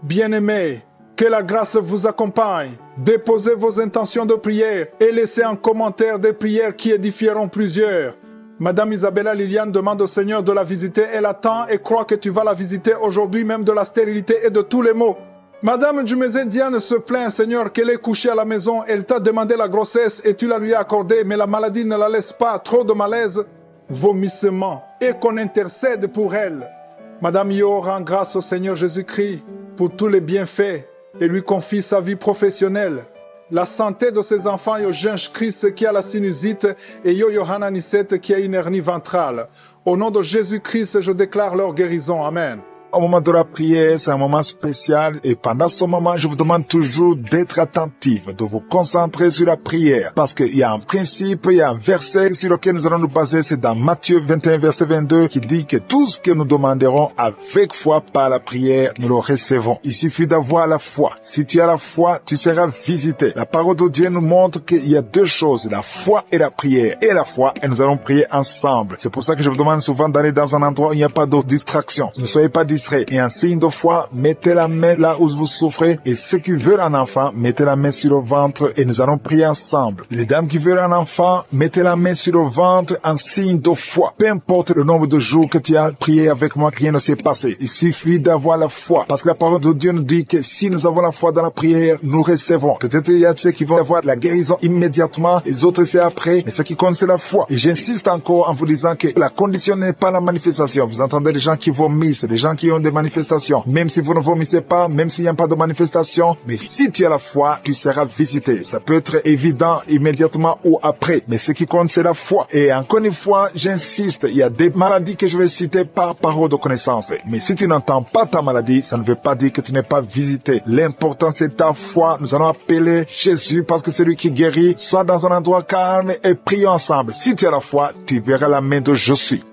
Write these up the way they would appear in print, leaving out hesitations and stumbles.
Bien-aimés, que la grâce vous accompagne. Déposez vos intentions de prière et laissez en commentaire des prières qui édifieront plusieurs. Madame Isabella Liliane demande au Seigneur de la visiter. Elle attend et croit que tu vas la visiter aujourd'hui même de la stérilité et de tous les maux. Madame Dumezé Diane se plaint, Seigneur, qu'elle est couchée à la maison. Elle t'a demandé la grossesse et tu la lui as accordée, mais la maladie ne la laisse pas. Trop de malaise, vomissement, et qu'on intercède pour elle. Madame Yo rend grâce au Seigneur Jésus-Christ pour tous les bienfaits et lui confie sa vie professionnelle. La santé de ses enfants, Yo Ginge Christ qui a la sinusite et Yo Johanna Nisette qui a une hernie ventrale. Au nom de Jésus-Christ, je déclare leur guérison. Amen. Au moment de la prière, c'est un moment spécial et pendant ce moment, je vous demande toujours d'être attentif, de vous concentrer sur la prière parce qu'il y a un principe, il y a un verset sur lequel nous allons nous baser, c'est dans Matthieu 21, verset 22 qui dit que tout ce que nous demanderons avec foi par la prière, nous le recevons. Il suffit d'avoir la foi. Si tu as la foi, tu seras visité. La parole de Dieu nous montre qu'il y a deux choses, la foi et la prière. Et la foi, et nous allons prier ensemble. C'est pour ça que je vous demande souvent d'aller dans un endroit où il n'y a pas de distraction. Ne soyez pas distraits. Et en signe de foi, mettez la main là où vous souffrez. Et ceux qui veulent un enfant, mettez la main sur le ventre et nous allons prier ensemble. Les dames qui veulent un enfant, mettez la main sur le ventre en signe de foi. Peu importe le nombre de jours que tu as prié avec moi, rien ne s'est passé. Il suffit d'avoir la foi. Parce que la parole de Dieu nous dit que si nous avons la foi dans la prière, nous recevons. Peut-être il y a ceux qui vont avoir la guérison immédiatement, les autres c'est après. Mais ce qui compte c'est la foi. Et j'insiste encore en vous disant que la condition n'est pas la manifestation. Vous entendez les gens qui vomissent, les gens qui ont des manifestations. Même si vous ne vomissez pas, même s'il n'y a pas de manifestation, mais si tu as la foi, tu seras visité. Ça peut être évident immédiatement ou après. Mais ce qui compte, c'est la foi. Et encore une fois, j'insiste, il y a des maladies que je vais citer par parole de connaissance. Mais si tu n'entends pas ta maladie, ça ne veut pas dire que tu n'es pas visité. L'important, c'est ta foi. Nous allons appeler Jésus parce que c'est lui qui guérit. Sois dans un endroit calme et prions ensemble. Si tu as la foi, tu verras la main de Je suis.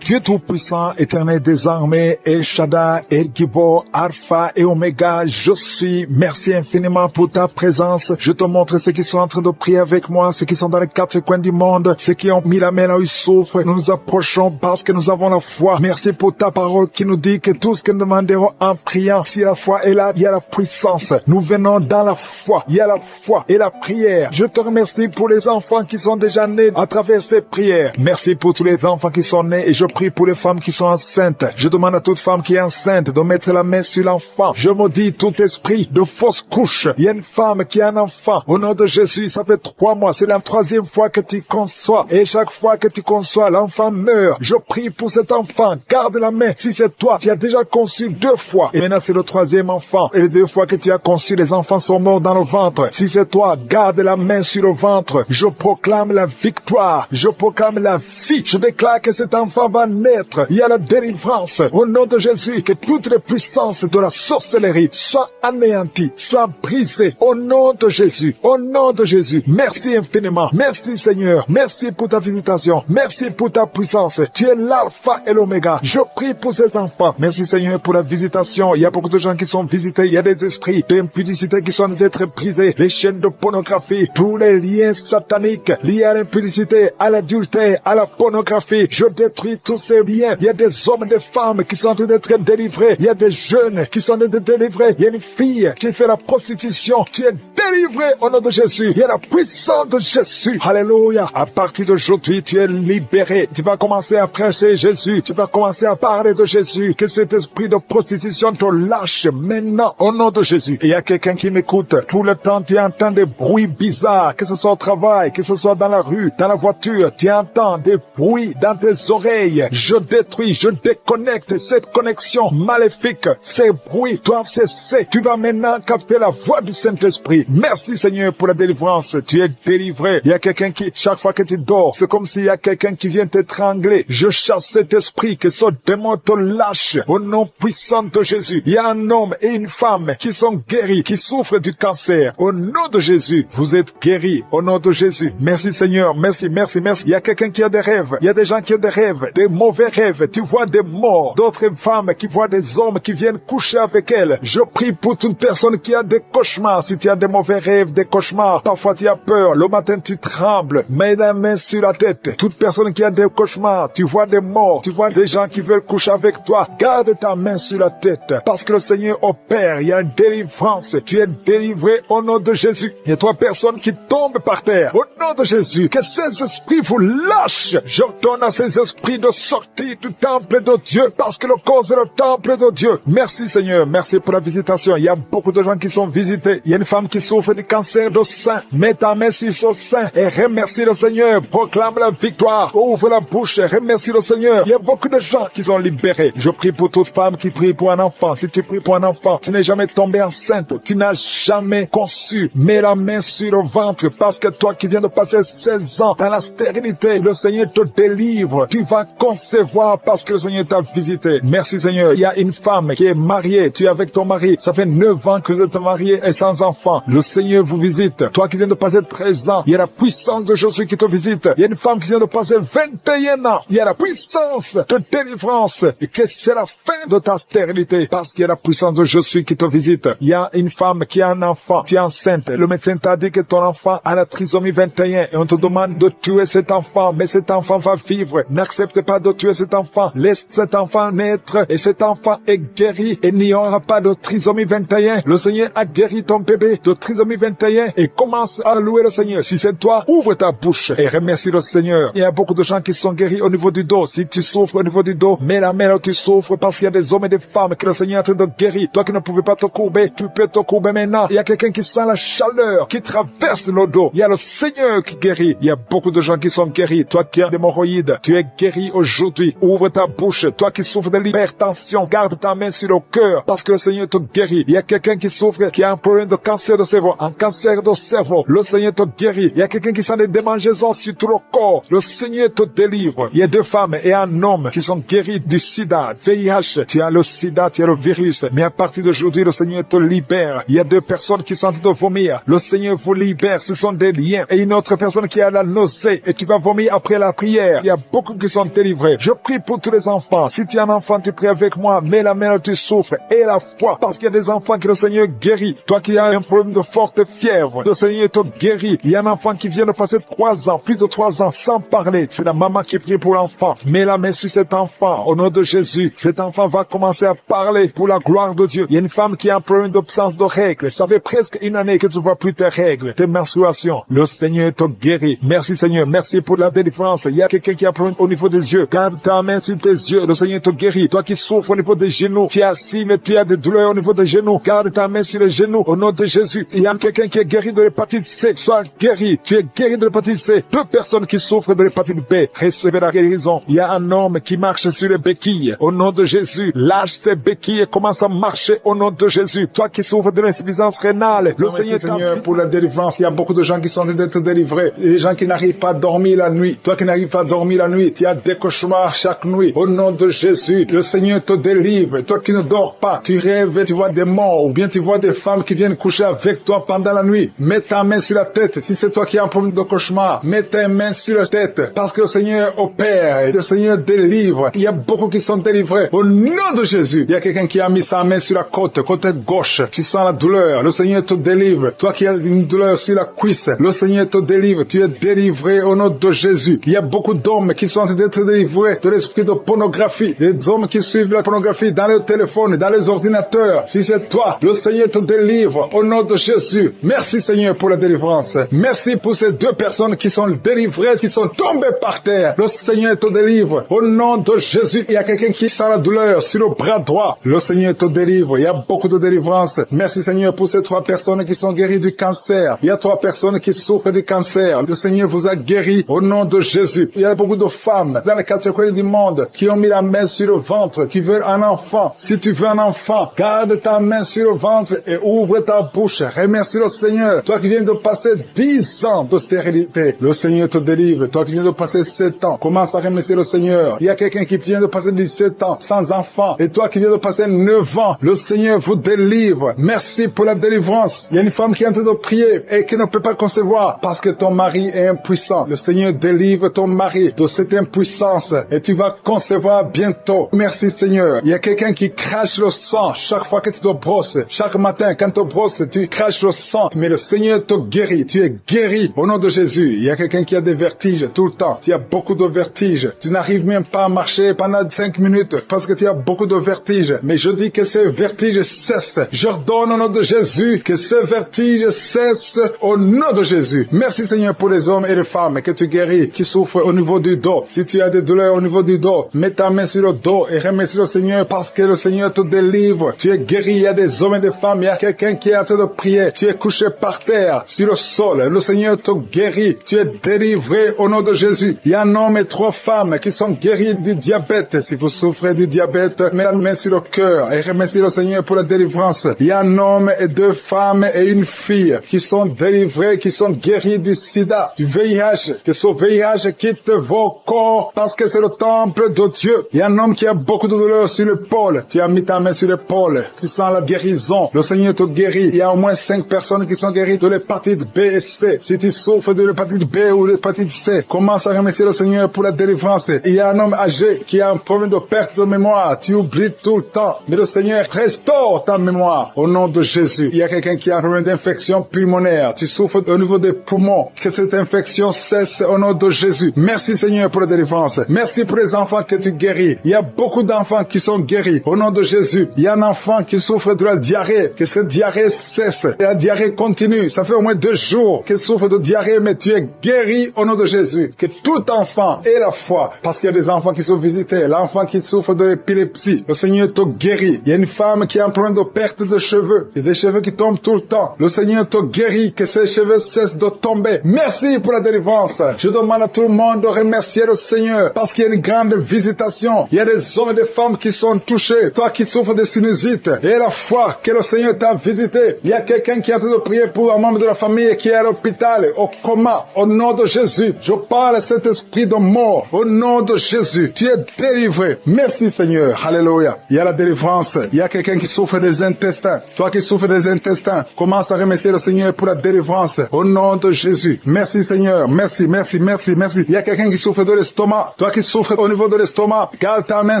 Dieu Tout-Puissant, Éternel des armées, El Shaddai, El Gibor, Alpha et Oméga, je suis. Merci infiniment pour ta présence. Je te montre ceux qui sont en train de prier avec moi, ceux qui sont dans les quatre coins du monde, ceux qui ont mis la main là où ils souffrent. Nous nous approchons parce que nous avons la foi. Merci pour ta parole qui nous dit que tout ce que nous demanderons en priant, si la foi est là, il y a la puissance. Nous venons dans la foi. Il y a la foi et la prière. Je te remercie pour les enfants qui sont déjà nés à travers ces prières. Merci pour tous les enfants qui sont nés et je prie pour les femmes qui sont enceintes. Je demande à toute femme qui est enceinte de mettre la main sur l'enfant. Je maudis tout esprit de fausse couche. Il y a une femme qui a un enfant. Au nom de Jésus, ça fait 3 mois. C'est la 3e fois que tu conçois. Et chaque fois que tu conçois, l'enfant meurt. Je prie pour cet enfant. Garde la main. Si c'est toi, tu as déjà conçu 2 fois. Et maintenant, c'est le 3e enfant. Et les 2 fois que tu as conçu, les enfants sont morts dans le ventre. Si c'est toi, garde la main sur le ventre. Je proclame la victoire. Je proclame la vie. Je déclare que cet enfant va naître. Il y a la délivrance. Au nom de Jésus, que toutes les puissances de la sorcellerie soient anéanties, soient brisées. Au nom de Jésus. Au nom de Jésus. Merci infiniment. Merci Seigneur. Merci pour ta visitation. Merci pour ta puissance. Tu es l'alpha et l'oméga. Je prie pour ces enfants. Merci Seigneur pour la visitation. Il y a beaucoup de gens qui sont visités. Il y a des esprits d'impudicité qui sont d'être brisés. Les chaînes de pornographie. Tous les liens sataniques liés à l'impudicité, à l'adultère, à la pornographie. Je détruis tous ces liens. Il y a des hommes et des femmes qui sont en train d'être délivrés. Il y a des jeunes qui sont en train d'être délivrés. Il y a une fille qui fait la prostitution. Tu es délivré au nom de Jésus. Il y a la puissance de Jésus. Alléluia. À partir d'aujourd'hui, tu es libéré. Tu vas commencer à prêcher Jésus. Tu vas commencer à parler de Jésus. Que cet esprit de prostitution te lâche maintenant au nom de Jésus. Et il y a quelqu'un qui m'écoute. Tout le temps, tu entends des bruits bizarres. Que ce soit au travail, que ce soit dans la rue, dans la voiture. Tu entends des bruits dans tes oreilles. Je détruis, je déconnecte cette connexion maléfique. Ces bruits doivent cesser. Tu vas maintenant capter la voix du Saint-Esprit. Merci Seigneur pour la délivrance. Tu es délivré. Il y a quelqu'un qui, chaque fois que tu dors, c'est comme s'il y a quelqu'un qui vient t'étrangler. Je chasse cet esprit, que ce démon te lâche. Au nom puissant de Jésus. Il y a un homme et une femme qui sont guéris, qui souffrent du cancer. Au nom de Jésus, vous êtes guéris. Au nom de Jésus. Merci Seigneur. Merci, merci, merci. Il y a quelqu'un qui a des rêves. Il y a des gens qui ont des rêves. Des mauvais rêves. Tu vois des morts. D'autres femmes qui voient des hommes qui viennent coucher avec elles. Je prie pour toute personne qui a des cauchemars. Si tu as des mauvais mauvais rêves, des cauchemars. Parfois tu as peur, le matin tu trembles, mets la main sur la tête. Toute personne qui a des cauchemars, tu vois des morts, tu vois des gens qui veulent coucher avec toi, garde ta main sur la tête, parce que le Seigneur opère, il y a une délivrance, tu es délivré au nom de Jésus. Il y a 3 personnes qui tombent par terre, au nom de Jésus, que ces esprits vous lâchent. J'ordonne à ces esprits de sortir du temple de Dieu, parce que le corps est le temple de Dieu. Merci Seigneur, merci pour la visitation. Il y a beaucoup de gens qui sont visités. Il y a une femme qui souffre du cancer de sein. Mets ta main sur son sein et remercie le Seigneur. Proclame la victoire. Ouvre la bouche et remercie le Seigneur. Il y a beaucoup de gens qui sont libérés. Je prie pour toute femme qui prie pour un enfant. Si tu pries pour un enfant, tu n'es jamais tombé enceinte, tu n'as jamais conçu. Mets la main sur le ventre, parce que toi qui viens de passer 16 ans dans la stérilité, le Seigneur te délivre. Tu vas concevoir parce que le Seigneur t'a visité. Merci Seigneur. Il y a une femme qui est mariée, tu es avec ton mari, ça fait 9 ans que vous êtes mariés et sans enfant. Le Seigneur vous visite. Toi qui viens de passer 13 ans, il y a la puissance de Jésus qui te visite. Il y a une femme qui vient de passer 21 ans, il y a la puissance de délivrance, et que c'est la fin de ta stérilité, parce qu'il y a la puissance de Jésus qui te visite. Il y a une femme qui a un enfant, tu es enceinte, le médecin t'a dit que ton enfant a la trisomie 21 et on te demande de tuer cet enfant, mais cet enfant va vivre. N'accepte pas de tuer cet enfant, laisse cet enfant naître et cet enfant est guéri et il n'y aura pas de trisomie 21. Le Seigneur a guéri ton bébé de trisomie 21 et commence à louer le Seigneur. Si c'est toi, ouvre ta bouche et remercie le Seigneur. Il y a beaucoup de gens qui sont guéris au niveau du dos. Si tu souffres au niveau du dos, mets la main là où tu souffres, parce qu'il y a des hommes et des femmes que le Seigneur est en train de guérir. Toi qui ne pouvais pas te courber, tu peux te courber maintenant. Il y a quelqu'un qui sent la chaleur qui traverse le dos. Il y a le Seigneur qui guérit. Il y a beaucoup de gens qui sont guéris. Toi qui as des hémorroïdes, tu es guéri aujourd'hui. Ouvre ta bouche. Toi qui souffres de l'hypertension, garde ta main sur le cœur, parce que le Seigneur te guérit. Il y a quelqu'un qui souffre, qui a un problème de cancer de cerveau, un cancer de cerveau. Le Seigneur te guérit. Il y a quelqu'un qui sent des démangeaisons sur tout le corps. Le Seigneur te délivre. Il y a 2 femmes et un homme qui sont guéris du sida, VIH. Tu as le sida, tu as le virus. Mais à partir d'aujourd'hui, le Seigneur te libère. Il y a 2 personnes qui sont en train de vomir. Le Seigneur vous libère. Ce sont des liens. Et une autre personne qui a la nausée et qui va vomir après la prière. Il y a beaucoup qui sont délivrés. Je prie pour tous les enfants. Si tu es un enfant, tu pries avec moi. Mets la main où tu souffres et la foi. Parce qu'il y a des enfants que le Seigneur guérit. Toi qui as un problème de forte fièvre, le Seigneur te guérit. Il y a un enfant qui vient de passer 3 ans, plus de 3 ans sans parler. C'est la maman qui prie pour l'enfant. Mets la main sur cet enfant au nom de Jésus. Cet enfant va commencer à parler pour la gloire de Dieu. Il y a une femme qui a un problème d'absence de règles. Ça fait presque 1 année que tu ne vois plus tes règles, tes menstruations. Le Seigneur te guérit. Merci Seigneur. Merci pour la délivrance. Il y a quelqu'un qui a un problème au niveau des yeux. Garde ta main sur tes yeux. Le Seigneur te guérit. Toi qui souffres au niveau des genoux, tu es assis mais tu as des douleurs au niveau des genoux. Garde ta main sur les genoux au nom de Jésus. Il y a quelqu'un qui est guéri de l'hépatite C. Sois guéri. Tu es guéri de l'hépatite C. 2 personnes qui souffrent de l'hépatite B. Recevez la guérison. Il y a un homme qui marche sur les béquilles. Au nom de Jésus. Lâche ses béquilles et commence à marcher au nom de Jésus. Toi qui souffres de l'insuffisance rénale. Le Seigneur pour la délivrance. Il y a beaucoup de gens qui sont en train d'être délivrés. Les gens qui n'arrivent pas à dormir la nuit. Toi qui n'arrives pas à dormir la nuit. Tu as des cauchemars chaque nuit. Au nom de Jésus. Le Seigneur te délivre. Toi qui ne dors pas. Tu rêves et tu vois des morts. Ou bien tu vois des femmes qui viennent coucher avec toi pendant la nuit. Mets ta main sur la tête. Si c'est toi qui as un problème de cauchemar, mets ta main sur la tête. Parce que le Seigneur opère. Et le Seigneur délivre. Il y a beaucoup qui sont délivrés. Au nom de Jésus. Il y a quelqu'un qui a mis sa main sur la côte gauche. Tu sens la douleur. Le Seigneur te délivre. Toi qui as une douleur sur la cuisse, le Seigneur te délivre. Tu es délivré au nom de Jésus. Il y a beaucoup d'hommes qui sont en train d'être délivrés de l'esprit de pornographie. Les hommes qui suivent la pornographie dans les téléphones, dans les ordinateurs. Si c'est toi, le Seigneur te délivre au nom de Jésus. Merci Seigneur pour la délivrance. Merci pour ces 2 personnes qui sont délivrées, qui sont tombées par terre. Le Seigneur te délivre au nom de Jésus. Il y a quelqu'un qui sent la douleur sur le bras droit. Le Seigneur te délivre. Il y a beaucoup de délivrance. Merci Seigneur pour ces 3 personnes qui sont guéries du cancer. Il y a 3 personnes qui souffrent du cancer. Le Seigneur vous a guéri au nom de Jésus. Il y a beaucoup de femmes dans les 4 coins du monde qui ont mis la main sur le ventre, qui veulent un enfant. Si tu veux un enfant, garde ta main sur le ventre et ouvre ta bouche. Remercie le Seigneur. Toi qui viens de passer 10 ans de stérilité, le Seigneur te délivre. Toi qui viens de passer 7 ans, commence à remercier le Seigneur. Il y a quelqu'un qui vient de passer 17 ans sans enfant. Et toi qui viens de passer 9 ans, le Seigneur vous délivre. Merci pour la délivrance. Il y a une femme qui est en train de prier et qui ne peut pas concevoir parce que ton mari est impuissant. Le Seigneur délivre ton mari de cette impuissance et tu vas concevoir bientôt. Merci Seigneur. Il y a quelqu'un qui crache le sang chaque fois que tu te brosses. Chaque matin, quand tu te brosses, tu craches tache au sang, mais le Seigneur te guérit. Tu es guéri au nom de Jésus. Il y a quelqu'un qui a des vertiges tout le temps. Tu as beaucoup de vertiges. Tu n'arrives même pas à marcher pendant 5 minutes parce que tu as beaucoup de vertiges. Mais je dis que ces vertiges cessent. J'ordonne au nom de Jésus que ces vertiges cessent au nom de Jésus. Merci Seigneur pour les hommes et les femmes que tu guéris, qui souffrent au niveau du dos. Si tu as des douleurs au niveau du dos, mets ta main sur le dos et remercie le Seigneur parce que le Seigneur te délivre. Tu es guéri. Il y a des hommes et des femmes. Il y a quelqu'un qui est en train de prier. Tu es couché par terre, sur le sol. Le Seigneur te guérit. Tu es délivré au nom de Jésus. Il y a un homme et 3 femmes qui sont guéris du diabète. Si vous souffrez du diabète, mets la main sur le cœur et remercie le Seigneur pour la délivrance. Il y a un homme et 2 femmes et une fille qui sont délivrés, qui sont guéris du sida, du VIH. Que ce VIH quitte vos corps parce que c'est le temple de Dieu. Il y a un homme qui a beaucoup de douleur sur l'épaule. Tu as mis ta main sur l'épaule. Tu sens la guérison. Le Seigneur te guérit. Il y a au moins 5 personnes qui sont guéries de l'hépatite B et C. Si tu souffres de l'hépatite B ou de l'hépatite C, commence à remercier le Seigneur pour la délivrance. Il y a un homme âgé qui a un problème de perte de mémoire. Tu oublies tout le temps. Mais le Seigneur restaure ta mémoire au nom de Jésus. Il y a quelqu'un qui a un problème d'infection pulmonaire. Tu souffres au niveau des poumons. Que cette infection cesse au nom de Jésus. Merci Seigneur pour la délivrance. Merci pour les enfants que tu guéris. Il y a beaucoup d'enfants qui sont guéris au nom de Jésus. Il y a un enfant qui souffre de la diarrhée. Que cette diarrhée cesse. Et la diarrhée continue. Ça fait au moins 2 jours qu'il souffre de diarrhée, mais tu es guéri au nom de Jésus. Que tout enfant ait la foi. Parce qu'il y a des enfants qui sont visités. L'enfant qui souffre de l'épilepsie. Le Seigneur te guérit. Il y a une femme qui a un problème de perte de cheveux. Il y a des cheveux qui tombent tout le temps. Le Seigneur te guérit. Que ces cheveux cessent de tomber. Merci pour la délivrance. Je demande à tout le monde de remercier le Seigneur. Parce qu'il y a une grande visitation. Il y a des hommes et des femmes qui sont touchés. Toi qui souffres de sinusite. Et la foi que le Seigneur t'a visité. Il y a quelqu'un qui est en train de prier pour un membre de la famille qui est à l'hôpital, au coma. Au nom de Jésus. Je parle à cet esprit de mort. Au nom de Jésus. Tu es délivré. Merci Seigneur. Alléluia. Il y a la délivrance. Il y a quelqu'un qui souffre des intestins. Toi qui souffres des intestins, commence à remercier le Seigneur pour la délivrance. Au nom de Jésus. Merci Seigneur. Merci, merci, merci, merci. Il y a quelqu'un qui souffre de l'estomac. Toi qui souffres au niveau de l'estomac, garde ta main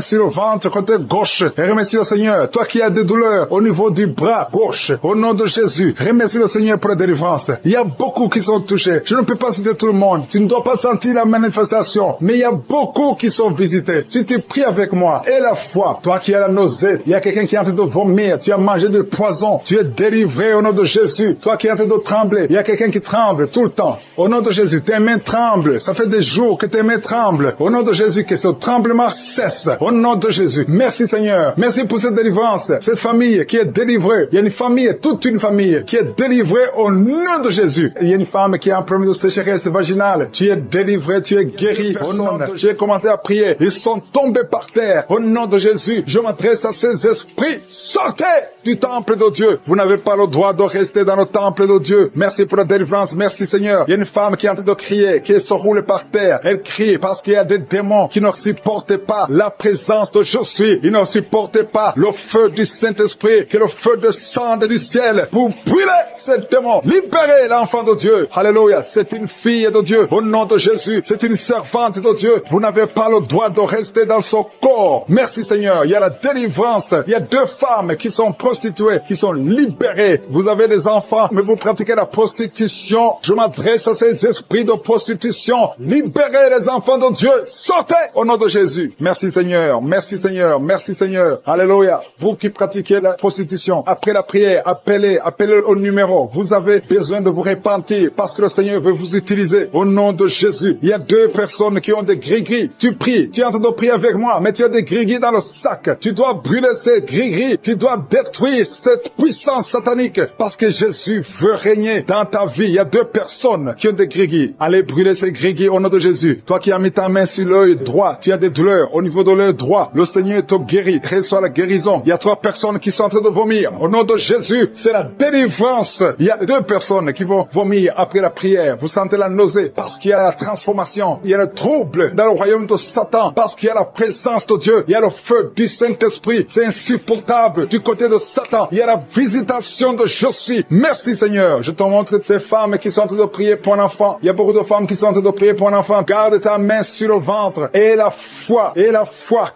sur le ventre côté gauche et remercie le Seigneur. Toi qui as des douleurs au niveau du bras gauche, au nom de Jésus, remercie le Seigneur pour la délivrance. Il y a beaucoup qui sont touchés. Je ne peux pas citer tout le monde. Tu ne dois pas sentir la manifestation, mais il y a beaucoup qui sont visités. Si tu pries avec moi, et la foi, toi qui as la nausée, il y a quelqu'un qui est en train de vomir, tu as mangé du poison, tu es délivré au nom de Jésus. Toi qui es en train de trembler, il y a quelqu'un qui tremble tout le temps. Au nom de Jésus, tes mains tremblent. Ça fait des jours que tes mains tremblent. Au nom de Jésus, que ce tremblement cesse. Au nom de Jésus. Merci Seigneur. Merci pour cette délivrance. Cette famille qui est délivrée. Il y a une famille, toute une famille qui est délivrée au nom de Jésus. Il y a une femme qui a un problème de sécheresse vaginale. Tu es délivré, tu es guéri. Au nom de Jésus. J'ai commencé à prier. Ils sont tombés par terre. Au nom de Jésus, je m'adresse à ces esprits. Sortez du temple de Dieu. Vous n'avez pas le droit de rester dans le temple de Dieu. Merci pour la délivrance. Merci Seigneur. Il y a une femme qui est en train de crier, qui se roule par terre. Elle crie parce qu'il y a des démons qui ne supportent pas la présence de je suis. Ils ne supportent pas le feu du Saint-Esprit, qui est le feu de sang du ciel pour brûler ces démons. Libérez l'enfant de Dieu. Alléluia. C'est une fille de Dieu. Au nom de Jésus. C'est une servante de Dieu. Vous n'avez pas le droit de rester dans son corps. Merci Seigneur. Il y a la délivrance. Il y a 2 femmes qui sont prostituées, qui sont libérées. Vous avez des enfants, mais vous pratiquez la prostitution. Je m'adresse à ces esprits de prostitution. Libérez les enfants de Dieu. Sortez au nom de Jésus. Merci Seigneur. Merci Seigneur. Merci Seigneur. Alléluia. Vous qui pratiquez la prostitution, après la prière, appelez au numéro. Vous avez besoin de vous repentir parce que le Seigneur veut vous utiliser au nom de Jésus. Il y a 2 personnes qui ont des gris-gris. Tu pries. Tu es en train de prier avec moi, mais tu as des gris-gris dans le sac. Tu dois brûler ces gris-gris. Tu dois détruire cette puissance satanique parce que Jésus veut régner dans ta vie. Il y a 2 personnes qui ont des gris-gris. Allez brûler ces gris-gris au nom de Jésus. Toi qui as mis ta main sur l'œil droit, tu as des douleurs au niveau de l'œil droit. Le Seigneur te guérit. Reçois la guérison. Il y a 3 personnes qui sont en train de vomir. Au nom de Jésus, c'est la délivrance. Il y a 2 personnes qui vont vomir après la prière. Vous sentez la nausée parce qu'il y a la transformation. Il y a le trouble dans le royaume de Satan parce qu'il y a la présence de Dieu. Il y a le feu du Saint-Esprit. C'est insupportable du côté de Satan. Il y a la visitation de je suis. Merci Seigneur. Je te montre ces femmes qui sont en train de prier pour un enfant. Il y a beaucoup de femmes qui sont en train de prier pour un enfant. Garde ta main sur le ventre. Et la foi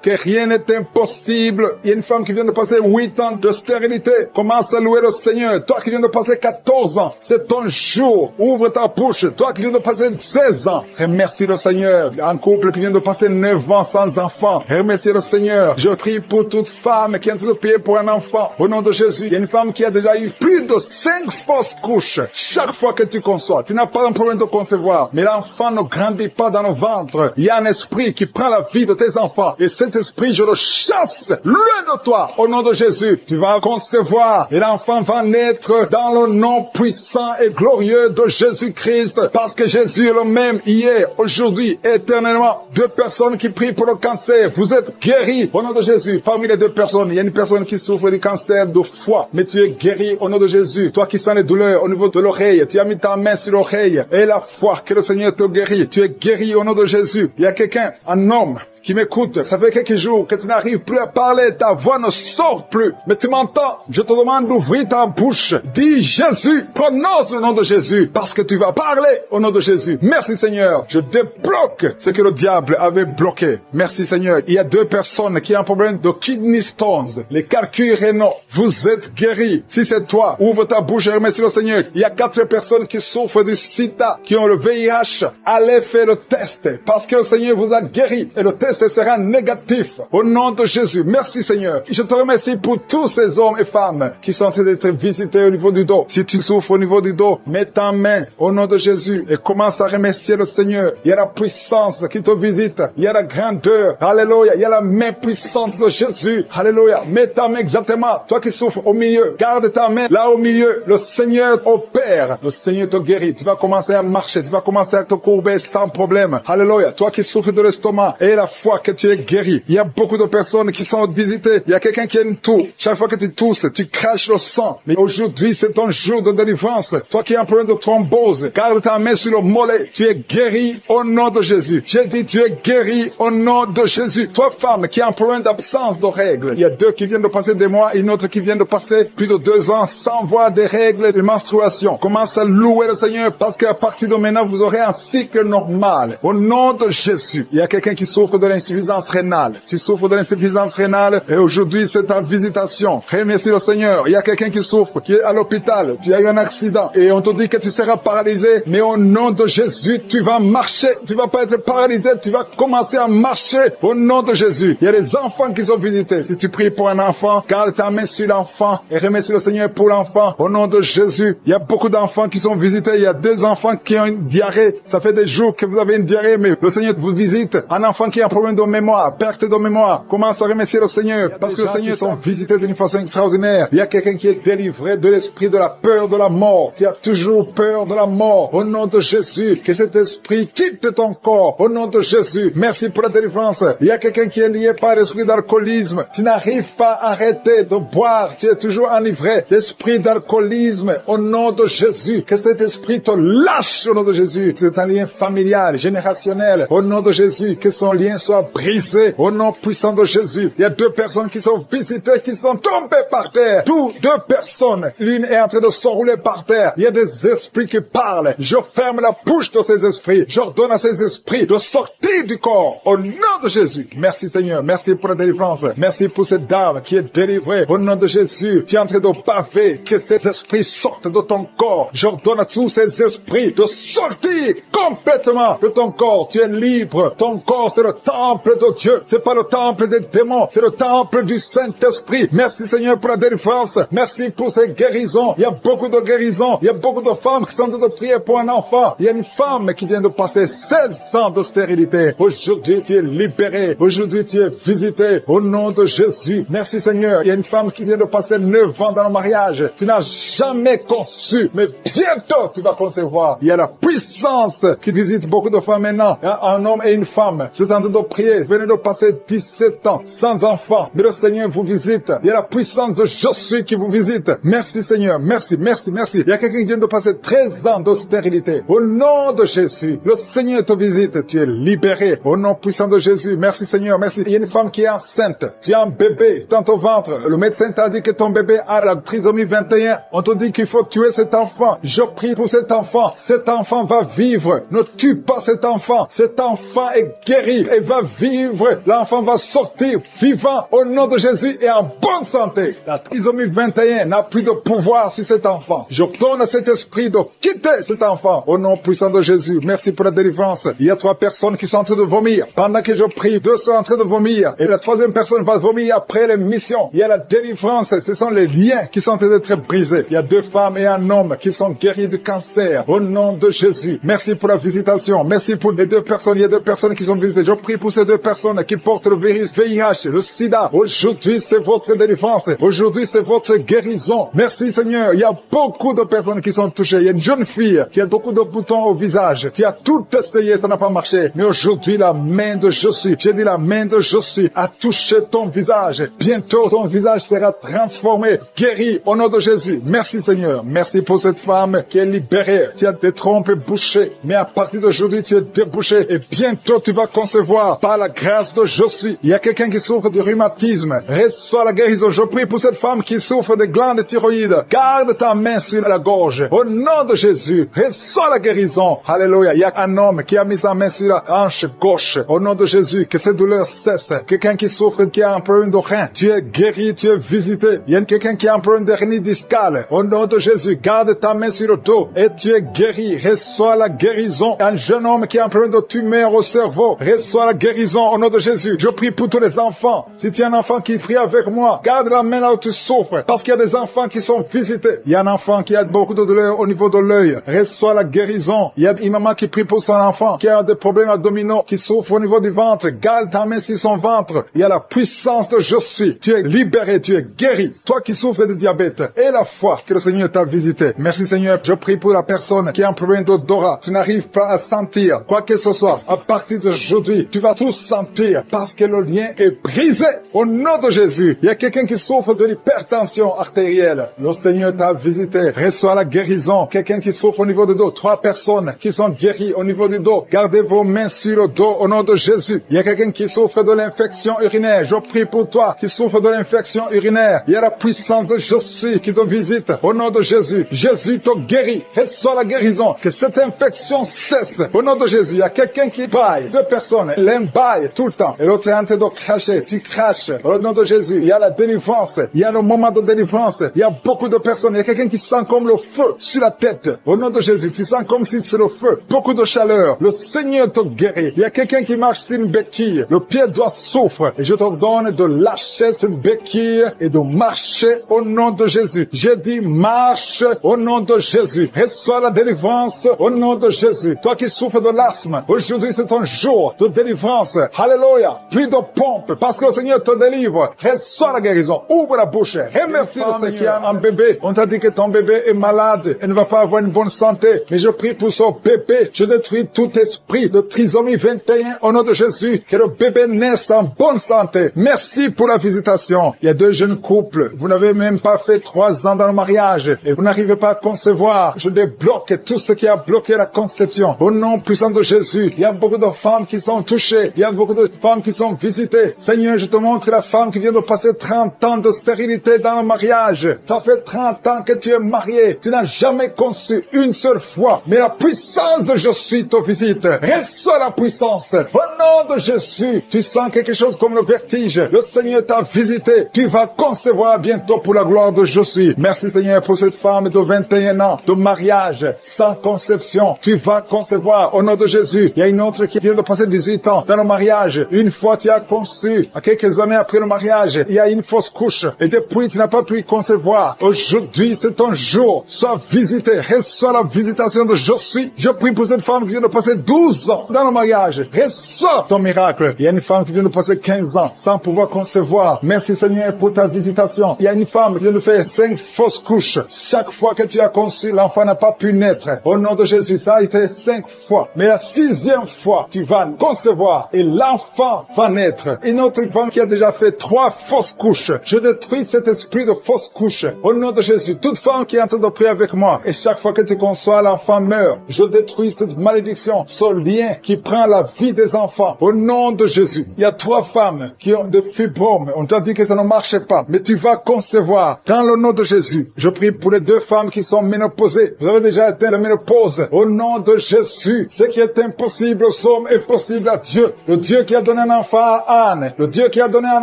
que rien n'est impossible. Il y a une femme qui vient de passer 8 ans de stérilité. Commence à louer le Seigneur. Seigneur. Toi qui viens de passer 14 ans, c'est ton jour. Ouvre ta bouche. Toi qui viens de passer 16 ans, remercie le Seigneur. Un couple qui vient de passer 9 ans sans enfant, remercie le Seigneur. Je prie pour toute femme qui est en train de prier pour un enfant. Au nom de Jésus, il y a une femme qui a déjà eu plus de 5 fausses couches. Chaque fois que tu conçois, tu n'as pas un problème de concevoir, mais l'enfant ne grandit pas dans le ventre. Il y a un esprit qui prend la vie de tes enfants. Et cet esprit, je le chasse loin de toi. Au nom de Jésus, tu vas concevoir et l'enfant va naître dans le nom puissant et glorieux de Jésus-Christ. Parce que Jésus est le même hier, aujourd'hui, éternellement. 2 personnes qui prient pour le cancer. Vous êtes guéris au nom de Jésus. Parmi les 2 personnes, il y a une personne qui souffre du cancer de foie, mais tu es guéri au nom de Jésus. Toi qui sens les douleurs au niveau de l'oreille, tu as mis ta main sur l'oreille et la foi que le Seigneur te guérit. Tu es guéri au nom de Jésus. Il y a quelqu'un, un homme, qui m'écoute, ça fait quelques jours que tu n'arrives plus à parler, ta voix ne sort plus, mais tu m'entends, je te demande d'ouvrir ta bouche, dis Jésus, prononce le nom de Jésus, parce que tu vas parler au nom de Jésus. Merci Seigneur, je débloque ce que le diable avait bloqué. Merci Seigneur. Il y a 2 personnes qui ont un problème de kidney stones, les calculs rénaux, vous êtes guéris. Si c'est toi, ouvre ta bouche et remercie le Seigneur. Il y a 4 personnes qui souffrent du sida, qui ont le VIH, allez faire le test, parce que le Seigneur vous a guéri, et le test sera négatif au nom de Jésus. Merci Seigneur. Je te remercie pour tous ces hommes et femmes qui sont en train d'être visités au niveau du dos. Si tu souffres au niveau du dos, mets ta main au nom de Jésus et commence à remercier le Seigneur. Il y a la puissance qui te visite. Il y a la grandeur. Alléluia. Il y a la main puissante de Jésus. Alléluia. Mets ta main exactement. Toi qui souffres au milieu, garde ta main là au milieu. Le Seigneur opère. Le Seigneur te guérit. Tu vas commencer à marcher. Tu vas commencer à te courber sans problème. Alléluia. Toi qui souffres de l'estomac et la fois que tu es guéri. Il y a beaucoup de personnes qui sont visitées. Il y a quelqu'un qui a une toux. Chaque fois que tu tousses, tu craches le sang. Mais aujourd'hui, c'est ton jour de délivrance. Toi qui as un problème de thrombose, garde ta main sur le mollet. Tu es guéri au nom de Jésus. J'ai dit, tu es guéri au nom de Jésus. Toi, femme, qui a un problème d'absence de règles. Il y a 2 qui viennent de passer des mois et une autre qui vient de passer plus de 2 ans sans voir des règles de menstruation. Commence à louer le Seigneur parce qu'à partir de maintenant, vous aurez un cycle normal. Au nom de Jésus. Il y a quelqu'un qui souffre de l'insuffisance rénale. Tu souffres de l'insuffisance rénale et aujourd'hui c'est ta visitation. Remercie le Seigneur. Il y a quelqu'un qui souffre, qui est à l'hôpital. Tu as eu un accident et on te dit que tu seras paralysé. Mais au nom de Jésus, tu vas marcher. Tu vas pas être paralysé. Tu vas commencer à marcher au nom de Jésus. Il y a des enfants qui sont visités. Si tu pries pour un enfant, garde ta main sur l'enfant et remercie le Seigneur pour l'enfant. Au nom de Jésus, il y a beaucoup d'enfants qui sont visités. Il y a 2 enfants qui ont une diarrhée. Ça fait des jours que vous avez une diarrhée, mais le Seigneur vous visite. Un enfant qui a un problème de mémoire, perte de mémoire, commence à remercier le Seigneur parce que le Seigneur sont visités d'une façon extraordinaire. Il y a quelqu'un qui est délivré de l'esprit de la peur de la mort. Tu as toujours peur de la mort. Au nom de Jésus, que cet esprit quitte ton corps. Au nom de Jésus, merci pour la délivrance. Il y a quelqu'un qui est lié par l'esprit d'alcoolisme. Tu n'arrives pas à arrêter de boire. Tu es toujours enivré. L'esprit d'alcoolisme, au nom de Jésus, que cet esprit te lâche au nom de Jésus. C'est un lien familial, générationnel. Au nom de Jésus, que son lien soit brisé au nom puissant de Jésus. Il y a 2 personnes qui sont visitées, qui sont tombées par terre. 2 personnes. L'une est en train de s'enrouler par terre. Il y a des esprits qui parlent. Je ferme la bouche de ces esprits. J'ordonne à ces esprits de sortir du corps au nom de Jésus. Merci Seigneur. Merci pour la délivrance. Merci pour cette dame qui est délivrée au nom de Jésus. Tu es en train de baver. Que ces esprits sortent de ton corps. J'ordonne à tous ces esprits de sortir complètement de ton corps. Tu es libre. Ton corps, c'est le temple de Dieu. C'est pas le temple des démons. C'est le temple du Saint-Esprit. Merci Seigneur pour la délivrance. Merci pour ces guérisons. Il y a beaucoup de guérisons. Il y a beaucoup de femmes qui sont en train de prier pour un enfant. Il y a une femme qui vient de passer 16 ans de stérilité. Aujourd'hui, tu es libéré. Aujourd'hui, tu es visité au nom de Jésus. Merci Seigneur. Il y a une femme qui vient de passer 9 ans dans le mariage. Tu n'as jamais conçu, mais bientôt tu vas concevoir. Il y a la puissance qui visite beaucoup de femmes maintenant. Un homme et une femme. C'est en train de prier. Vous venez de passer 17 ans sans enfant. Mais le Seigneur vous visite. Il y a la puissance de Je suis qui vous visite. Merci Seigneur. Merci, merci, merci. Il y a quelqu'un qui vient de passer 13 ans de stérilité. Au nom de Jésus, le Seigneur te visite. Tu es libéré. Au nom puissant de Jésus. Merci Seigneur. Merci. Il y a une femme qui est enceinte. Tu as un bébé dans ton ventre. Le médecin t'a dit que ton bébé a la trisomie 21. On te dit qu'il faut tuer cet enfant. Je prie pour cet enfant. Cet enfant va vivre. Ne tue pas cet enfant. Cet enfant est guéri et va va vivre. L'enfant va sortir vivant au nom de Jésus et en bonne santé. La trisomie 21 n'a plus de pouvoir sur cet enfant. J'ordonne à cet esprit de quitter cet enfant au nom puissant de Jésus. Merci pour la délivrance. Il y a 3 personnes qui sont en train de vomir. Pendant que je prie, 2 sont en train de vomir. Et la 3e personne va vomir après l'émission. Il y a la délivrance. Ce sont les liens qui sont en train d'être brisés. Il y a 2 femmes et un homme qui sont guéris du cancer au nom de Jésus. Merci pour la visitation. Merci pour les 2 personnes. Il y a 2 personnes qui sont visitées. Je prie pour ces 2 personnes qui portent le virus VIH, le sida. Aujourd'hui, c'est votre délivrance. Aujourd'hui, c'est votre guérison. Merci Seigneur. Il y a beaucoup de personnes qui sont touchées. Il y a une jeune fille qui a beaucoup de boutons au visage. Tu as tout essayé, ça n'a pas marché. Mais aujourd'hui, la main de Jésus, j'ai dit la main de Jésus a touché ton visage. Bientôt, ton visage sera transformé, guéri au nom de Jésus. Merci Seigneur. Merci pour cette femme qui est libérée. Tu as des trompes bouchées. Mais à partir d'aujourd'hui, tu es débouché. Et bientôt, tu vas concevoir par la grâce de Jésus. Il y a quelqu'un qui souffre de rhumatisme. Reçois la guérison. Je prie pour cette femme qui souffre de glandes thyroïdes. Garde ta main sur la gorge. Au nom de Jésus, reçois la guérison. Alléluia. Il y a un homme qui a mis sa main sur la hanche gauche. Au nom de Jésus, que cette douleur cesse. Quelqu'un qui souffre, qui a un problème de rein. Tu es guéri, tu es visité. Il y a quelqu'un qui a un problème d'hernie discale. Au nom de Jésus, garde ta main sur le dos et tu es guéri. Reçois la guérison. Un jeune homme qui a un problème de tumeur au cerveau. Reçois la guérison au nom de Jésus. Je prie pour tous les enfants. Si tu as un enfant qui prie avec moi, garde la main là où tu souffres. Parce qu'il y a des enfants qui sont visités. Il y a un enfant qui a beaucoup de douleur au niveau de l'œil. Reçois la guérison. Il y a une maman qui prie pour son enfant qui a des problèmes abdominaux, qui souffre au niveau du ventre. Garde ta main sur son ventre. Il y a la puissance de je suis. Tu es libéré, tu es guéri. Toi qui souffres de diabète et la foi que le Seigneur t'a visité. Merci Seigneur. Je prie pour la personne qui a un problème d'odorat. Tu n'arrives pas à sentir quoi que ce soit. À partir d'aujourd'hui, tu vas tout sentir parce que le lien est brisé au nom de Jésus. Il y a quelqu'un qui souffre de l'hypertension artérielle. Le Seigneur t'a visité. Reçois la guérison. Quelqu'un qui souffre au niveau du dos. 3 personnes qui sont guéries au niveau du dos. Gardez vos mains sur le dos au nom de Jésus. Il y a quelqu'un qui souffre de l'infection urinaire. Je prie pour toi qui souffre de l'infection urinaire. Il y a la puissance de Jésus qui te visite au nom de Jésus. Jésus te guérit. Reçois la guérison. Que cette infection cesse au nom de Jésus. Il y a quelqu'un qui baille. 2 personnes. L'un baille tout le temps. Et l'autre est en train de cracher. Tu craches au nom de Jésus. Il y a la délivrance. Il y a le moment de délivrance. Il y a beaucoup de personnes. Il y a quelqu'un qui sent comme le feu sur la tête. Au nom de Jésus. Tu sens comme si c'est le feu. Beaucoup de chaleur. Le Seigneur te guérit. Il y a quelqu'un qui marche sur une béquille. Le pied doit souffrir. Et je te donne de lâcher cette béquille et de marcher au nom de Jésus. J'ai dit marche au nom de Jésus. Reçois la délivrance au nom de Jésus. Toi qui souffres de l'asthme, aujourd'hui c'est ton jour de délivrance. Alléluia. Plus de pompe parce que le Seigneur te délivre. Reçois la guérison. Ouvre la bouche. Remercie le Seigneur qui a un bébé. On t'a dit que ton bébé est malade et ne va pas avoir une bonne santé. Mais je prie pour son bébé. Je détruis tout esprit de trisomie 21 au nom de Jésus. Que le bébé naisse en bonne santé. Merci pour la visitation. Il y a 2 jeunes couples. Vous n'avez même pas fait 3 ans dans le mariage et vous n'arrivez pas à concevoir. Je débloque tout ce qui a bloqué la conception. Au nom puissant de Jésus, il y a beaucoup de femmes qui sont touchées. Il y a beaucoup de femmes qui sont visitées. Seigneur, je te montre la femme qui vient de passer 30 ans de stérilité dans le mariage. Ça fait 30 ans que tu es marié. Tu n'as jamais conçu une seule fois. Mais la puissance de Jésus te visite. Reçois la puissance. Au nom de Jésus, tu sens quelque chose comme le vertige. Le Seigneur t'a visité. Tu vas concevoir bientôt pour la gloire de Jésus. Merci Seigneur pour cette femme de 21 ans de mariage sans conception. Tu vas concevoir au nom de Jésus. Il y a une autre qui vient de passer 18 ans dans le mariage. Une fois tu as conçu, à quelques années après le mariage, il y a une fausse couche. Et depuis tu n'as pas pu concevoir. Aujourd'hui c'est ton jour. Sois visité. Reçois la visitation de Jésus. Je prie pour cette femme qui vient de passer 12 ans dans le mariage. Reçois ton miracle. Il y a une femme qui vient de passer 15 ans sans pouvoir concevoir. Merci Seigneur pour ta visitation. Il y a une femme qui vient de faire 5 fausses couches. Chaque fois que tu as conçu, l'enfant n'a pas pu naître. Au nom de Jésus, ça a été 5 fois. Mais la 6e fois, tu vas concevoir et l'enfant va naître. Une autre femme qui a déjà fait 3 fausses couches. Je détruis cet esprit de fausses couches. Au nom de Jésus, toute femme qui est en train de prier avec moi, et chaque fois que tu conçois, l'enfant meurt. Je détruis cette malédiction, ce lien qui prend la vie des enfants. Au nom de Jésus, il y a 3 femmes qui ont des fibromes. On t'a dit que ça ne marchait pas, mais tu vas concevoir dans le nom de Jésus. Je prie pour les 2 femmes qui sont ménopausées. Vous avez déjà atteint la ménopause. Au nom de Jésus, ce qui est impossible aux hommes est possible à Dieu. le Dieu qui a donné un enfant à Anne, le Dieu qui a donné un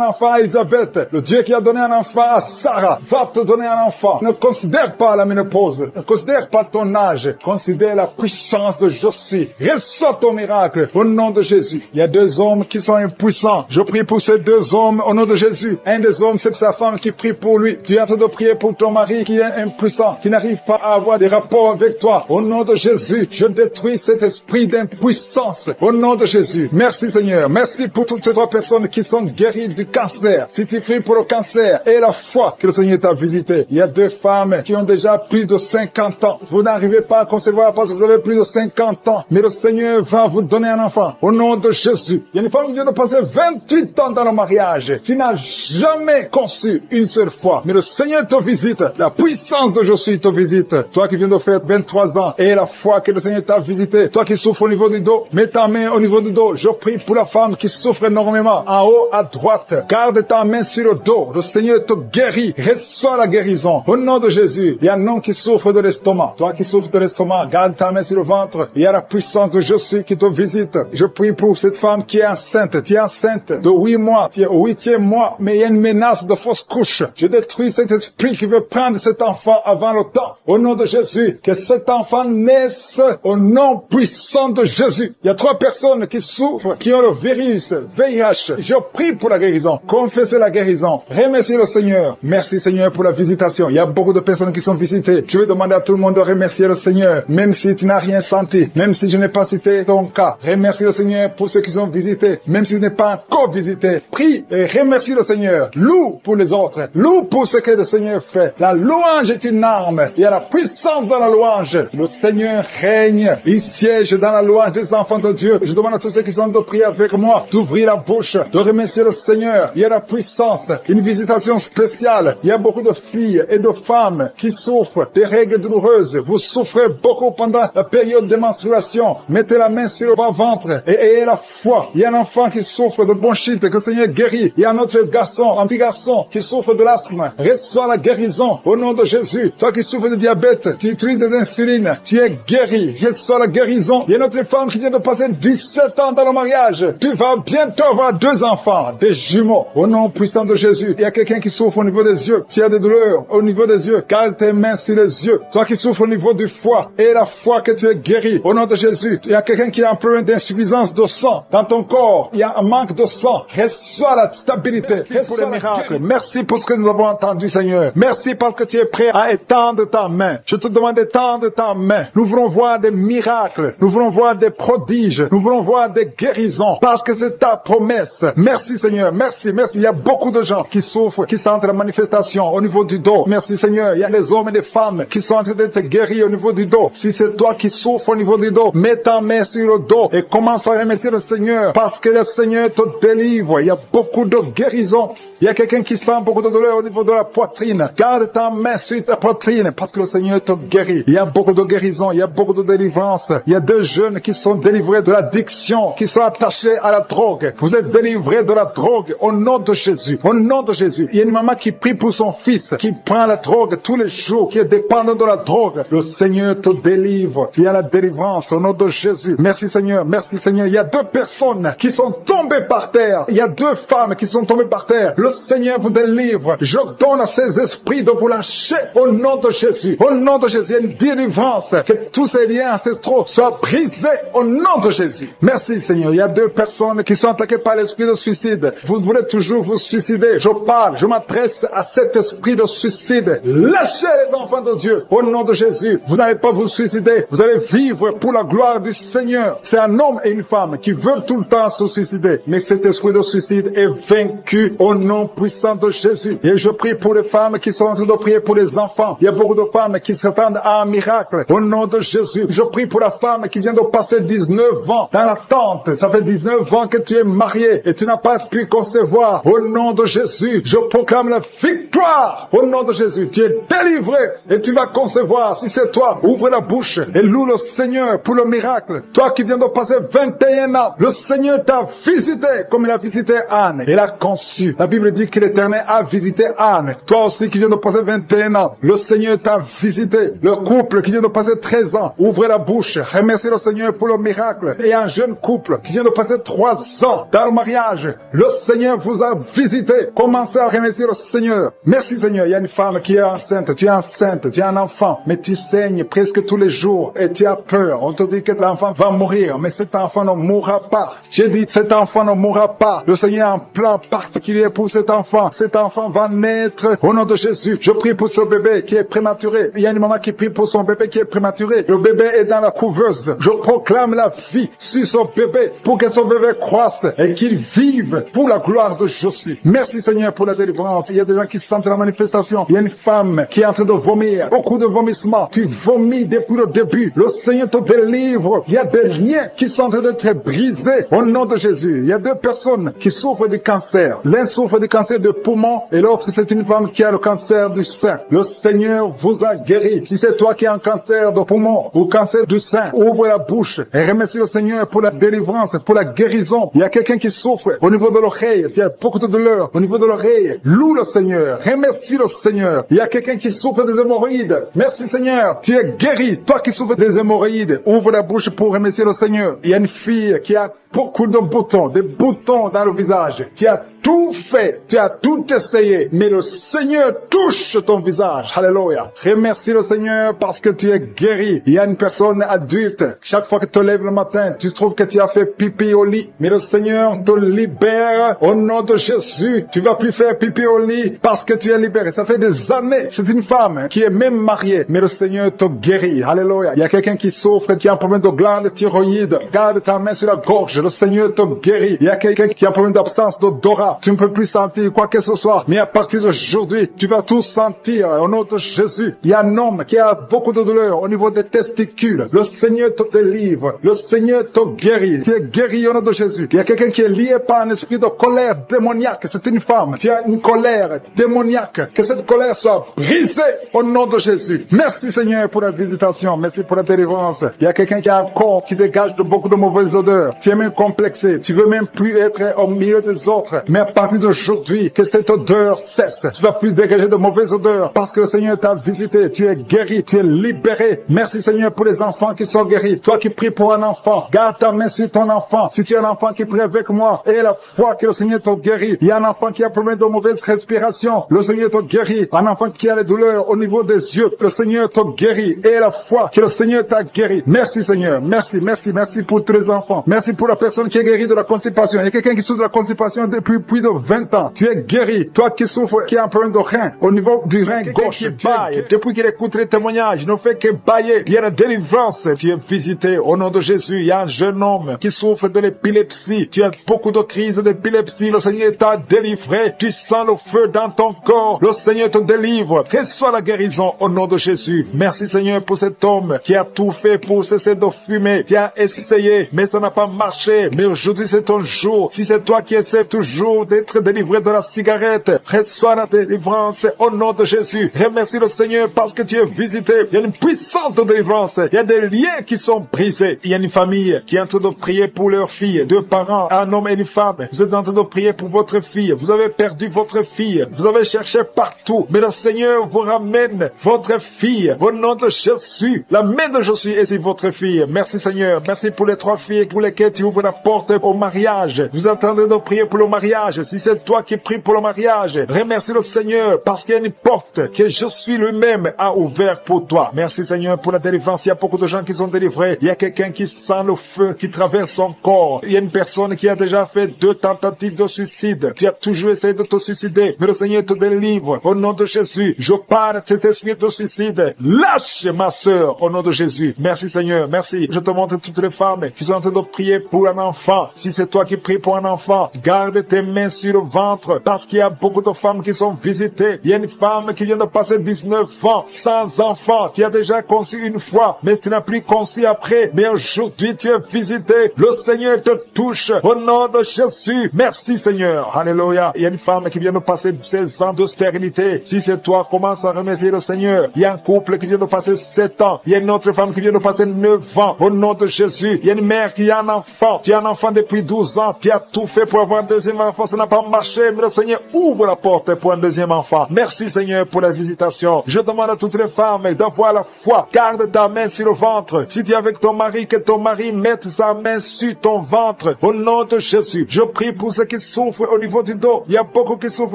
enfant à Elisabeth, le Dieu qui a donné un enfant à Sarah, va te donner un enfant. Ne considère pas la ménopause, ne considère pas ton âge, considère la puissance de Josué. Reçois ton miracle au nom de Jésus. Il y a 2 hommes qui sont impuissants. Je prie pour ces 2 hommes au nom de Jésus. Un des hommes, c'est sa femme qui prie pour lui. Tu es en train de prier pour ton mari qui est impuissant, qui n'arrive pas à avoir des rapports avec toi. Au nom de Jésus, je détruis cet esprit d'impuissance. Au nom de Jésus. Merci Seigneur. Merci pour toutes ces 3 personnes qui sont guéries du cancer. Si tu pries pour le cancer et la foi que le Seigneur t'a visité. Il y a 2 femmes qui ont déjà plus de 50 ans. Vous n'arrivez pas à concevoir parce que vous avez plus de 50 ans. Mais le Seigneur va vous donner un enfant. Au nom de Jésus. Il y a une femme qui vient de passer 28 ans dans le mariage. Tu n'as jamais conçu une seule fois. Mais le Seigneur te visite. La puissance de Josué te visite. Toi qui viens de faire 23 ans et la foi que le Seigneur t'a visité. Toi qui souffres au niveau du dos. Mets ta main au niveau du dos. Je prie pour la femme qui souffre énormément. En haut à droite. Garde ta main sur le dos. Le Seigneur te guérit. Reçois la guérison. Au nom de Jésus. Il y a un homme qui souffre de l'estomac. Toi qui souffres de l'estomac. Garde ta main sur le ventre. Il y a la puissance de Josué qui te visite. Je prie pour cette femme qui est enceinte. Tu es enceinte de 8 mois. Tu es au 8e mois. Mais il y a une menace de fausse couche. Je détruis cet esprit qui veut prendre cet enfant avant le temps. Au nom de Jésus. Que cet enfant naisse au nom puissant de Jésus. Il y a 3 personnes qui souffrent, qui ont le virus, VIH. Je prie pour la guérison. Confessez la guérison. Remerciez le Seigneur. Merci Seigneur pour la visitation. Il y a beaucoup de personnes qui sont visitées. Je vais demander à tout le monde de remercier le Seigneur. Même si tu n'as rien senti. Même si je n'ai pas cité ton cas. Remercie le Seigneur pour ceux qui sont visités. Même si tu n'es pas encore visité. Prie et remercie le Seigneur. Loue pour les autres. Loue pour ce que le Seigneur fait. La louange est une arme. Il y a la puissance dans la louange. Le Seigneur règne. Il siège dans la louange des enfants de Dieu. Je demande à tous ceux qui sont de prier avec moi d'ouvrir la bouche, de remercier le Seigneur. Il y a la puissance. Une visitation spéciale. Il y a beaucoup de filles et de femmes qui souffrent des règles douloureuses. Vous souffrez beaucoup pendant la période de menstruation. Mettez la main sur le bas-ventre et ayez la foi. Il y a un enfant qui souffre de bronchite, que le Seigneur guérit. Il y a un autre garçon, un petit garçon qui souffre de l'asthme. Reçois la guérison au nom de Jésus. Toi qui souffres de diabète, tu utilises des insulines, tu es guéri. Reçois la guérison. Il y a une autre femme qui vient de passer 17 ans dans le mariage. Tu vas bientôt avoir 2 enfants, des jumeaux. Au nom puissant de Jésus. Il y a quelqu'un qui souffre au niveau des yeux. Tu as des douleurs au niveau des yeux. Garde tes mains sur les yeux. Toi qui souffres au niveau du foie, et la foi que tu es guéri. Au nom de Jésus. Il y a quelqu'un qui a un problème d'insuffisance de sang dans ton corps. Il y a un manque de sang. Reçois la stabilité. Merci pour les miracles. Merci pour ce que nous avons entendu, Seigneur. Merci parce que tu es prêt à étendre ta main. Je te demande d'étendre ta main. Nous voulons voir des miracles. Nous voulons voir des prodiges. Nous voulons voir des guérisons. Parce que c'est ta promesse. Merci, Seigneur. Merci, merci. Il y a beaucoup de gens qui souffrent, qui sentent la manifestation au niveau du dos. Merci, Seigneur. Il y a des hommes et des femmes qui sont en train d'être guéris au niveau du dos. Si c'est toi qui souffres au niveau du dos, mets ta main sur le dos et commence à remercier le Seigneur. Parce que le Seigneur te délivre. Il y a beaucoup de guérisons. Il y a quelqu'un qui sent beaucoup de douleur au niveau de la poitrine. Garde ta main sur ta poitrine parce que le Seigneur te guérit. Il y a beaucoup de guérisons. Il y a beaucoup de délivrance. Il y a 2 jeunes qui sont délivrés de l'addiction, qui sont attachés à la drogue. Vous êtes délivrés de la drogue au nom de Jésus. Au nom de Jésus. Il y a une maman qui prie pour son fils, qui prend la drogue tous les jours, qui est dépendant de la drogue. Le Seigneur te délivre. Il y a la délivrance au nom de Jésus. Merci Seigneur. Merci Seigneur. Il y a 2 personnes qui sont tombées par terre. Il y a 2 femmes qui sont tombées par terre. Le Seigneur vous délivre. Je donne à ces esprits de vous lâcher au nom de Jésus. Au nom de Jésus, il y a une délivrance. Que tous ces liens ancestraux soient brisés au nom de Jésus. Merci Seigneur. Il y a 2 personnes qui sont attaquées par l'esprit de suicide. Vous voulez toujours vous suicider. Je parle, je m'adresse à cet esprit de suicide. Lâchez les enfants de Dieu. Au nom de Jésus, vous n'allez pas vous suicider. Vous allez vivre pour la gloire du Seigneur. C'est un homme et une femme qui veulent tout le temps se suicider. Mais cet esprit de suicide est vaincu au nom puissant de Jésus. Et je prie pour les femmes qui sont en train de prier pour les enfants. Il y a beaucoup de femmes qui s'attendent à un miracle. Au nom de Jésus, je prie pour la femme qui vient de passer 19 ans dans la tente. Ça fait 19 ans que tu es marié et tu n'as pas pu concevoir. Au nom de Jésus, je proclame la victoire. Au nom de Jésus, tu es délivré et tu vas concevoir. Si c'est toi, ouvre la bouche et loue le Seigneur pour le miracle. Toi qui viens de passer 21 ans, le Seigneur t'a visité comme il a visité Anne. Il a conçu. La Bible dit que l'Éternel a visité Anne. Toi aussi qui viens de passer 21 ans, le Seigneur t'a visité. Le couple qui vient de passer 13 ans, ouvrez la bouche, remerciez le Seigneur pour le miracle. Et un jeune couple qui qui vient de passer 3 ans dans le mariage. Le Seigneur vous a visité. Commencez à remercier le Seigneur. Merci Seigneur. Il y a une femme qui est enceinte. Tu es enceinte, tu as un enfant, mais tu saignes presque tous les jours et tu as peur. On te dit que l'enfant va mourir, mais cet enfant ne mourra pas. J'ai dit, cet enfant ne mourra pas. Le Seigneur a un plan particulier pour cet enfant. Cet enfant va naître au nom de Jésus. Je prie pour ce bébé qui est prématuré. Il y a une maman qui prie pour son bébé qui est prématuré. Le bébé est dans la couveuse. Je proclame la vie sur son bébé pour que son bébé croisse et qu'il vive pour la gloire de Jésus. Merci Seigneur pour la délivrance. Il y a des gens qui sentent la manifestation. Il y a une femme qui est en train de vomir. Beaucoup de vomissements. Tu vomis depuis le début. Le Seigneur te délivre. Il y a des liens qui sont en train d'être brisés au nom de Jésus. Il y a 2 personnes qui souffrent du cancer. L'un souffre du cancer de poumon et l'autre c'est une femme qui a le cancer du sein. Le Seigneur vous a guéri. Si c'est toi qui as un cancer de poumon ou cancer du sein, ouvre la bouche et remercie le Seigneur pour la délivrance, pour la guérison. Il y a quelqu'un qui souffre au niveau de l'oreille. Il y a beaucoup de douleur au niveau de l'oreille. Loue le Seigneur. Remercie le Seigneur. Il y a quelqu'un qui souffre des hémorroïdes. Merci Seigneur. Tu es guéri. Toi qui souffres des hémorroïdes, ouvre la bouche pour remercier le Seigneur. Il y a une fille qui a beaucoup de boutons, des boutons dans le visage. Tu as tout fait, tu as tout essayé, mais le Seigneur touche ton visage. Alléluia. Remercie le Seigneur parce que tu es guéri. Il y a une personne adulte, chaque fois que tu te lèves le matin, tu trouves que tu as fait pipi au lit, mais le Seigneur te libère au nom de Jésus. Tu vas plus faire pipi au lit parce que tu es libéré. Ça fait des années. C'est une femme qui est même mariée, mais le Seigneur te guérit. Alléluia. Il y a quelqu'un qui souffre, qui a un problème de glande thyroïde. Garde ta main sur la gorge. Le Seigneur te guérit. Il y a quelqu'un qui a un problème d'absence d'odorat. Tu ne peux plus sentir quoi que ce soit. Mais à partir d'aujourd'hui, tu vas tout sentir au nom de Jésus. Il y a un homme qui a beaucoup de douleur au niveau des testicules. Le Seigneur te délivre. Le Seigneur te guérit. Tu es guéri au nom de Jésus. Il y a quelqu'un qui est lié par un esprit de colère démoniaque. C'est une femme. Tu as une colère démoniaque. Que cette colère soit brisée au nom de Jésus. Merci Seigneur pour la visitation. Merci pour la délivrance. Il y a quelqu'un qui a un corps qui dégage de beaucoup de mauvaises odeurs. Tu es même complexé. Tu veux même plus être au milieu des autres. Mais à partir d'aujourd'hui, que cette odeur cesse. Tu vas plus dégager de mauvaises odeurs parce que le Seigneur t'a visité. Tu es guéri, tu es libéré. Merci Seigneur pour les enfants qui sont guéris. Toi qui pries pour un enfant, garde ta main sur ton enfant. Si tu es un enfant qui prie avec moi, et la foi que le Seigneur te guérit. Il y a un enfant qui a problème de mauvaise respiration. Le Seigneur te guérit. Un enfant qui a les douleurs au niveau des yeux. Le Seigneur te guérit. Et la foi que le Seigneur t'a guéri. Merci Seigneur. Merci, merci, merci pour tous les enfants. Merci pour la personne qui est guérie de la constipation. Il y a quelqu'un qui souffre de la constipation depuis plus de 20 ans. Tu es guéri. Toi qui souffres, qui a un problème de rein, au niveau du rein gauche, qui baille. Depuis qu'il écoute les témoignages, il ne fait que bailler. Il y a la délivrance. Tu es visité au nom de Jésus. Il y a un jeune homme qui souffre de l'épilepsie. Tu as beaucoup de crises d'épilepsie. Le Seigneur t'a délivré. Tu sens le feu dans ton corps. Le Seigneur te délivre. Reçois la guérison au nom de Jésus. Merci Seigneur pour cet homme qui a tout fait pour cesser de fumer. Qui a essayé, mais ça n'a pas marché. Mais aujourd'hui c'est ton jour. Si c'est toi qui essaies toujours d'être délivré de la cigarette, reçois la délivrance au nom de Jésus. Remercie le Seigneur parce que tu es visité. Il y a une puissance de délivrance. Il y a des liens qui sont brisés. Il y a une famille qui est en train de prier pour leur fille. 2 parents, un homme et une femme. Vous êtes en train de prier pour votre fille. Vous avez perdu votre fille. Vous avez cherché partout. Mais le Seigneur vous ramène votre fille. Au nom de Jésus. La main de Jésus est sur votre fille. Merci Seigneur. Merci pour les 3 filles pour lesquelles tu ouvres la porte au mariage. Vous êtes en train de prier pour le mariage. Si c'est toi qui pries pour le mariage, remercie le Seigneur parce qu'il y a une porte que je suis lui-même a ouvert pour toi. Merci Seigneur pour la délivrance. Il y a beaucoup de gens qui sont délivrés. Il y a quelqu'un qui sent le feu qui traverse son corps. Il y a une personne qui a déjà fait 2 tentatives de suicide. Tu as toujours essayé de te suicider, mais le Seigneur te délivre. Au nom de Jésus, je parle de cet esprit de suicide. Lâche ma sœur au nom de Jésus. Merci Seigneur, merci. Je te montre toutes les femmes qui sont en train de prier pour un enfant. Si c'est toi qui pries pour un enfant, garde tes mains sur le ventre parce qu'il y a beaucoup de femmes qui sont visitées. Il y a une femme qui vient de passer 19 ans sans enfant. Tu as déjà conçu une fois, mais tu n'as plus conçu après. Mais aujourd'hui, tu es visité. Le Seigneur te touche au nom de Jésus. Merci Seigneur. Alléluia. Il y a une femme qui vient de passer 16 ans de stérilité. Si c'est toi, commence à remercier le Seigneur. Il y a un couple qui vient de passer 7 ans. Il y a une autre femme qui vient de passer 9 ans. Au nom de Jésus. Il y a une mère qui a un enfant. Tu as un enfant depuis 12 ans. Tu as tout fait pour avoir un deuxième enfant. ça n'a pas marché, mais le Seigneur ouvre la porte pour un deuxième enfant. Merci Seigneur pour la visitation. Je demande à toutes les femmes d'avoir la foi. Garde ta main sur le ventre. Si tu es avec ton mari, que ton mari mette sa main sur ton ventre. Au nom de Jésus, je prie pour ceux qui souffrent au niveau du dos. Il y a beaucoup qui souffrent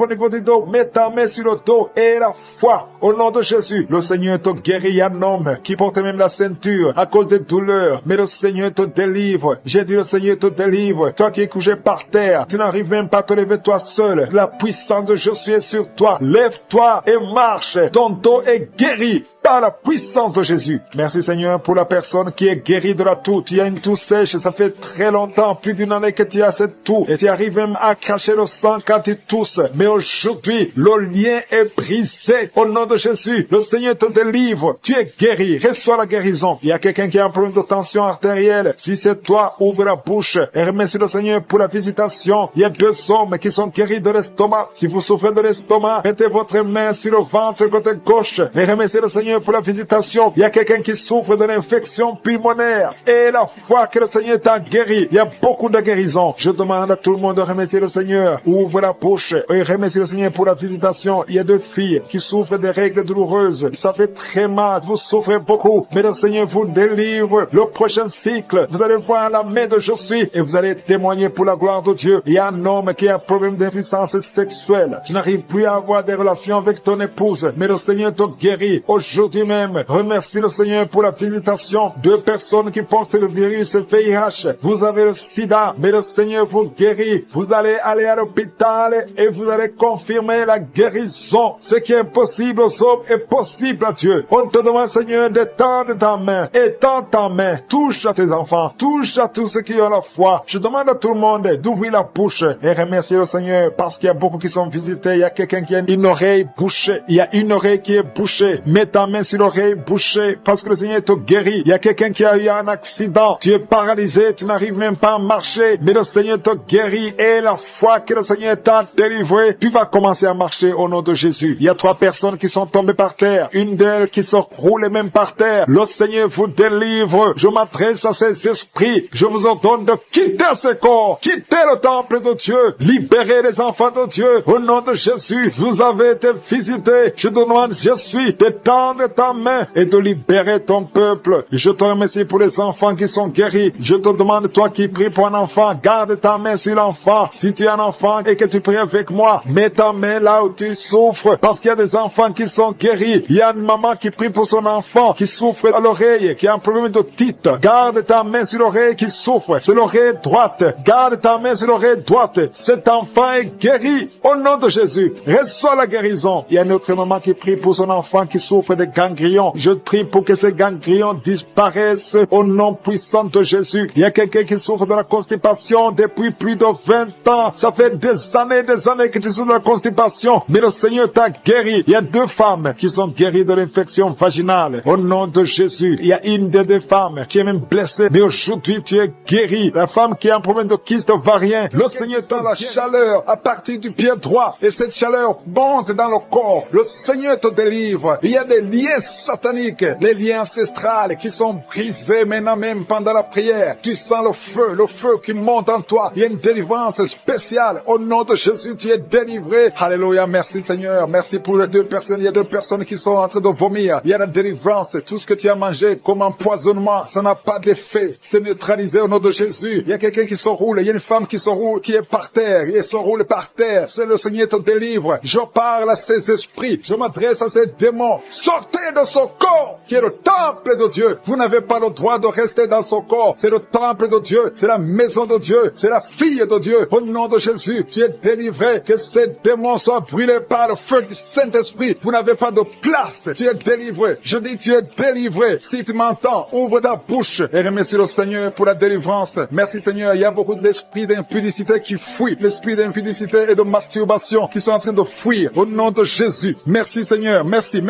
au niveau du dos. Mets ta main sur le dos et la foi. Au nom de Jésus, le Seigneur te guérit. Il y a un homme qui porte même la ceinture à cause des douleurs. Mais le Seigneur te délivre. J'ai dit le Seigneur te délivre. Toi qui es couché par terre, tu n'arrives même pas à te lever toi seul. La puissance de Jésus est sur toi. Lève-toi et marche. Ton dos est guéri par la puissance de Jésus. Merci Seigneur pour la personne qui est guérie de la toux. Tu as une toux sèche, ça fait très longtemps, plus d'une année que tu as cette toux. Et tu arrives même à cracher le sang quand tu tousses. Mais aujourd'hui, le lien est brisé. Au nom de Jésus, le Seigneur te délivre. Tu es guéri. Reçois la guérison. Il y a quelqu'un qui a un problème de tension artérielle. Si c'est toi, ouvre la bouche et remercie le Seigneur pour la visitation. Il y a 2 hommes qui sont guéris de l'estomac. Si vous souffrez de l'estomac, mettez votre main sur le ventre côté gauche et remerciez le Seigneur pour la visitation. Il y a quelqu'un qui souffre de l'infection pulmonaire et la foi que le Seigneur t'a guéri. Il y a beaucoup de guérisons. Je demande à tout le monde de remercier le Seigneur. Ouvre la bouche et remercie le Seigneur pour la visitation. Il y a 2 filles qui souffrent des règles douloureuses. Ça fait très mal. Vous souffrez beaucoup. Mais le Seigneur vous délivre. Le prochain cycle, vous allez voir la main de Jésus et vous allez témoigner pour la gloire de Dieu. Il y a un homme qui a un problème d'impuissance sexuelle. Tu n'arrives plus à avoir des relations avec ton épouse. Mais le Seigneur te guérit. Aujourd'hui même, remercie le Seigneur pour la visitation. 2 personnes qui portent le virus VIH. Vous avez le sida, mais le Seigneur vous guérit. Vous allez aller à l'hôpital et vous allez confirmer la guérison. Ce qui est impossible aux hommes est possible à Dieu. On te demande, Seigneur, d'étendre ta main. Étends ta main. Touche à tes enfants. Touche à tous ceux qui ont la foi. Je demande à tout le monde d'ouvrir la bouche et remercier le Seigneur parce qu'il y a beaucoup qui sont visités. Il y a quelqu'un qui a une oreille bouchée. Il y a une oreille qui est bouchée. Mets ta main sur l'oreille bouchée parce que le Seigneur te guérit. Il y a quelqu'un qui a eu un accident. Tu es paralysé. Tu n'arrives même pas à marcher. Mais le Seigneur te guérit et la foi que le Seigneur t'a délivré, tu vas commencer à marcher au nom de Jésus. Il y a 3 personnes qui sont tombées par terre. Une d'elles qui se roule même par terre. Le Seigneur vous délivre. Je m'adresse à ces esprits. Je vous ordonne de quitter ce corps. Quitter le temple de Dieu. Libérez les enfants de Dieu. Au nom de Jésus, vous avez été visités. Je demande, Jésus, d'étendre ta main et de libérer ton peuple. Je te remercie pour les enfants qui sont guéris. Je te demande, toi qui pries pour un enfant, garde ta main sur l'enfant. Si tu es un enfant et que tu pries avec moi, mets ta main là où tu souffres parce qu'il y a des enfants qui sont guéris. Il y a une maman qui prie pour son enfant qui souffre à l'oreille, qui a un problème d'otite. Garde ta main sur l'oreille qui souffre. C'est l'oreille droite. Garde ta main sur l'oreille droite. Cet enfant est guéri au nom de Jésus. Reçois la guérison. Il y a une autre maman qui prie pour son enfant qui souffre de ganglions. Je prie pour que ces ganglions disparaissent au nom puissant de Jésus. Il y a quelqu'un qui souffre de la constipation depuis plus de 20 ans. Ça fait des années que tu souffres de la constipation. Mais le Seigneur t'a guéri. Il y a 2 femmes qui sont guéries de l'infection vaginale. Au nom de Jésus. Il y a une des 2 femmes qui est même blessée. Mais aujourd'hui, tu es guéri. La femme qui a un problème de kyste ovarien. Le Seigneur t'a la chaleur à partir du pied droit. Et cette chaleur monte dans le corps. Le Seigneur te délivre. Il y a des liens sataniques, les liens ancestrales qui sont brisés maintenant même pendant la prière. Tu sens le feu qui monte en toi. Il y a une délivrance spéciale. Au nom de Jésus, tu es délivré. Alléluia, merci Seigneur. Merci pour les 2 personnes. Il y a 2 personnes qui sont en train de vomir. Il y a la délivrance. Tout ce que tu as mangé comme empoisonnement, ça n'a pas d'effet. C'est neutralisé au nom de Jésus. Il y a quelqu'un qui se roule. Il y a une femme qui se roule, qui est par terre. Et se roule par terre. C'est le Seigneur te délivre. Je parle à ces esprits. Je m'adresse à ces démons. Sortez de ce corps qui est le temple de Dieu. Vous n'avez pas le droit de rester dans ce corps. C'est le temple de Dieu. C'est la maison de Dieu. C'est la fille de Dieu. Au nom de Jésus, tu es délivré. Que ces démons soient brûlés par le feu du Saint-Esprit. Vous n'avez pas de place. Tu es délivré. Je dis tu es délivré. Si tu m'entends, ouvre ta bouche et remercie le Seigneur pour la délivrance. Merci Seigneur. Il y a beaucoup d'esprits d'impudicité qui fuient. L'esprit d'impudicité et de masturbation qui sont en train de fuir. Au nom de Jésus. Merci Seigneur. Merci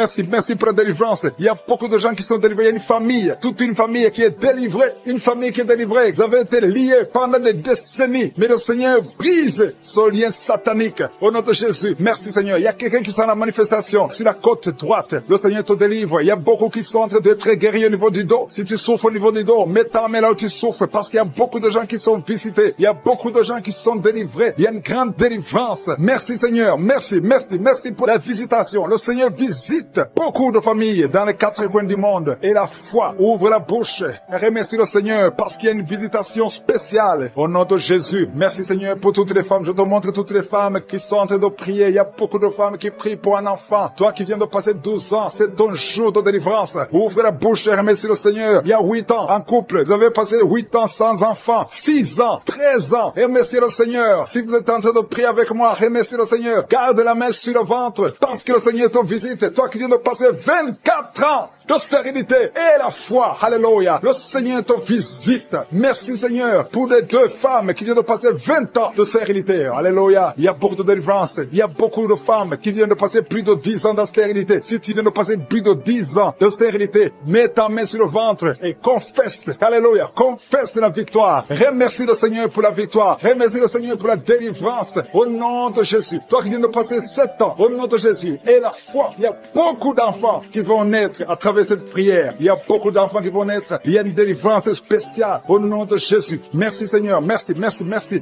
pour la délivrance. Il y a beaucoup de gens qui sont délivrés. Il y a une famille, toute une famille qui est délivrée. Une famille qui est délivrée. Vous avez été liés pendant des décennies. Mais le Seigneur brise ce lien satanique. Au nom de Jésus. Merci Seigneur. Il y a quelqu'un qui sent la manifestation sur la côte droite. Le Seigneur te délivre. Il y a beaucoup qui sont en train d'être guéris au niveau du dos. Si tu souffres au niveau du dos, mets ta main là où tu souffres parce qu'il y a beaucoup de gens qui sont visités. Il y a beaucoup de gens qui sont délivrés. Il y a une grande délivrance. Merci Seigneur. Merci pour la visitation. Le Seigneur visite beaucoup de familles dans les quatre coins du monde. Et la foi ouvre la bouche. Remercie le Seigneur parce qu'il y a une visitation spéciale. Au nom de Jésus. Merci Seigneur pour toutes les femmes. Je te montre toutes les femmes qui sont en train de prier. Il y a beaucoup de femmes qui prient pour un enfant. Toi qui viens de passer 12 ans, c'est ton jour de délivrance. Ouvre la bouche et remercie le Seigneur. Il y a 8 ans en couple. Vous avez passé 8 ans sans enfant. 6 ans, 13 ans. Remerciez le Seigneur. Si vous êtes en train de prier avec moi, remerciez le Seigneur. Garde la main sur le ventre parce que le Seigneur te visite. Toi qui viens de passer 24 ans de stérilité et la foi. Alléluia. Le Seigneur te visite. Merci Seigneur pour les 2 femmes qui viennent de passer 20 ans de stérilité. Alléluia. Il y a beaucoup de délivrance. Il y a beaucoup de femmes qui viennent de passer plus de 10 ans de stérilité. Si tu viens de passer plus de 10 ans de stérilité, mets ta main sur le ventre et confesse. Alléluia. Confesse la victoire. Remercie le Seigneur pour la victoire. Remercie le Seigneur pour la délivrance. Au nom de Jésus. Toi qui viens de passer 7 ans, au nom de Jésus. Et la foi. Il y a beaucoup d'enfants qui vont naître à travers cette prière. Il y a beaucoup d'enfants qui vont naître. Il y a une délivrance spéciale au nom de Jésus. Merci Seigneur. Merci.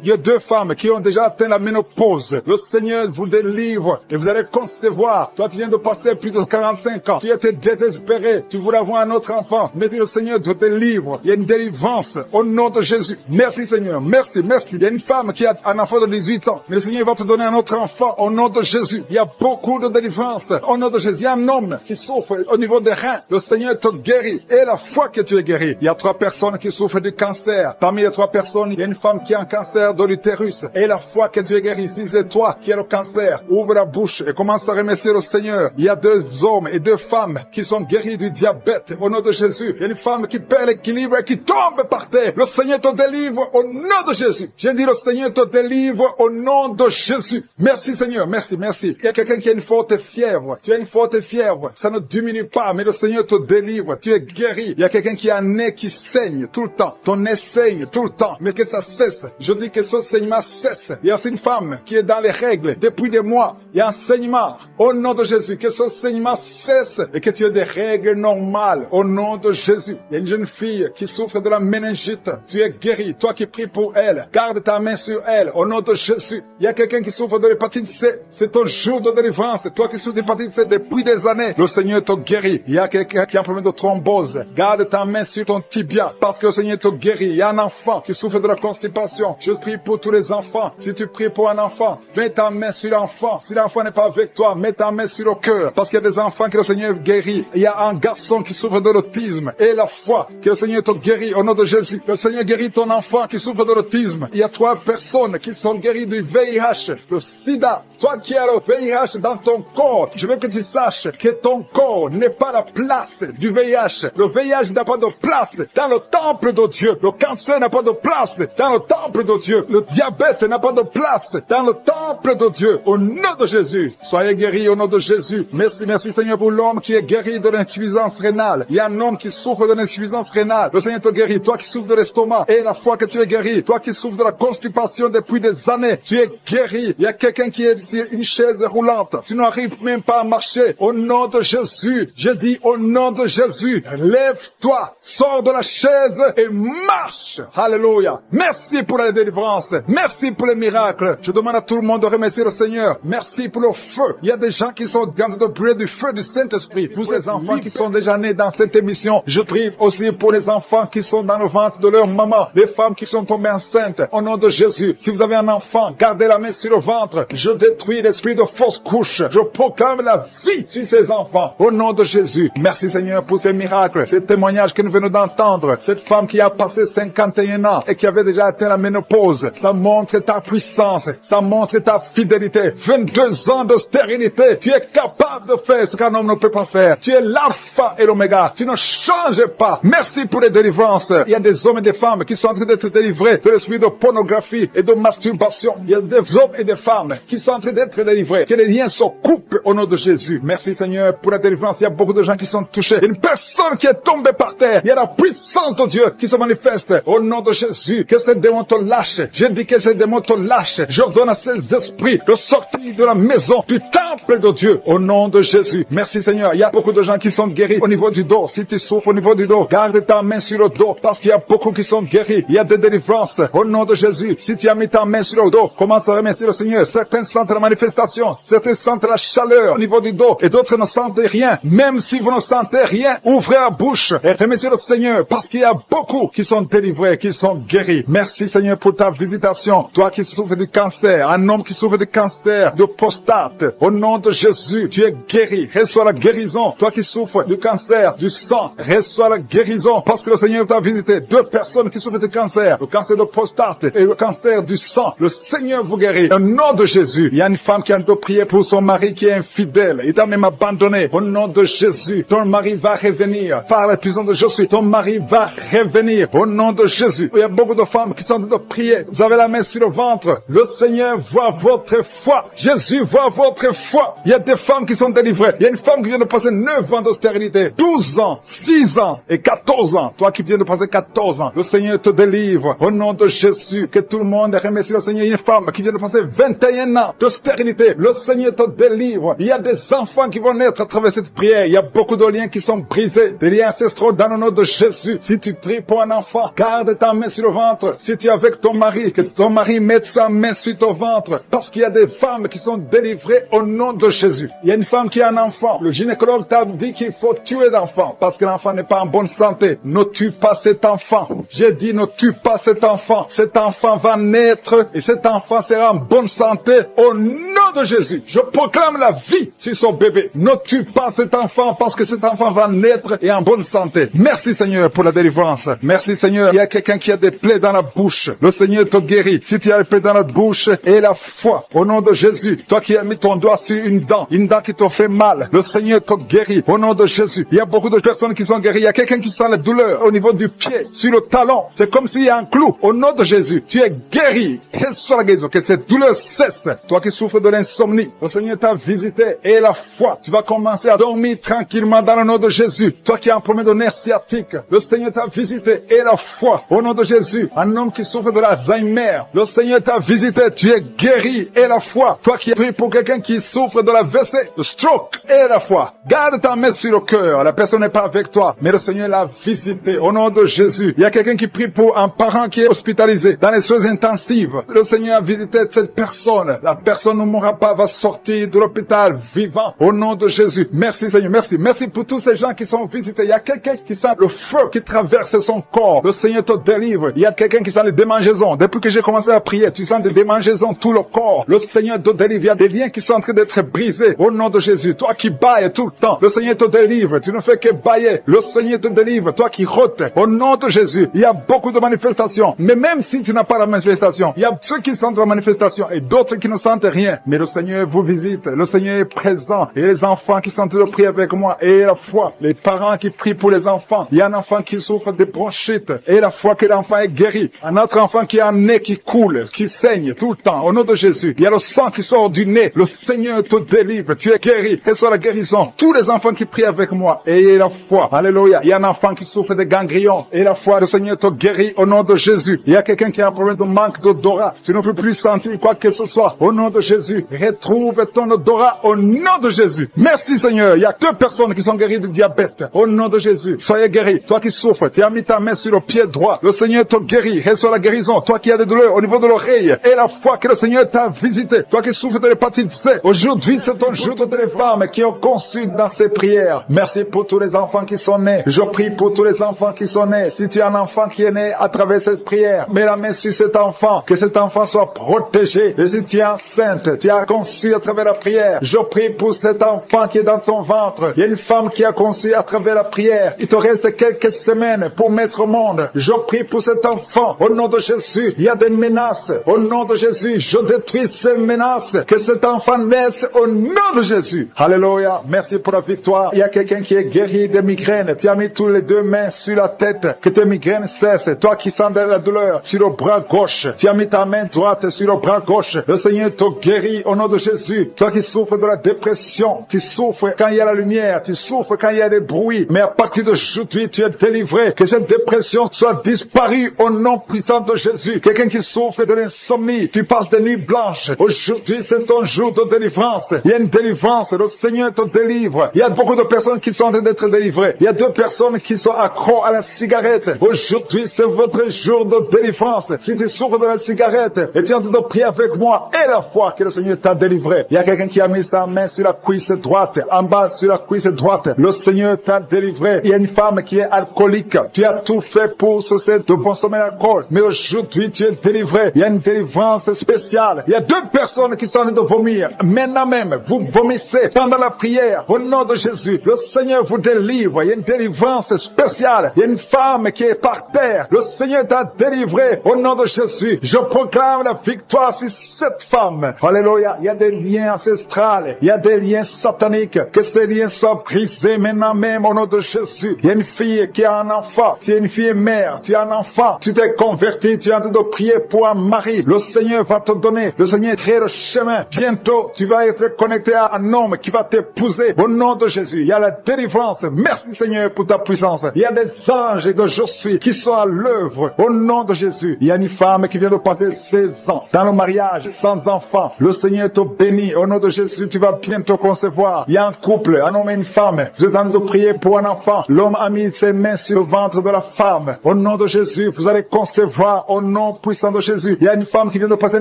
Il y a 2 femmes qui ont déjà atteint la ménopause. Le Seigneur vous délivre et vous allez concevoir. Toi qui viens de passer plus de 45 ans, tu étais désespéré. Tu voulais avoir un autre enfant. Mais le Seigneur te délivre. Il y a une délivrance au nom de Jésus. Merci Seigneur. Merci. Il y a une femme qui a un enfant de 18 ans. Mais le Seigneur va te donner un autre enfant au nom de Jésus. Il y a beaucoup de délivrance au nom de Jésus. Il y a un homme qui souffre au niveau des reins. Le Seigneur te guérit. Et la foi que tu es guéri. Il y a 3 personnes qui souffrent du cancer. Parmi les 3 personnes, il y a une femme qui a un cancer de l'utérus. Et la foi que tu es guéri. Si c'est toi qui as le cancer, ouvre la bouche et commence à remercier le Seigneur. Il y a 2 hommes et 2 femmes qui sont guéris du diabète au nom de Jésus. Il y a une femme qui perd l'équilibre et qui tombe par terre. Le Seigneur te délivre au nom de Jésus. J'ai dit le Seigneur te délivre au nom de Jésus. Merci Seigneur. Merci. Il y a quelqu'un qui a une forte fièvre. Tu as une forte fièvre. Ça ne diminue pas, mais le Seigneur te délivre. Tu es guéri. Il y a quelqu'un qui a un nez qui saigne tout le temps. Ton nez saigne tout le temps. Mais que ça cesse. Je dis que ce saignement cesse. Il y a aussi une femme qui est dans les règles depuis des mois. Il y a un saignement. Au nom de Jésus, que ce saignement cesse et que tu aies des règles normales. Au nom de Jésus. Il y a une jeune fille qui souffre de la méningite. Tu es guéri. Toi qui pries pour elle, garde ta main sur elle. Au nom de Jésus. Il y a quelqu'un qui souffre de l'hépatite C. C'est ton jour de délivrance. Toi qui souffres de l'hépatite C depuis des années, le Seigneur te guérit. Il y a quelqu'un qui a un problème de thrombose. Garde ta main sur ton tibia parce que le Seigneur te guérit. Il y a un enfant qui souffre de la constipation. Je prie pour tous les enfants. Si tu pries pour un enfant, mets ta main sur l'enfant. Si l'enfant n'est pas avec toi, mets ta main sur le cœur. Parce qu'il y a des enfants que le Seigneur guérit. Il y a un garçon qui souffre de l'autisme. Et la foi que le Seigneur te guérit au nom de Jésus. Le Seigneur guérit ton enfant qui souffre de l'autisme. Il y a 3 personnes qui sont guéries du VIH, le sida. Toi qui as le VIH dans ton corps, je veux que tu saches que ton corps n'est pas la place du VIH. Le VIH n'a pas de place dans le temple de Dieu. Le cancer n'a pas de place dans le temple de Dieu. Le diabète n'a pas de place dans le temple de Dieu. Au nom de Jésus, soyez guéris au nom de Jésus. Merci Seigneur pour l'homme qui est guéri de l'insuffisance rénale. Il y a un homme qui souffre de l'insuffisance rénale. Le Seigneur te guérit. Toi qui souffres de l'estomac et la foi que tu es guéri. Toi qui souffres de la constipation depuis des années, tu es guéri. Il y a quelqu'un qui est sur une chaise roulante. Tu n'arrives même pas à marcher. Au nom de Jésus, je dis au nom de Jésus, lève-toi, sors de la chaise et marche. Alléluia. Merci pour la délivrance. Merci pour les miracles. Je demande à tout le monde de remercier le Seigneur. Merci pour le feu. Il y a des gens qui sont en train de brûler du feu du Saint-Esprit. Vous, ces enfants qui sont déjà nés dans cette émission, je prie aussi pour les enfants qui sont dans le ventre de leur maman, les femmes qui sont tombées enceintes. Au nom de Jésus, si vous avez un enfant, gardez la main sur le ventre. Je détruis l'esprit de fausse couche. Je proclame la vie sur ces enfants. Au nom de Jésus. Merci Seigneur pour ces miracles, ces témoignages que nous venons d'entendre. Cette femme qui a passé 51 ans et qui avait déjà atteint la ménopause. Ça montre ta puissance. Ça montre ta fidélité. 22 ans de stérilité. Tu es capable de faire ce qu'un homme ne peut pas faire. Tu es l'alpha et l'oméga. Tu ne changes pas. Merci pour les délivrances. Il y a des hommes et des femmes qui sont en train d'être délivrés de l'esprit de pornographie et de masturbation. Il y a des hommes et des femmes qui sont en train d'être délivrés. Que les liens se coupent au nom de Jésus. Merci Seigneur pour la délivrance. Il y a beaucoup de gens qui sont touchés. Une personne qui est tombée par terre. Il y a la puissance de Dieu qui se manifeste. Au nom de Jésus, que ces démons te lâchent. Je dis que ces démons te lâchent. J'ordonne à ces esprits de sortir de la maison, du temple de Dieu. Au nom de Jésus. Merci Seigneur. Il y a beaucoup de gens qui sont guéris au niveau du dos. Si tu souffres au niveau du dos, garde ta main sur le dos parce qu'il y a beaucoup qui sont guéris. Il y a des délivrances. Au nom de Jésus. Si tu as mis ta main sur le dos, commence à remercier le Seigneur. Certains sentent la manifestation. Certains sentent la chaleur au niveau du dos et d'autres ne sentent rien. Même si vous ne sentez rien, ouvrez la bouche et remerciez le Seigneur parce qu'il y a beaucoup qui sont délivrés, qui sont guéris. Merci Seigneur pour ta visitation. Toi qui souffres du cancer, un homme qui souffre du cancer, de prostate, au nom de Jésus, tu es guéri. Reçois la guérison. Toi qui souffres du cancer, du sang, reçois la guérison parce que le Seigneur t'a visité. 2 personnes qui souffrent du cancer, le cancer de prostate et le cancer du sang. Le Seigneur vous guérit. Au nom de Jésus, il y a une femme qui a prié pour son mari qui est infidèle. Il t'a même abandonné. Au nom de Jésus, ton mari va revenir. Par la puissance de Jésus, ton mari va revenir. Au nom de Jésus. Il y a beaucoup de femmes qui sont en train de prier. Vous avez la main sur le ventre. Le Seigneur voit votre foi. Jésus voit votre foi. Il y a des femmes qui sont délivrées. Il y a une femme qui vient de passer 9 ans d'austérité, 12 ans, 6 ans et 14 ans. Toi qui viens de passer 14 ans, le Seigneur te délivre. Au nom de Jésus, que tout le monde remercie le Seigneur. Il y a une femme qui vient de passer 21 ans de stérilité. Le Seigneur te délivre. Il y a des enfants qui vont naître à travers cette prière. Il y a beaucoup de liens qui sont brisés. Des liens ancestraux dans le nom de Jésus. Si tu pries pour un enfant, garde ta main sur le ventre. Si tu es avec ton mari, que ton mari mette sa main sur ton ventre. Parce qu'il y a des femmes qui sont délivrées au nom de Jésus. Il y a une femme qui a un enfant. Le gynécologue t'a dit qu'il faut tuer l'enfant parce que l'enfant n'est pas en bonne santé. Ne tue pas cet enfant. J'ai dit ne tue pas cet enfant. Cet enfant va naître et cet enfant sera en bonne santé au nom de Jésus. Je proclame la vie sur son bébé. Ne tue pas cet enfant parce que cet enfant va naître et en bonne santé. Merci Seigneur pour la délivrance. Merci Seigneur. Il y a quelqu'un qui a des plaies dans la bouche. Le Seigneur te guérit. Si tu as des plaies dans la bouche et la foi au nom de Jésus. Toi qui as mis ton doigt sur une dent qui te fait mal. Le Seigneur te guérit au nom de Jésus. Il y a beaucoup de personnes qui sont guéries. Il y a quelqu'un qui sent la douleur au niveau du pied, sur le talon. C'est comme s'il y a un clou. Au nom de Jésus, tu es guéri. Reçois la guérison. Que cette douleur cesse. Toi qui souffres de l'insomnie, le Seigneur t'a visité et la foi. Tu vas commencer à dormir tranquillement dans le nom de Jésus. Toi qui as un problème de nerf sciatique, le Seigneur t'a visité et la foi. Au nom de Jésus, un homme qui souffre de l'Alzheimer, le Seigneur t'a visité. Tu es guéri et la foi. Toi qui pries pour quelqu'un qui souffre de la WC, le stroke et la foi. Garde ta main sur le cœur. La personne n'est pas avec toi, mais le Seigneur l'a visité. Au nom de Jésus, il y a quelqu'un qui prie pour un parent qui est hospitalisé dans les soins intensives. Le Seigneur a visité cette personne. La personne ne mourra pas, va sortir de l'hôpital vivant. Au nom de Jésus. Merci Seigneur, merci. Merci pour tous ces gens qui sont visités. Il y a quelqu'un qui sent le feu qui traverse son corps. Le Seigneur te délivre. Il y a quelqu'un qui sent les démangeaisons. Depuis que j'ai commencé à prier, tu sens des démangeaisons tout le corps. Le Seigneur te délivre. Il y a des liens qui sont en train d'être brisés. Au nom de Jésus. Toi qui bailles tout le temps, le Seigneur te délivre. Tu ne fais que bailler. Le Seigneur te délivre. Toi qui rôtes. Au nom de Jésus. Il y a beaucoup de manifestations. Mais même si tu n'as pas la manifestation, il y a ceux qui sentent la manifestation et d'autres qui ne sentent rien. Mais le Seigneur vous visite. Le Seigneur est présent. Et les enfants qui sont en train de prier avec moi. Et la foi. Les parents qui prient pour les enfants. Il y a un enfant qui souffre de bronchite. Et la foi que l'enfant est guéri. Un autre enfant qui a un nez qui coule, qui saigne tout le temps. Au nom de Jésus. Il y a le sang qui sort du nez. Le Seigneur te délivre. Tu es guéri. Reçois la guérison. Tous les enfants qui prient avec moi. Ayez la foi. Alléluia. Il y a un enfant qui souffre de ganglions. Et la foi, le Seigneur te guérit au nom de Jésus. Il y a quelqu'un qui a un problème de manque d'odorat. Tu ne peux plus sentir quoi que ce soit. Au nom de Jésus. Retrouve ton odorat au nom de Jésus. Merci Seigneur. Il y a 2 personnes qui sont guéries du diabète. Au nom de Jésus. Soyez guéris. Toi qui souffres, tu as mis ta main sur le pied droit. Le Seigneur te guérit. Reçois la guérison. Toi qui as des douleurs au niveau de l'oreille. Et la foi que le Seigneur t'a visité. Toi qui souffres de l'hépatite C. Aujourd'hui, c'est ton jour de toutes les femmes qui ont conçu dans ces prières. Merci pour tous les enfants qui sont nés. Je prie pour tous les enfants qui sont nés. Si tu as un enfant qui est né à travers cette prière, mets la main sur cet enfant. Que cet enfant soit protégé. Et si tu es enceinte, tu as conçu à travers la prière. Je prie pour cet enfant qui est dans ton ventre. Il y a une femme qui a conçu à travers la prière. Il te reste quelques semaines pour mettre au monde. Je prie pour cet enfant. Au nom de Jésus, il y a des menaces. Au nom de Jésus, je détruis ces menaces. Que cet enfant naisse au nom de Jésus. Alléluia. Merci pour la victoire. Il y a quelqu'un qui est guéri des migraines. Tu as mis tous les 2 mains sur la tête. Que tes migraines cessent. Toi qui sens de la douleur sur le bras gauche. Tu as mis ta main droite sur le bras gauche. Le Seigneur te guérit au nom de Jésus. Toi qui souffres de la dépression. Tu souffres souffres quand il y a la lumière, tu souffres quand il y a des bruits, mais à partir d'aujourd'hui, tu es délivré. Que cette dépression soit disparue au nom puissant de Jésus. Quelqu'un qui souffre de l'insomnie, tu passes des nuits blanches. Aujourd'hui, c'est ton jour de délivrance. Il y a une délivrance, le Seigneur te délivre. Il y a beaucoup de personnes qui sont en train d'être délivrées. Il y a 2 personnes qui sont accros à la cigarette. Aujourd'hui, c'est votre jour de délivrance. Si tu souffres de la cigarette et tu es en train de prier avec moi et la foi que le Seigneur t'a délivré. Il y a quelqu'un qui a mis sa main sur la cuisse droite, en bas sur la cuisse droite. Le Seigneur t'a délivré. Il y a une femme qui est alcoolique. Tu as tout fait pour cesser de consommer l'alcool. Mais aujourd'hui, tu es délivré. Il y a une délivrance spéciale. Il y a 2 personnes qui sont en train de vomir. Maintenant même, vous vomissez pendant la prière. Au nom de Jésus, le Seigneur vous délivre. Il y a une délivrance spéciale. Il y a une femme qui est par terre. Le Seigneur t'a délivré. Au nom de Jésus, je proclame la victoire sur cette femme. Alléluia. Il y a des liens ancestrales. Il y a des liens sataniques. Que ces liens soient brisés maintenant même au nom de Jésus. Il y a une fille qui a un enfant. Tu es une fille mère. Tu as un enfant. Tu t'es converti. Tu es en train de prier pour un mari. Le Seigneur va te donner. Le Seigneur crée le chemin. Bientôt, tu vas être connecté à un homme qui va t'épouser. Au nom de Jésus, il y a la délivrance. Merci Seigneur pour ta puissance. Il y a des anges de je suis qui sont à l'œuvre. Au nom de Jésus, il y a une femme qui vient de passer 16 ans dans le mariage sans enfant. Le Seigneur te bénit. Au nom de Jésus, tu vas bientôt concevoir. Il y a un couple, un homme et une femme. Vous êtes en train de prier pour un enfant. L'homme a mis ses mains sur le ventre de la femme. Au nom de Jésus, vous allez concevoir au nom puissant de Jésus. Il y a une femme qui vient de passer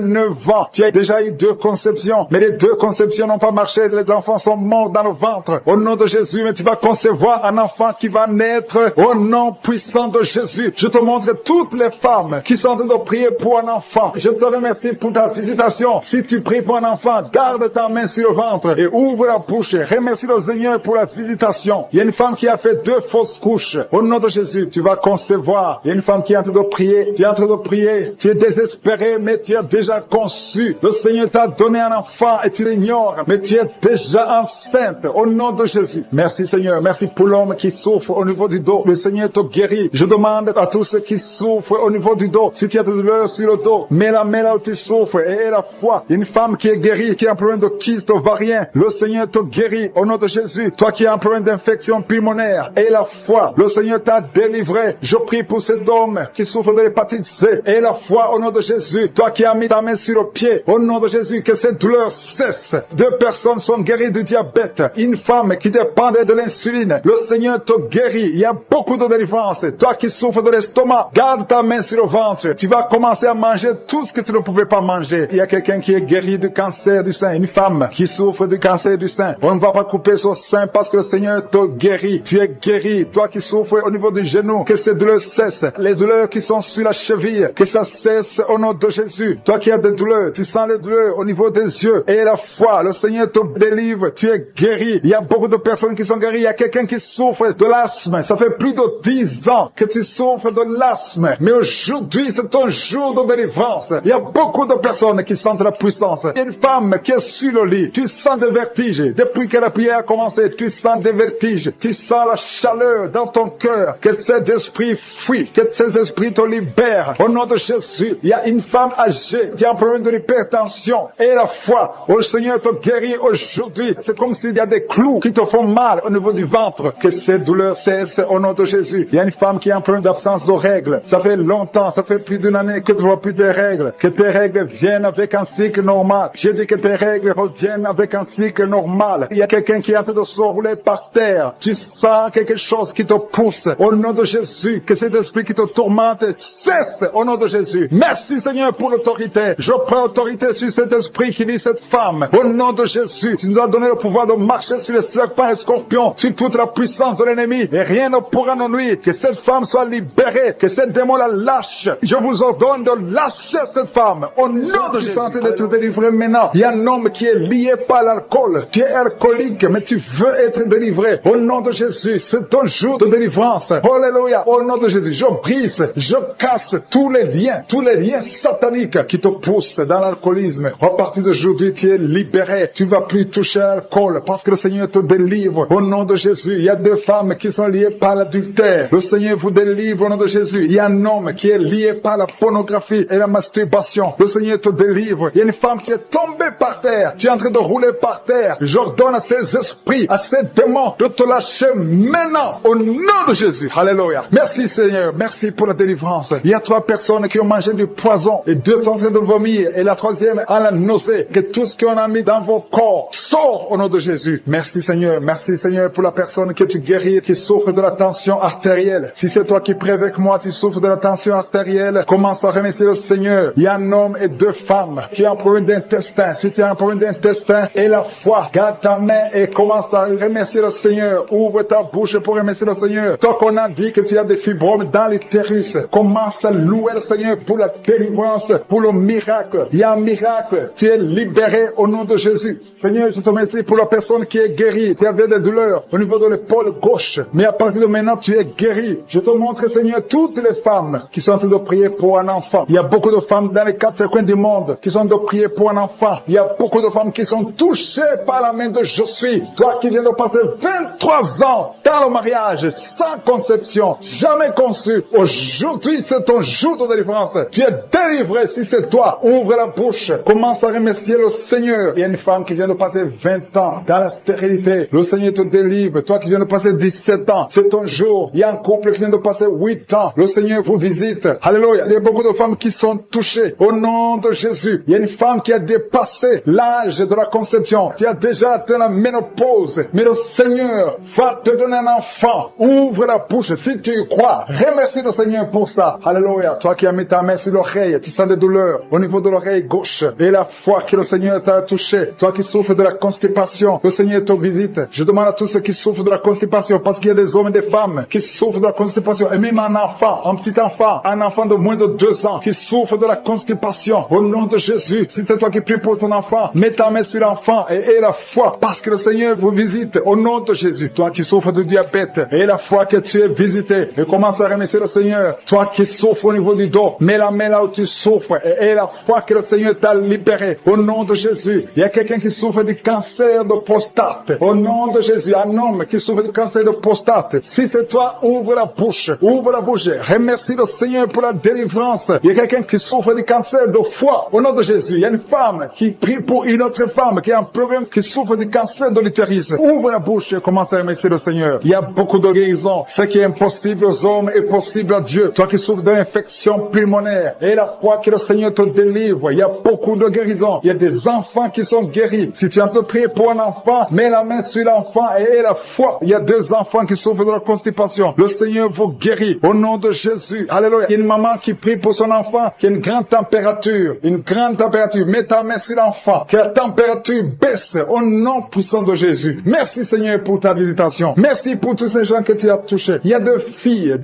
9 ans. Tu as déjà eu 2 conceptions, mais les 2 conceptions n'ont pas marché. Les enfants sont morts dans le ventre. Au nom de Jésus, mais tu vas concevoir un enfant qui va naître au nom puissant de Jésus. Je te montre toutes les femmes qui sont en train de prier pour un enfant. Je te remercie pour ta visitation. Si tu pries pour un enfant, garde ta main sur le ventre et ouvre la bouche. Remercie le Seigneur pour la visitation. Il y a une femme qui a fait 2 fausses couches. Au nom de Jésus, tu vas concevoir. Il y a une femme qui est en train de prier. Tu es en train de prier. Tu es désespéré, mais tu as déjà conçu. Le Seigneur t'a donné un enfant et tu l'ignores, mais tu es déjà enceinte. Au nom de Jésus. Merci Seigneur. Merci pour l'homme qui souffre au niveau du dos. Le Seigneur te guérit. Je demande à tous ceux qui souffrent au niveau du dos, si tu as de douleur sur le dos, mets la main là où tu souffres et aie la foi. Une femme qui est guérie, qui a un problème de kyste ovarien, le Seigneur te guérit au nom de Jésus. Toi qui as un problème d'infection pulmonaire, aie la foi. Le Seigneur t'a délivré. Je prie pour cet homme qui souffre de l'hépatite C. Aie la foi au nom de Jésus. Toi qui as mis ta main sur le pied, au nom de Jésus, que cette douleur cesse. 2 personnes sont guéries du diabète. Une femme qui dépendait de l'insuline. Le Seigneur te guérit. Il y a beaucoup de délivrance. Toi qui souffres de l'estomac, garde ta main sur le ventre. Tu vas commencer à manger tout ce que tu ne pouvais pas manger. Il y a quelqu'un qui est guéri du cancer du sein. Une femme qui souffre du cancer du sein. On ne va pas couper son sein parce que le Seigneur te guérit. Tu es guéri. Toi qui souffres au niveau du genou, que ces douleurs cessent. Les douleurs qui sont sur la cheville, que ça cesse au nom de Jésus. Toi qui as des douleurs, tu sens les douleurs au niveau des yeux. Et la foi, le Seigneur te délivre. Tu es guéri. Il y a beaucoup de personnes qui sont guéries. Il y a quelqu'un qui souffre de l'asthme. Ça fait plus de 10 ans que tu souffres de l'asthme. Mais aujourd'hui, c'est ton jour de délivrance. Il y a beaucoup de personnes qui sentent la puissance. Il y a une femme qui est sur le lit. Tu sens des vertiges. Depuis que la prière a commencé, tu sens des vertiges. Tu sens la chaleur dans ton cœur. Que ces esprits fuient. Que ces esprits te libèrent. Au nom de Jésus, il y a une femme âgée qui a un problème de l'hypertension. Et la foi, le Seigneur te guérit aujourd'hui. C'est comme s'il y a des clous qui te font mal au niveau du ventre. Que ces douleurs cessent au nom de Jésus. Il y a une femme qui a un problème d'absence de règles. Ça fait longtemps, ça fait plus d'une année que tu vois plus tes règles. Que tes règles viennent avec un cycle normal. J'ai dit que tes règles reviennent avec un cycle normal. Il y a quelqu'un qui est en train de se rouler par terre. Tu sens quelque chose qui te pousse. Au nom de Jésus, que cet esprit qui te tourmente cesse au nom de Jésus. Merci Seigneur pour l'autorité. Je prends autorité sur cet esprit qui lit cette femme. Au nom de Jésus, tu nous as donné le pouvoir de marcher sur les serpents et les scorpions, sur toute la puissance de l'ennemi. Et rien ne pourra nous nuire. Que cette femme soit libérée. Que cette démon la lâche. Je vous ordonne de lâcher cette femme. Au nom de Jésus. Tu es d'être délivré maintenant. Il y a un homme qui est lié par l'alcool. Tu es alcoolique, mais tu veux être délivré. Au nom de Jésus, c'est ton jour de délivrance. Alléluia. Au nom de Jésus, je brise, je casse tous les liens sataniques qui te poussent dans l'alcoolisme. À partir d'aujourd'hui, tu es libéré. Tu vas plus toucher à l'alcool parce que le Seigneur te délivre. Au nom de Jésus, il y a 2 femmes qui sont liées par l'adultère. Le Seigneur vous délivre au nom de Jésus. Il y a un homme qui est lié par la pornographie et la masturbation. Le Seigneur te délivre. Il y a une femme qui est tombée par terre. Tu es en train de rouler par terre. J'ordonne à ces esprits, à ces démons de te lâcher maintenant au nom de Jésus. Alléluia. Merci Seigneur, merci pour la délivrance. Il y a 3 personnes qui ont mangé du poison et 2 sont en train de vomir et la 3e a la nausée. Que tout ce qu'on a mis dans vos corps sort au nom de Jésus. Merci Seigneur pour la personne que tu guéris, qui souffre de la tension artérielle. Si c'est toi qui pries avec moi, tu souffres de la tension artérielle, commence à remercier le Seigneur. Il y a un homme et 2 femmes qui ont un problème d'intestin. Si tu as un problème d'intestin et la foi, garde ta main et commence à remercier le Seigneur. Ouvre ta bouche pour remercier le Seigneur. Toi qu'on a dit que tu as des fibromes dans l'utérus, commence à louer le Seigneur pour la délivrance, pour le miracle. Il y a un miracle. Tu es libéré au nom de Jésus. Seigneur, je te remercie pour la personne qui est guérie. Tu avais des douleurs au niveau de l'épaule gauche, mais à partir de maintenant, tu es guéri. Je te montre, Seigneur, toutes les femmes qui sont en train de prier pour un enfant. Il y a beaucoup de femmes dans les 4 coins du monde qui sont en train de prier pour un enfant. Il y a beaucoup de femmes qui sont touchées par la main de Je suis. Toi qui viens de passer 23 ans dans le mariage, sans conception, jamais conçu. Aujourd'hui, c'est ton jour de délivrance. Tu es délivré si c'est toi. Ouvre la bouche. Commence à remercier le Seigneur. Il y a une femme qui vient de passer 20 ans dans la stérilité. Le Seigneur te délivre. Toi qui viens de passer 17 ans, c'est ton jour. Il y a un couple qui vient de passer 8 ans. Le Seigneur vous visite. Alléluia. Il y a beaucoup de femmes qui sont touchées au nom de Jésus. Il y a une femme qui a dépassé l'âge de la conception, qui a déjà atteint la ménopause. Mais le Seigneur va te donner un enfant. Ouvre la bouche si tu y crois. Remercie le Seigneur pour ça. Alléluia. Toi qui as mis ta main sur l'oreille, tu sens des douleurs au niveau de l'oreille gauche. Et la foi que le Seigneur t'a touché. Toi qui souffres de la constipation, le Seigneur te visite. Je demande à tous ceux qui souffrent de la constipation, parce qu'il y a des hommes et des femmes qui souffrent de la constipation. Et même un enfant, un petit enfant, un enfant de moins de 2 ans qui souffre de la constipation. Au nom de Jésus, si c'est toi qui pries pour ton enfant, mets ta main sur l'enfant et aie la foi, parce que le Seigneur vous visite. Au nom de Jésus, toi qui souffres de diabète, aie la foi que tu es visité et commence à remercier le Seigneur. Toi qui souffres au niveau du dos, mets la main là où tu souffres et aie la foi que le Seigneur t'a libéré. Au nom de Jésus, il y a quelqu'un qui souffre du cancer de prostate. Au nom de Jésus, un homme qui souffre du cancer de prostate. Si c'est toi, ouvre la bouche. Ouvre la bouche. Remercie le Seigneur pour la délivrance. Il y a quelqu'un qui souffre du cancer de foie. Au nom de Jésus, il y a une femme qui prie pour une autre femme qui a un problème, qui souffre du cancer de l'utérus. Ouvre la bouche et commence à remercier le Seigneur. Il y a beaucoup de guérisons. Ce qui est impossible aux hommes est possible à Dieu. Toi qui souffres d'infection pulmonaire, et la foi que le Seigneur te délivre. Il y a beaucoup de guérisons. Il y a des enfants qui sont guéris. Si tu as te prier pour un enfant, mets la main sur l'enfant et aie la foi. Il y a 2 enfants qui souffrent de la constipation. Le Seigneur vous guérit au nom de Jésus. Alléluia. Il y a une maman qui prie pour son enfant qui a une grande température. Une grande température. Mets ta main sur l'enfant. Que la température baisse au nom puissant de Jésus. Merci Seigneur pour ta visitation. Merci pour tous ces gens que tu as touchés. Il y a 2 filles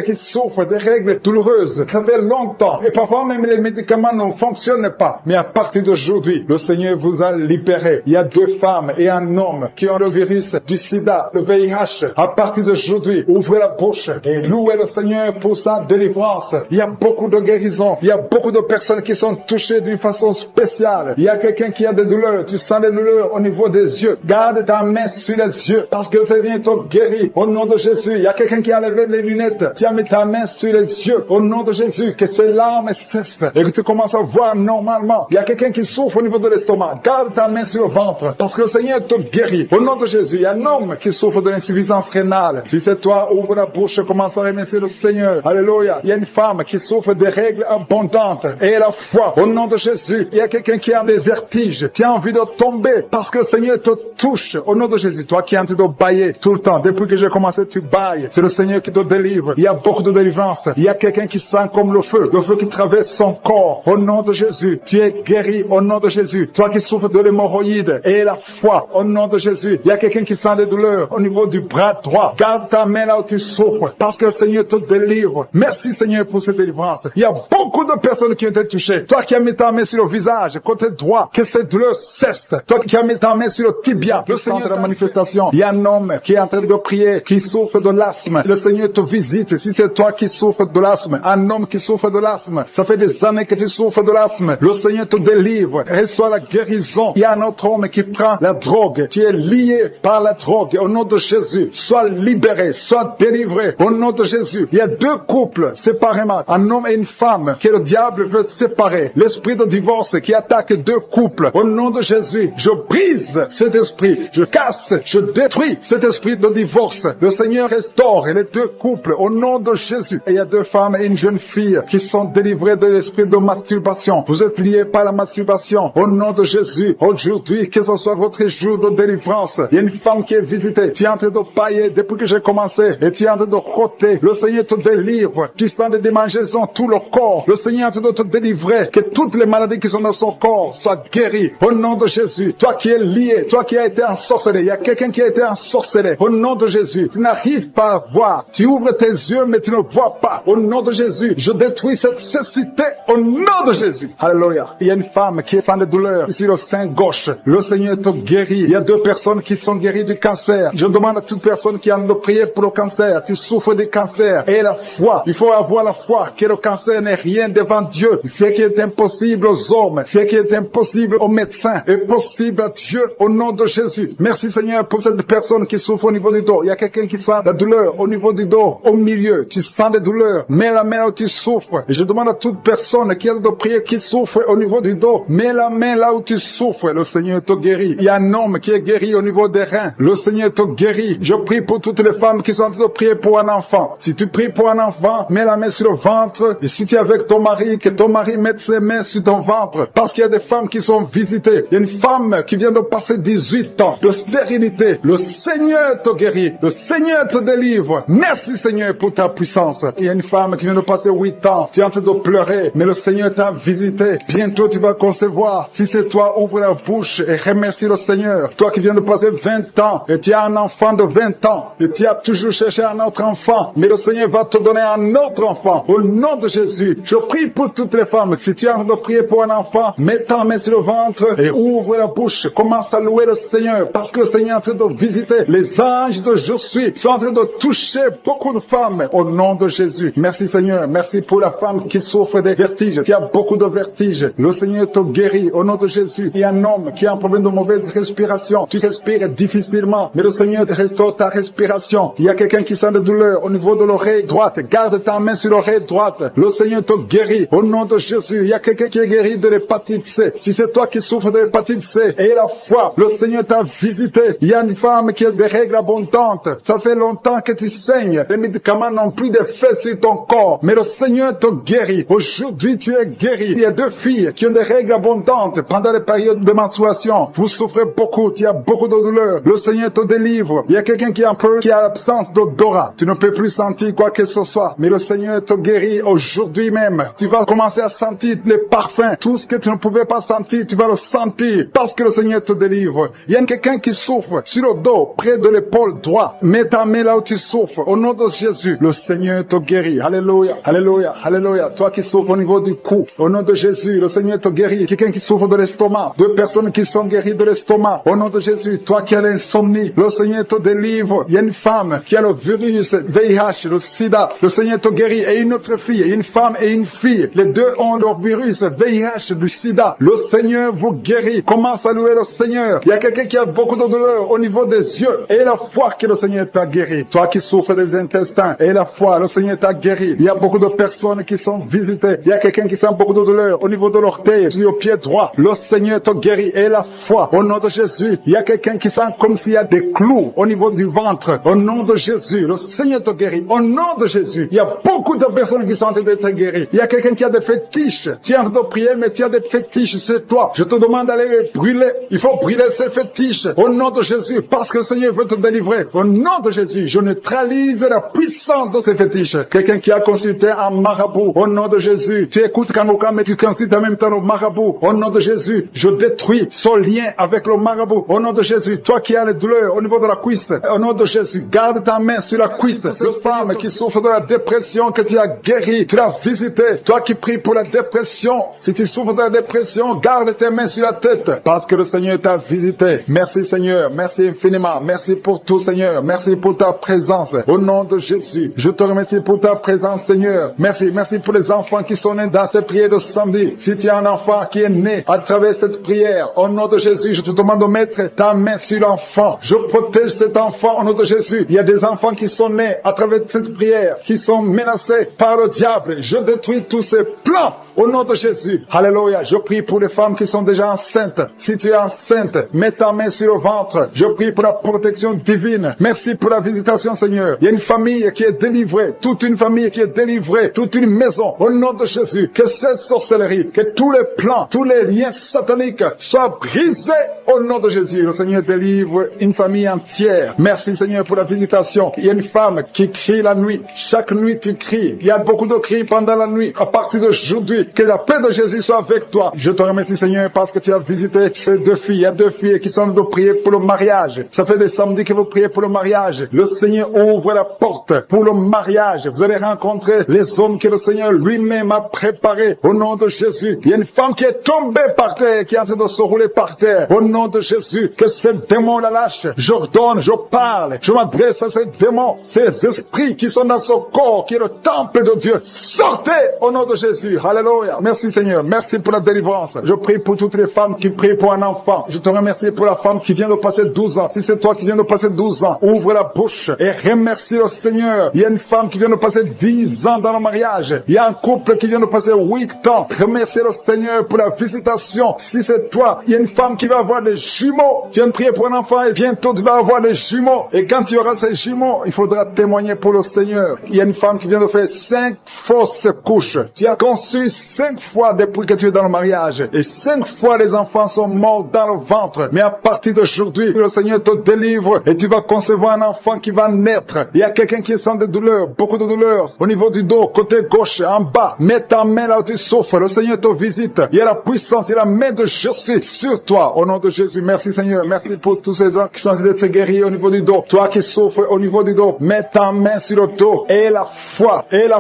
qui souffrent des règles douloureuses. Ça fait longtemps. Et parfois même les médicaments ne fonctionnent pas. Mais à partir d'aujourd'hui, le Seigneur vous a libéré. Il y a 2 femmes et un homme qui ont le virus du sida, le VIH. À partir d'aujourd'hui, ouvrez la bouche et louez le Seigneur pour sa délivrance. Il y a beaucoup de guérisons. Il y a beaucoup de personnes qui sont touchées d'une façon spéciale. Il y a quelqu'un qui a des douleurs. Tu sens des douleurs au niveau des yeux. Garde ta main sur les yeux parce que le Seigneur te guérit. Au nom de Jésus, il y a quelqu'un qui a levé les lunettes. Tu as mis ta main sur les yeux. Au nom de Jésus, que ces larmes cessent et que tu commences à voir normalement. Il y a quelqu'un qui souffre au niveau de l'estomac. Garde ta main sur le ventre parce que le Seigneur te guérit. Au nom de Jésus, il y a un homme qui souffre de l'insuffisance rénale. Si c'est toi, ouvre la bouche et commence à remercier le Seigneur. Alléluia. Il y a une femme qui souffre des règles abondantes et la foi. Au nom de Jésus, il y a quelqu'un qui a des vertiges. Tu as envie de tomber parce que le Seigneur te touche. Au nom de Jésus, toi qui es en train de bailler tout le temps. Depuis que j'ai commencé, tu bailles. C'est le Seigneur qui te délivre. Il y a beaucoup de délivrance. Il y a quelqu'un qui sent comme le feu qui traverse son corps. Au nom de Jésus, tu es guéri. Au nom de Jésus, toi qui souffres de l'hémorroïde et la foi. Au nom de Jésus, il y a quelqu'un qui sent des douleurs au niveau du bras droit. Garde ta main là où tu souffres parce que le Seigneur te délivre. Merci Seigneur pour cette délivrance. Il y a beaucoup de personnes qui ont été touchées. Toi qui as mis ta main sur le visage, côté droit, que cette douleur cesse. Toi qui as mis ta main sur le tibia, le Seigneur de la manifestation. Il y a un homme qui est en train de prier, qui souffre de l'asthme. Le Seigneur te visite. Si c'est toi qui souffres de l'asthme, un homme qui souffre de l'asthme, ça fait des années que tu souffres de l'asthme. Le Seigneur te délivre. Reçois la guérison. Il y a un autre homme qui prend la drogue. Tu es lié par la drogue. Au nom de Jésus, sois libéré, sois délivré. Au nom de Jésus, il y a 2 couples séparément, un homme et une femme, que le diable veut séparer. L'esprit de divorce qui attaque 2 couples. Au nom de Jésus, je brise ce cet esprit. Je casse, je détruis cet esprit de divorce. Le Seigneur restaure les deux couples au nom de Jésus. Et il y a 2 femmes et une jeune fille qui sont délivrées de l'esprit de masturbation. Vous êtes liés par la masturbation. Au nom de Jésus, aujourd'hui, que ce soit votre jour de délivrance. Il y a une femme qui est visitée. Tu es en train de pailler depuis que j'ai commencé et tu es en train de roter. Le Seigneur te délivre. Tu sens des démangeaisons, tout le corps. Le Seigneur est en train de te délivrer. Que toutes les maladies qui sont dans son corps soient guéries. Au nom de Jésus, toi qui es lié, toi qui as été ensorcelé, il y a quelqu'un qui a été ensorcelé. Au nom de Jésus, tu n'arrives pas à voir. Tu ouvres tes yeux, mais tu ne vois pas. Au nom de Jésus, je détruis cette cécité. Au nom de Jésus. Alléluia. Il y a une femme qui est sans de douleur sur le sein gauche. Le Seigneur te guérit. Il y a 2 personnes qui sont guéries du cancer. Je demande à toute personne qui a de prier pour le cancer. Tu souffres du cancer. Et la foi. Il faut avoir la foi que le cancer n'est rien devant Dieu. Ce qui est impossible aux hommes, ce qui est impossible aux médecins, est possible à Dieu au nom de Jésus. Merci Seigneur pour cette personne qui souffre au niveau du dos. Il y a quelqu'un qui sent la douleur au niveau du dos, au milieu. Tu sens des douleurs. Mets la main là où tu souffres. Et je demande à toute personne qui a de prier, qui souffre au niveau du dos, mets la main là où tu souffres. Le Seigneur te guérit. Il y a un homme qui est guéri au niveau des reins. Le Seigneur te guérit. Je prie pour toutes les femmes qui sont en train de prier pour un enfant. Si tu pries pour un enfant, mets la main sur le ventre. Et si tu es avec ton mari, que ton mari mette ses mains sur ton ventre. Parce qu'il y a des femmes qui sont visitées. Il y a une femme qui vient de passer 18 ans de stérilité. Le Seigneur te guérit. Le Seigneur te délivre. Merci Seigneur pour ta puissance. Il y a une femme qui vient de passer 8 ans. Tu es en train de pleurer, mais le Seigneur t'a visité. Bientôt tu vas concevoir. Si c'est toi, ouvre la bouche et remercie le Seigneur. Toi qui viens de passer 20 ans et tu as un enfant de 20 ans et tu as toujours cherché un autre enfant, mais le Seigneur va te donner un autre enfant. Au nom de Jésus, je prie pour toutes les femmes. Si tu es en train de prier pour un enfant, mets ta main sur le ventre et ouvre la bouche. Commence à louer le Seigneur parce que le Seigneur est en train de visiter. Les anges de Je suis sont en train de toucher beaucoup de femmes au nom de Jésus. Merci Seigneur. Merci pour la femme qui souffre des vertiges. Tu as beaucoup de vertiges. Le Seigneur te guérit au nom de Jésus. Il y a un homme qui a un problème de mauvaise respiration. Tu respires difficilement, mais le Seigneur te restaure ta respiration. Il y a quelqu'un qui sent de douleur au niveau de l'oreille droite. Garde ta main sur l'oreille droite. Le Seigneur te guérit au nom de Jésus. Il y a quelqu'un qui est guéri de l'hépatite C. Si c'est toi qui souffres de l'hépatite C, et la foi, le Seigneur t'a visité. Il y a une femme qui a des règles abondantes. Ça fait longtemps que tu saignes. Les médicaments n'ont plus d'effet sur ton corps, mais le Seigneur te guérit. Aujourd'hui, tu es guéri. Il y a 2 filles qui ont des règles abondantes pendant les périodes de menstruation. Vous souffrez beaucoup, tu as beaucoup de douleur. Le Seigneur te délivre. Il y a quelqu'un qui a l'absence d'odorat. Tu ne peux plus sentir quoi que ce soit, mais le Seigneur te guérit aujourd'hui même. Tu vas commencer à sentir les parfums. Tout ce que tu ne pouvais pas sentir, tu vas le sentir parce que le Seigneur te délivre. Il y a quelqu'un qui souffre sur le dos, près de l'épaule droite. Mets ta main là où tu souffres. Au nom de Jésus, le Seigneur te guérit. Alléluia, alléluia, alléluia. Toi qui souffres au niveau du cou, au nom de Jésus, le Seigneur te guérit. Quelqu'un qui souffre de l'estomac, 2 personnes qui sont guéries de l'estomac. Au nom de Jésus, toi qui as l'insomnie, le Seigneur te délivre. Il y a une femme qui a le virus VIH, le sida. Le Seigneur te guérit. Et une autre fille, une femme et une fille. Les 2 ont le virus VIH, du sida. Le Seigneur vous guérit. Commence à louer le Seigneur. Il y a quelqu'un qui a beaucoup de douleur au niveau des yeux. Et la foi que le Seigneur t'a guéri. Toi qui souffres des intestins. Et la foi, le Seigneur t'a guéri. Il y a beaucoup de personnes qui sont visitées. Il y a quelqu'un qui sent beaucoup de douleur au niveau de l'orteil, sur le pied droit. Le Seigneur te guérit. Et la foi, au nom de Jésus. Il y a quelqu'un qui sent comme s'il y a des clous au niveau du ventre. Au nom de Jésus, le Seigneur te guérit. Au nom de Jésus, il y a beaucoup de personnes qui sont en train d'être guéries. Il y a quelqu'un qui a des fétiches. Tu es en train de prier, mais tu as des fétiches, c'est toi. Je te demande d'aller les brûler. Il faut brûler ces fétiches. Au nom de Jésus, parce que le Seigneur veut te délivrer. Au nom de Jésus, je neutralise la puissance de ces fétiches. Quelqu'un qui a consulté un marabout. Au nom de Jésus, tu écoutes Kanouka, mais tu consultes en même temps le marabout. Au nom de Jésus, je détruis son lien avec le marabout. Au nom de Jésus, toi qui as les douleurs au niveau de la cuisse. Au nom de Jésus, garde ta main sur la cuisse. Le femme qui souffre de la dépression que tu as guéri, tu l'as visité. Toi qui pries pour la dépression, si tu souffres de la dépression, garde tes mains sur la tête parce que le Seigneur t'a visité. Merci Seigneur, merci infiniment. Merci pour tout Seigneur. Merci pour ta présence. Au nom de Jésus, je te remercie pour ta présence Seigneur. Merci pour les enfants qui sont nés dans cette prière de samedi. Si tu as un enfant qui est né à travers cette prière, au nom de Jésus, je te demande de mettre ta main sur l'enfant. Je protège cet enfant au nom de Jésus. Il y a des enfants qui sont nés à travers cette prière, qui sont menacés par le diable. Je détruis tous ces plans au nom de Jésus. Alléluia. Je prie pour les femmes qui sont déjà enceintes. Si tu es enceinte, Mets ta main sur le ventre. Je prie pour la protection divine. Merci pour la visitation, Seigneur. Il y a une famille qui est délivrée. Toute une famille qui est délivrée. Toute une maison. Au nom de Jésus. Que cette sorcellerie, que tous les plans, tous les liens sataniques soient brisés au nom de Jésus. Le Seigneur délivre une famille entière. Merci, Seigneur, pour la visitation. Il y a une femme qui crie la nuit. Chaque nuit, tu cries. Il y a beaucoup de cris pendant la nuit. À partir d'aujourd'hui, que la paix de Jésus soit avec toi. Je te remercie, Seigneur, parce que tu as visité ces deux filles. Il y a deux filles qui sont de prier pour le mariage. Ça fait des samedis que vous priez pour le mariage. Le Seigneur ouvre la porte pour le mariage. Vous allez rencontrer les hommes que le Seigneur lui-même a préparés. Au nom de Jésus. Il y a une femme qui est tombée par terre, qui est en train de se rouler par terre. Au nom de Jésus, que ces démons la lâchent. J'ordonne, je parle, je m'adresse à ces démons, ces esprits qui sont dans ce corps, qui est le temple de Dieu. Sortez au nom de Jésus. Alléluia. Merci, Seigneur. Merci pour la délivrance. Je prie pour toutes les femmes qui prient pour un enfant. Je te remercie pour la femme qui vient de passer 12 ans. Si c'est toi qui viens de passer 12 ans, ouvre la bouche et remercie le Seigneur. Il y a une femme qui vient de passer 10 ans dans le mariage. Il y a un couple qui vient de passer 8 ans. Remercie le Seigneur pour la visitation. Si c'est toi, il y a une femme qui va avoir des jumeaux. Tu viens de prier pour un enfant et bientôt tu vas avoir des jumeaux. Et quand tu auras ces jumeaux, il faudra témoigner pour le Seigneur. Il y a une femme qui vient de faire 5 fausses couches. Tu as conçu 5 fois depuis que tu es dans le mariage. Et 5 fois les enfants sont morts dans le ventre. Mais à partir d'aujourd'hui, le Seigneur te délivre et tu vas concevoir un enfant qui va naître. Il y a quelqu'un qui sent des douleurs, beaucoup de douleurs au niveau du dos, côté gauche, en bas. Mets ta main là où tu souffres. Le Seigneur te visite. Il y a la puissance, il y a la main de Jésus sur toi. Au nom de Jésus, merci Seigneur. Merci pour tous ces gens qui sont en train d'être guéris au niveau du dos. Toi qui souffres au niveau du dos, mets ta main sur le dos. Et la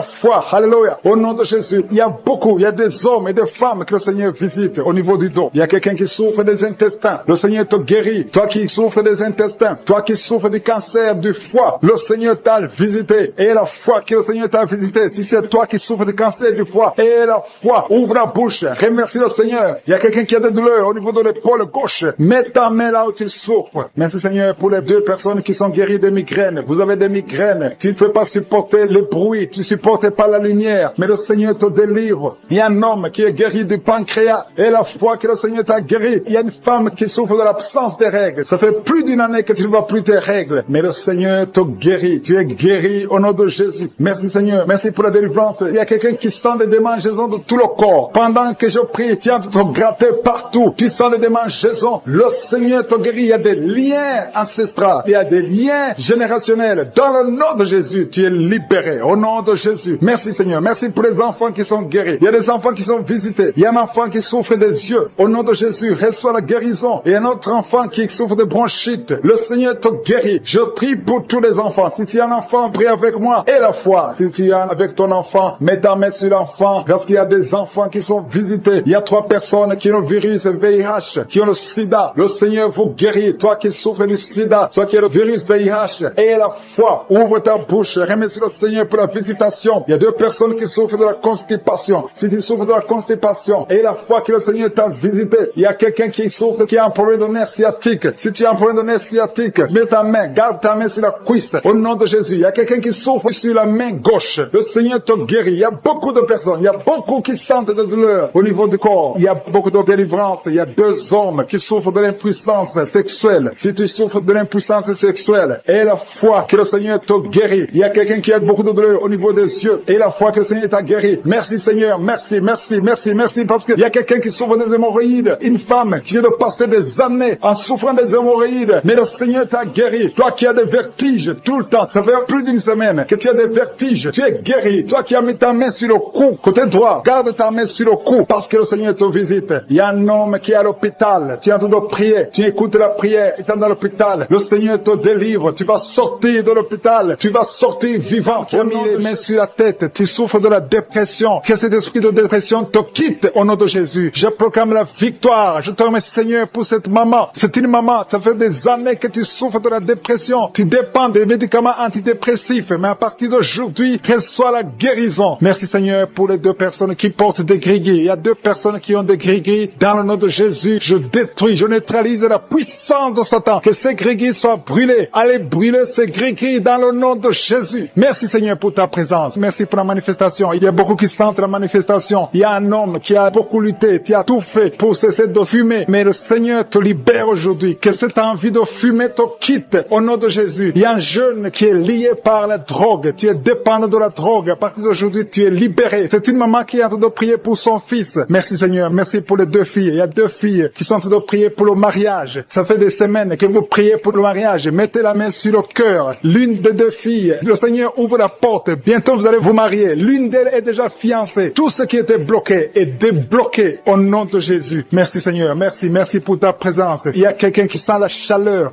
foi. Alléluia. Au nom de Jésus, il y a beaucoup, il y a des hommes et des femmes que le Seigneur visite au niveau du dos. Il y a quelqu'un qui souffre des intestins. Le Seigneur te guérit. Toi qui souffres des intestins, toi qui souffres du cancer du foie, le Seigneur t'a visité. Et la foi que le Seigneur t'a visité. Si c'est toi qui souffres du cancer du foie, et la foi, ouvre la bouche. Remercie le Seigneur. Il y a quelqu'un qui a des douleurs au niveau de l'épaule gauche. Mets ta main là où tu souffres. Merci Seigneur pour les 2 personnes qui sont guéries de migraines. Vous avez des migraines. Tu ne peux pas supporter le bruit. Tu ne supportes pas la lumière. Mais le Seigneur te délivre. Il y a un homme qui est guéri du pancréas. Et la foi que le Seigneur t'a guéri. Il y a une femme qui souffre de l'absence des règles. Ça fait plus d'une année que tu ne vois plus tes règles. Mais le Seigneur te guérit. Tu es guéri au nom de Jésus. Merci Seigneur. Merci pour la délivrance. Il y a quelqu'un qui sent des démangeaisons de tout le corps. Pendant que je prie, tu es en train de te gratter partout. Tu sens des démangeaisons. Le Seigneur te guérit. Il y a des liens ancestraux. Il y a des liens générationnels. Dans le nom de Jésus, tu es libéré. Au nom de Jésus. Merci Seigneur. Merci pour les enfants qui sont guéris. Il y a des enfants qui sont visités. Il y a un enfant qui souffre des yeux. Au nom de Jésus, reçois la guérison. Et un autre enfant qui souffre de bronchite. Le Seigneur te guérit. Je prie pour tous les enfants. Si tu es un enfant, prie avec moi. Et la foi. Si tu es avec ton enfant, mets ta main sur l'enfant. Parce qu'il y a des enfants qui sont visités. Il y a 3 personnes qui ont le virus VIH, qui ont le sida. Le Seigneur vous guérit. Toi qui souffres du sida, toi qui as le virus VIH. Et la foi. Ouvre ta bouche. Remercie le Seigneur pour la visitation. Il y a 2 personnes qui souffrent de la constipation. Si tu souffres de la constipation, et la foi que le Seigneur t'a visité, il y a quelqu'un qui souffre, qui a un problème de nerf sciatique. Si tu as un problème de nerf sciatique, mets ta main, garde ta main sur la cuisse. Au nom de Jésus, il y a quelqu'un qui souffre sur la main gauche. Le Seigneur te guérit. Il y a beaucoup de personnes, il y a beaucoup qui sentent de douleur au niveau du corps. Il y a beaucoup de délivrance. Il y a 2 hommes qui souffrent de l'impuissance sexuelle. Si tu souffres de l'impuissance sexuelle, et la foi que le Seigneur te guérit. Il y a quelqu'un qui a beaucoup de douleur au niveau des yeux, et la foi que le Seigneur t'a guéri. Merci Seigneur, merci, parce qu'il y a quelqu'un qui souffre des hémorroïdes. Une femme qui vient de passer des années en souffrant des hémorroïdes, mais le Seigneur t'a guéri. Toi qui as des vertiges tout le temps, ça fait plus d'une semaine que tu as des vertiges, tu es guéri. Toi qui as mis ta main sur le cou, côté droit, garde ta main sur le cou, parce que le Seigneur te visite. Il y a un homme qui est à l'hôpital, tu es en train de prier, tu écoutes la prière, étant dans l'hôpital, le Seigneur te délivre, tu vas sortir de l'hôpital, tu vas sortir vivant. Tu as mis les mains sur la tête, tu souffres de la dépression, que cet esprit de dépression te quitte au nom de Jésus. Je proclame la victoire. Je te remercie Seigneur pour cette maman. C'est une maman, ça fait des années que tu souffres de la dépression. Tu dépends des médicaments antidépressifs, mais à partir d'aujourd'hui, reçois la guérison. Merci Seigneur pour les 2 personnes qui portent des gris-gris. Il y a 2 personnes qui ont des gris-gris. Dans le nom de Jésus, je détruis, je neutralise la puissance de Satan. Que ces gris-gris soient brûlés. Allez brûler ces gris-gris dans le nom de Jésus. Merci Seigneur pour ta présence. Merci pour la manifestation. Il y a beaucoup qui sentent la manifestation. Il y a un homme qui a beaucoup lutté, qui a tout fait pour cesser de fumer. Mais le Seigneur Seigneur te libère aujourd'hui. Que cette envie de fumer te quitte au nom de Jésus. Il y a un jeune qui est lié par la drogue. Tu es dépendant de la drogue. À partir d'aujourd'hui, tu es libéré. C'est une maman qui est en train de prier pour son fils. Merci Seigneur. Merci pour les 2 filles. Il y a 2 filles qui sont en train de prier pour le mariage. Ça fait des semaines que vous priez pour le mariage. Mettez la main sur le cœur. L'une des 2 filles, le Seigneur ouvre la porte. Bientôt vous allez vous marier. L'une d'elles est déjà fiancée. Tout ce qui était bloqué est débloqué au nom de Jésus. Merci Seigneur. Merci pour ta présence. Il y a quelqu'un qui sent la chaleur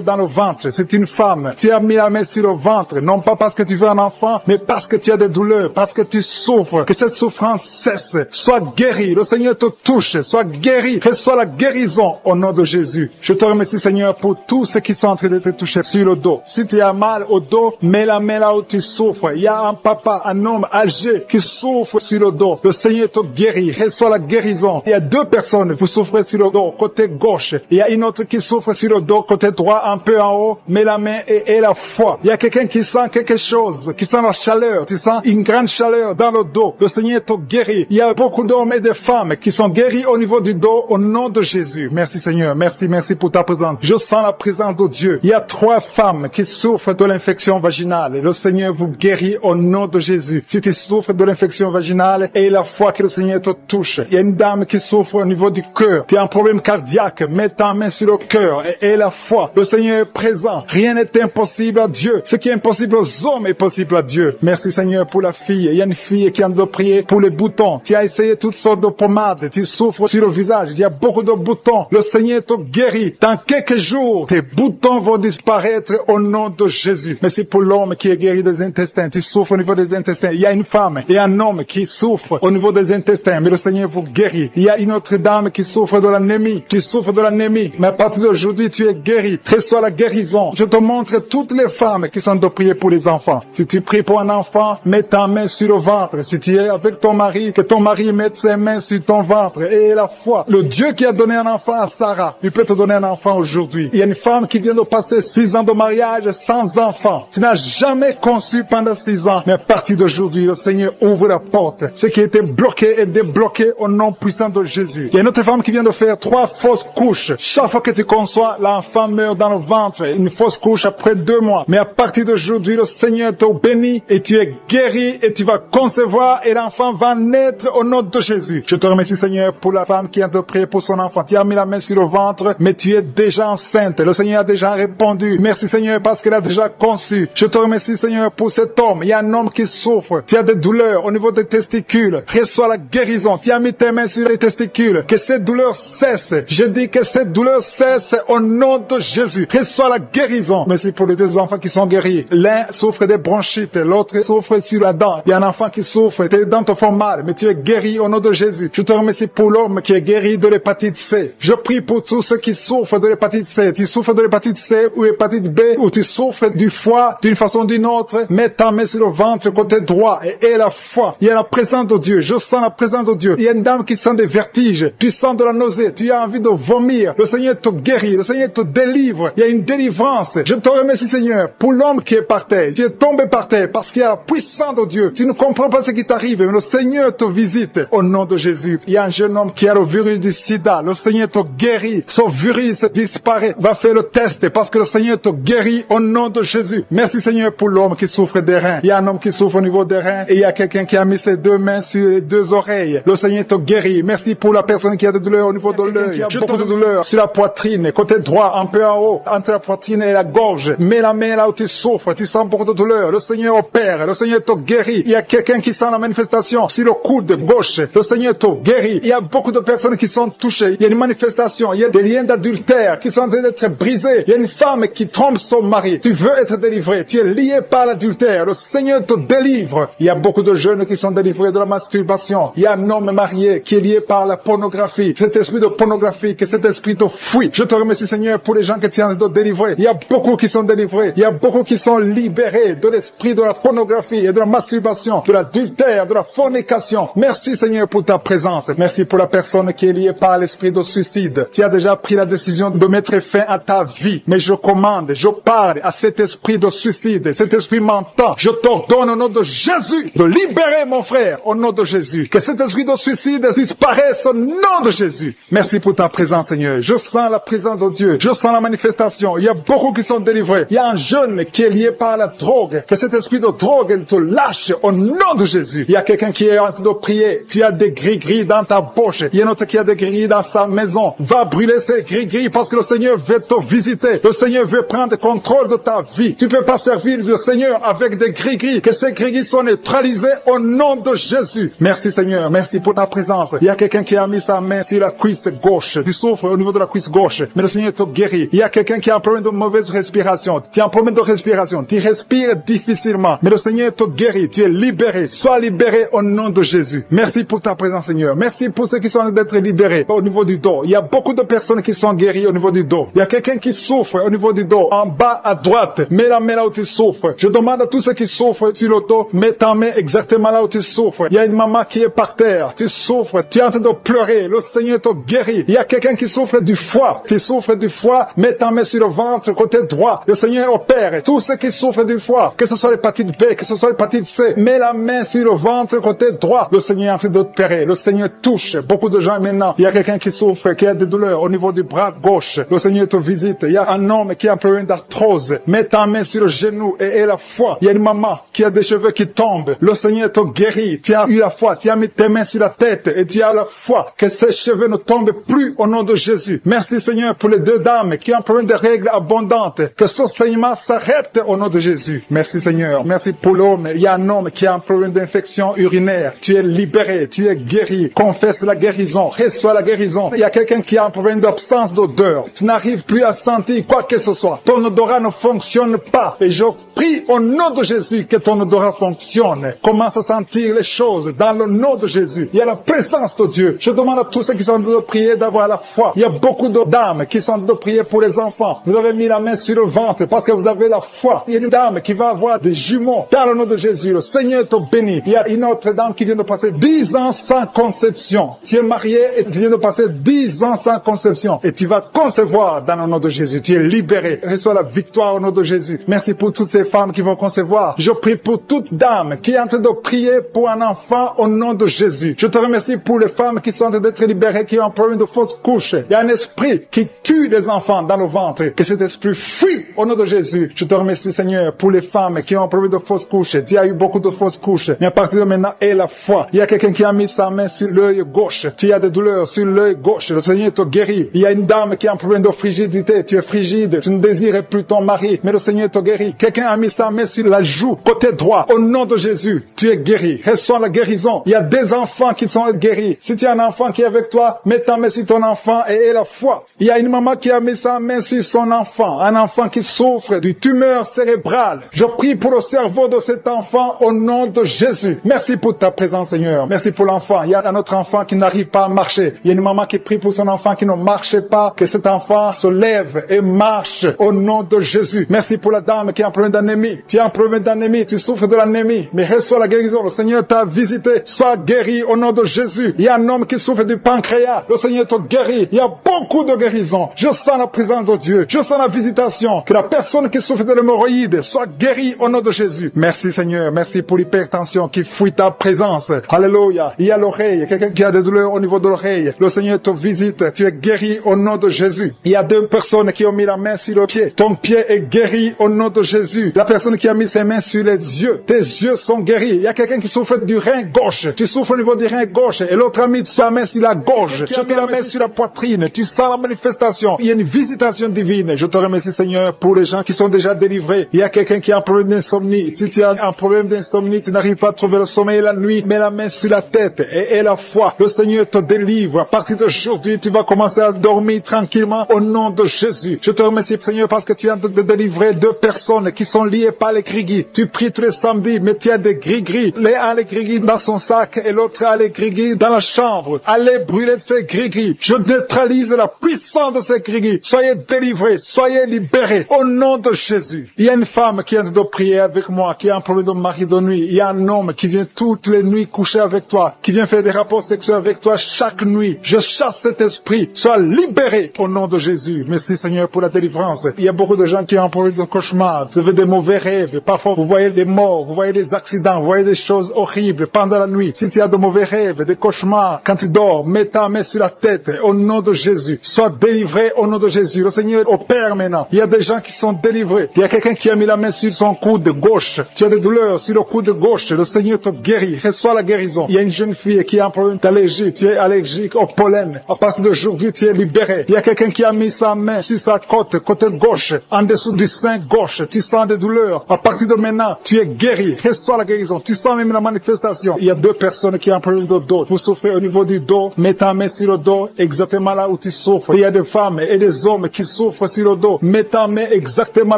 dans le ventre. C'est une femme. Tu as mis la main sur le ventre, non pas parce que tu veux un enfant, mais parce que tu as des douleurs, parce que tu souffres. Que cette souffrance cesse. Sois guéri. Le Seigneur te touche. Sois guéri. Reçois la guérison au nom de Jésus. Je te remercie Seigneur pour tous ceux qui sont en train de te toucher sur le dos. Si tu as mal au dos, mets la main là où tu souffres. Il y a un papa, un homme âgé qui souffre sur le dos. Le Seigneur te guérit. Reçois la guérison. Il y a 2 personnes, vous souffrez sur le dos, côté gauche. Il y a une autre qui souffre sur le dos, côté droit, un peu en haut. Mets la main et la foi. Il y a quelqu'un qui sent quelque chose, qui sent la chaleur. Tu sens une grande chaleur dans le dos. Le Seigneur te guérit. Il y a beaucoup d'hommes et de femmes qui sont guéris au niveau du dos au nom de Jésus. Merci Seigneur. Merci pour ta présence. Je sens la présence de Dieu. Il y a 3 femmes qui souffrent de l'infection vaginale. Le Seigneur vous guérit au nom de Jésus. Si tu souffres de l'infection vaginale, et la foi que le Seigneur te touche. Il y a une dame qui souffre au niveau du cœur. Tu as un problème cardiaque. Mets ta main sur le cœur et la foi. Le Seigneur est présent. Rien n'est impossible à Dieu. Ce qui est impossible aux hommes est possible à Dieu. Merci Seigneur pour la fille. Il y a une fille qui a de prier pour les boutons. Tu as essayé toutes sortes de pommades. Tu souffres sur le visage. Il y a beaucoup de boutons. Le Seigneur te guérit. Dans quelques jours, tes boutons vont disparaître au nom de Jésus. Merci pour l'homme qui est guéri des intestins. Tu souffres au niveau des intestins. Il y a une femme et un homme qui souffrent au niveau des intestins. Mais le Seigneur vous guérit. Il y a une autre dame qui souffre de l'anémie. Tu souffres de l'anémie. Mais à partir d'aujourd'hui, tu es guéri. Reçois la guérison. Je te montre toutes les femmes qui sont de prier pour les enfants. Si tu pries pour un enfant, mets ta main sur le ventre. Si tu es avec ton mari, que ton mari mette ses mains sur ton ventre. Et la foi. Le Dieu qui a donné un enfant à Sarah, il peut te donner un enfant aujourd'hui. Il y a une femme qui vient de passer 6 ans de mariage sans enfant. Tu n'as jamais conçu pendant 6 ans. Mais à partir d'aujourd'hui, le Seigneur ouvre la porte. Ce qui était bloqué est débloqué au nom puissant de Jésus. Il y a une autre femme qui vient de faire 3 fausses couches. Chaque fois que tu conçois, l'enfant meurt dans le ventre. Une fausse couche après 2 mois. Mais à partir d'aujourd'hui, le Seigneur te bénit et tu es guéri et tu vas concevoir et l'enfant va naître au nom de Jésus. Je te remercie Seigneur pour la femme qui a de prier pour son enfant. Tu as mis la main sur le ventre, mais tu es déjà enceinte. Le Seigneur a déjà répondu. Merci Seigneur parce qu'il a déjà conçu. Je te remercie Seigneur pour cet homme. Il y a un homme qui souffre. Tu as des douleurs au niveau des testicules. Reçois la guérison. Tu as mis tes mains sur les testicules. Que cette douleur cesse. Je dis que cette douleur cesse au nom de Jésus. Reçois la guérison. Merci pour les 2 enfants qui sont guéris. L'un souffre des bronchites, l'autre souffre sur la dent. Il y a un enfant qui souffre. Tes dents te font mal, mais tu es guéri au nom de Jésus. Je te remercie pour l'homme qui est guéri de l'hépatite C. Je prie pour tous ceux qui souffrent de l'hépatite C. Tu souffres de l'hépatite C ou l'hépatite B ou tu souffres du foie d'une façon ou d'une autre. Mets ta main sur le ventre côté droit et la foi. Il y a la présence de Dieu. Je sens la présence de Dieu. Il y a une dame qui sent des vertiges. Tu sens de la nausée. Tu as envie de vomir. Le Seigneur te guérit. Le Seigneur te délivre. Il y a une délivrance. Je te remercie Seigneur pour l'homme qui est par terre. Tu es tombé par terre parce qu'il y a la puissance de Dieu. Tu ne comprends pas ce qui t'arrive, mais le Seigneur te visite au nom de Jésus. Il y a un jeune homme qui a le virus du sida. Le Seigneur te guérit. Son virus disparaît. Va faire le test parce que le Seigneur te guérit au nom de Jésus. Merci Seigneur pour l'homme qui souffre des reins. Il y a un homme qui souffre au niveau des reins et il y a quelqu'un qui a mis ses 2 mains sur les 2 oreilles. Le Seigneur te guérit. Merci pour la personne qui a des douleurs au niveau de l'œil. Beaucoup de douleurs sur la poitrine, côté droit, un peu en haut, entre la poitrine et la gorge. Mets la main là où tu souffres. Tu sens beaucoup de douleurs. Le Seigneur opère. Le Seigneur te guérit. Il y a quelqu'un qui sent la manifestation sur le coude gauche. Le Seigneur te guérit. Il y a beaucoup de personnes qui sont touchées. Il y a une manifestation. Il y a des liens d'adultère qui sont en train d'être brisés. Il y a une femme qui trompe son mari. Tu veux être délivré. Tu es lié par l'adultère. Le Seigneur te délivre. Il y a beaucoup de jeunes qui sont délivrés de la masturbation. Il y a un homme marié qui est lié par la pornographie. Cet esprit de pornographie, que cet esprit te fuit. Je te remercie Seigneur pour les gens que tu es en train de délivrer. Il y a beaucoup qui sont délivrés. Il y a beaucoup qui sont libérés de l'esprit de la pornographie et de la masturbation, de l'adultère, de la fornication. Merci Seigneur pour ta présence. Merci pour la personne qui est liée par l'esprit de suicide. Tu as déjà pris la décision de mettre fin à ta vie. Mais je commande, je parle à cet esprit de suicide, cet esprit mentant. Je t'ordonne au nom de Jésus de libérer mon frère au nom de Jésus. Que cet esprit de suicide disparaisse au nom de Jésus. Merci pour ta présence. présence, Seigneur. Je sens la présence de Dieu. Je sens la manifestation. Il y a beaucoup qui sont délivrés. Il y a un jeune qui est lié par la drogue. Que cet esprit de drogue te lâche au nom de Jésus. Il y a quelqu'un qui est en train de prier. Tu as des gris-gris dans ta bouche. Il y a un autre qui a des gris-gris dans sa maison. Va brûler ces gris-gris parce que le Seigneur veut te visiter. Le Seigneur veut prendre contrôle de ta vie. Tu peux pas servir le Seigneur avec des gris-gris. Que ces gris-gris soient neutralisés au nom de Jésus. Merci Seigneur. Merci pour ta présence. Il y a quelqu'un qui a mis sa main sur la cuisse gauche. Tu souffres au niveau de la cuisse gauche. Mais le Seigneur te guérit. Il y a quelqu'un qui a un problème de mauvaise respiration. Tu as un problème de respiration. Tu respires difficilement. Mais le Seigneur te guérit. Tu es libéré. Sois libéré au nom de Jésus. Merci pour ta présence Seigneur. Merci pour ceux qui sont en train d'être libérés au niveau du dos. Il y a beaucoup de personnes qui sont guéries au niveau du dos. Il y a quelqu'un qui souffre au niveau du dos. En bas à droite. Mets la main là où tu souffres. Je demande à tous ceux qui souffrent sur le dos. Mets ta main exactement là où tu souffres. Il y a une maman qui est par terre. Tu souffres. Tu es en train de pleurer. Le Seigneur te guérit. Il y a quelqu'un qui souffre du foie. Tu souffres du foie. Mets ta main sur le ventre côté droit. Le Seigneur opère. Tous ceux qui souffrent du foie, que ce soit l'hépatite B, que ce soit l'hépatite C, mets la main sur le ventre côté droit. Le Seigneur est en train d'opérer. Le Seigneur touche beaucoup de gens maintenant. Il y a quelqu'un qui souffre, qui a des douleurs au niveau du bras gauche. Le Seigneur te visite. Il y a un homme qui a un problème d'arthrose. Mets ta main sur le genou et la foi. Il y a une maman qui a des cheveux qui tombent. Le Seigneur te guérit. Tu as eu la foi. Tu as mis tes mains sur la tête et tu as la foi que ces cheveux ne tombent plus au nom de Jésus. Merci Seigneur pour les deux dames qui ont un problème de règles abondantes. Que ce saignement s'arrête au nom de Jésus. Merci Seigneur. Merci pour l'homme. Il y a un homme qui a un problème d'infection urinaire. Tu es libéré. Tu es guéri. Confesse la guérison. Reçois la guérison. Il y a quelqu'un qui a un problème d'absence d'odeur. Tu n'arrives plus à sentir quoi que ce soit. Ton odorat ne fonctionne pas. Et je prie au nom de Jésus que ton odorat fonctionne. Commence à sentir les choses dans le nom de Jésus. Il y a la présence de Dieu. Je demande à tous ceux qui sont en train de prier d'avoir la foi. Il y a beaucoup de dames qui sont en train de prier pour les enfants. Vous avez mis la main sur le ventre parce que vous avez la foi. Il y a une dame qui va avoir des jumeaux dans le nom de Jésus. Le Seigneur te bénit. Il y a une autre dame qui vient de passer 10 ans sans conception. Tu es marié et tu viens de passer 10 ans sans conception. Et tu vas concevoir dans le nom de Jésus. Tu es libéré. Reçois la victoire au nom de Jésus. Merci pour toutes ces femmes qui vont concevoir. Je prie pour toute dame qui est en train de prier pour un enfant au nom de Jésus. Je te remercie pour les femmes qui sont en train d'être libérées, qui ont un problème de fausse couche. Il y a un esprit qui tue les enfants dans le ventre. Que cet esprit fuit au nom de Jésus. Je te remercie Seigneur pour les femmes qui ont un problème de fausse couche. Tu as eu beaucoup de fausses couches. Mais à partir de maintenant, aie la foi. Il y a quelqu'un qui a mis sa main sur l'œil gauche. Tu as des douleurs sur l'œil gauche. Le Seigneur te guérit. Il y a une dame qui a un problème de frigidité. Tu es frigide. Tu ne désires plus ton mari. Mais le Seigneur te guérit. Quelqu'un a mis sa main sur la joue côté droit. Au nom de Jésus, tu es guéri. Reçois la guérison. Il y a des enfants qui sont guéris. Si tu as un enfant qui est avec toi, mets ta main sur ton enfant et aie la foi. Il y a une maman qui a mis sa main sur son enfant. Un enfant qui souffre d'une tumeur cérébrale. Je prie pour le cerveau de cet enfant au nom de Jésus. Merci pour ta présence, Seigneur. Merci pour l'enfant. Il y a un autre enfant qui n'arrive pas à marcher. Il y a une maman qui prie pour son enfant qui ne marche pas. Que cet enfant se lève et marche au nom de Jésus. Merci pour la dame qui a un problème d'anémie. Tu as un problème d'anémie. Tu souffres de l'anémie. Mais reçois la guérison. Le Seigneur t'a visité. Sois guéri au nom de Jésus. Il y a un homme qui souffre du pancréas. Le Seigneur te guérit. Il y a beaucoup de guérisons. Je sens la présence de Dieu. Je sens la visitation. Que la personne qui souffre de l'hémorroïde soit guérie au nom de Jésus. Merci Seigneur. Merci pour l'hypertension qui fuit ta présence. Alléluia. Il y a l'oreille. Quelqu'un qui a des douleurs au niveau de l'oreille. Le Seigneur te visite. Tu es guéri au nom de Jésus. Il y a deux personnes qui ont mis la main sur le pied. Ton pied est guéri au nom de Jésus. La personne qui a mis ses mains sur les yeux. Tes yeux sont guéris. Il y a quelqu'un qui souffre du rein gauche. Tu souffres au niveau du rein gauche. Et l'autre a mis sa main sur la gorge. Je te la main sur la poitrine. Tu sens la manifestation. Il y a une visitation divine. Je te remercie Seigneur pour les gens qui sont déjà délivrés. Il y a quelqu'un qui a un problème d'insomnie. Si tu as un problème d'insomnie, tu n'arrives pas à trouver le sommeil la nuit, mets la main sur la tête et aie la foi. Le Seigneur te délivre. À partir d'aujourd'hui, tu vas commencer à dormir tranquillement au nom de Jésus. Je te remercie Seigneur parce que tu viens de délivrer deux personnes qui sont liées par les gris-gris. Tu pries tous les samedis, mais tu as des gris-gris. L'un a les gris-gris dans son sac et l'autre a les gris-gris dans la chambre. Allez brûler ces gris-gris. Je neutralise la puissance de ces gris-gris. Soyez délivrés, soyez libérés au nom de Jésus. Il y a une femme qui vient de prier avec moi, qui a un problème de mari de nuit. Il y a un homme qui vient toutes les nuits coucher avec toi, qui vient faire des rapports sexuels avec toi chaque nuit. Je chasse cet esprit. Sois libéré au nom de Jésus. Merci Seigneur pour la délivrance. Il y a beaucoup de gens qui ont un problème de cauchemar. Vous avez des mauvais rêves, parfois vous voyez des morts, vous voyez des accidents, vous voyez des choses horribles pendant la nuit. Si tu as de mauvais rêves, des cauchemars, quand tu dors, mets ta main sur la tête au nom de Jésus. Sois délivré au nom de Jésus. Le Seigneur opère maintenant. Il y a des gens qui sont délivrés. Il y a quelqu'un qui a mis la main sur son coude gauche. Tu as des douleurs sur le coude gauche. Le Seigneur te guérit. Reçois la guérison. Il y a une jeune fille qui a un problème d'allergie. Tu es allergique au pollen. À partir d'aujourd'hui, tu es libéré. Il y a quelqu'un qui a mis sa main sur sa côté gauche, en dessous du sein gauche. Tu sens des douleurs. À partir de maintenant, tu es guéri. Reçois la guérison. Tu sens même la manifestation. Il y a 2 personnes qui ont un problème de dos. Vous souffrez au niveau du dos. Mets ta main sur le dos, exactement là où tu souffres. Il y a des femmes et des hommes qui souffrent sur le dos. Mets ta main exactement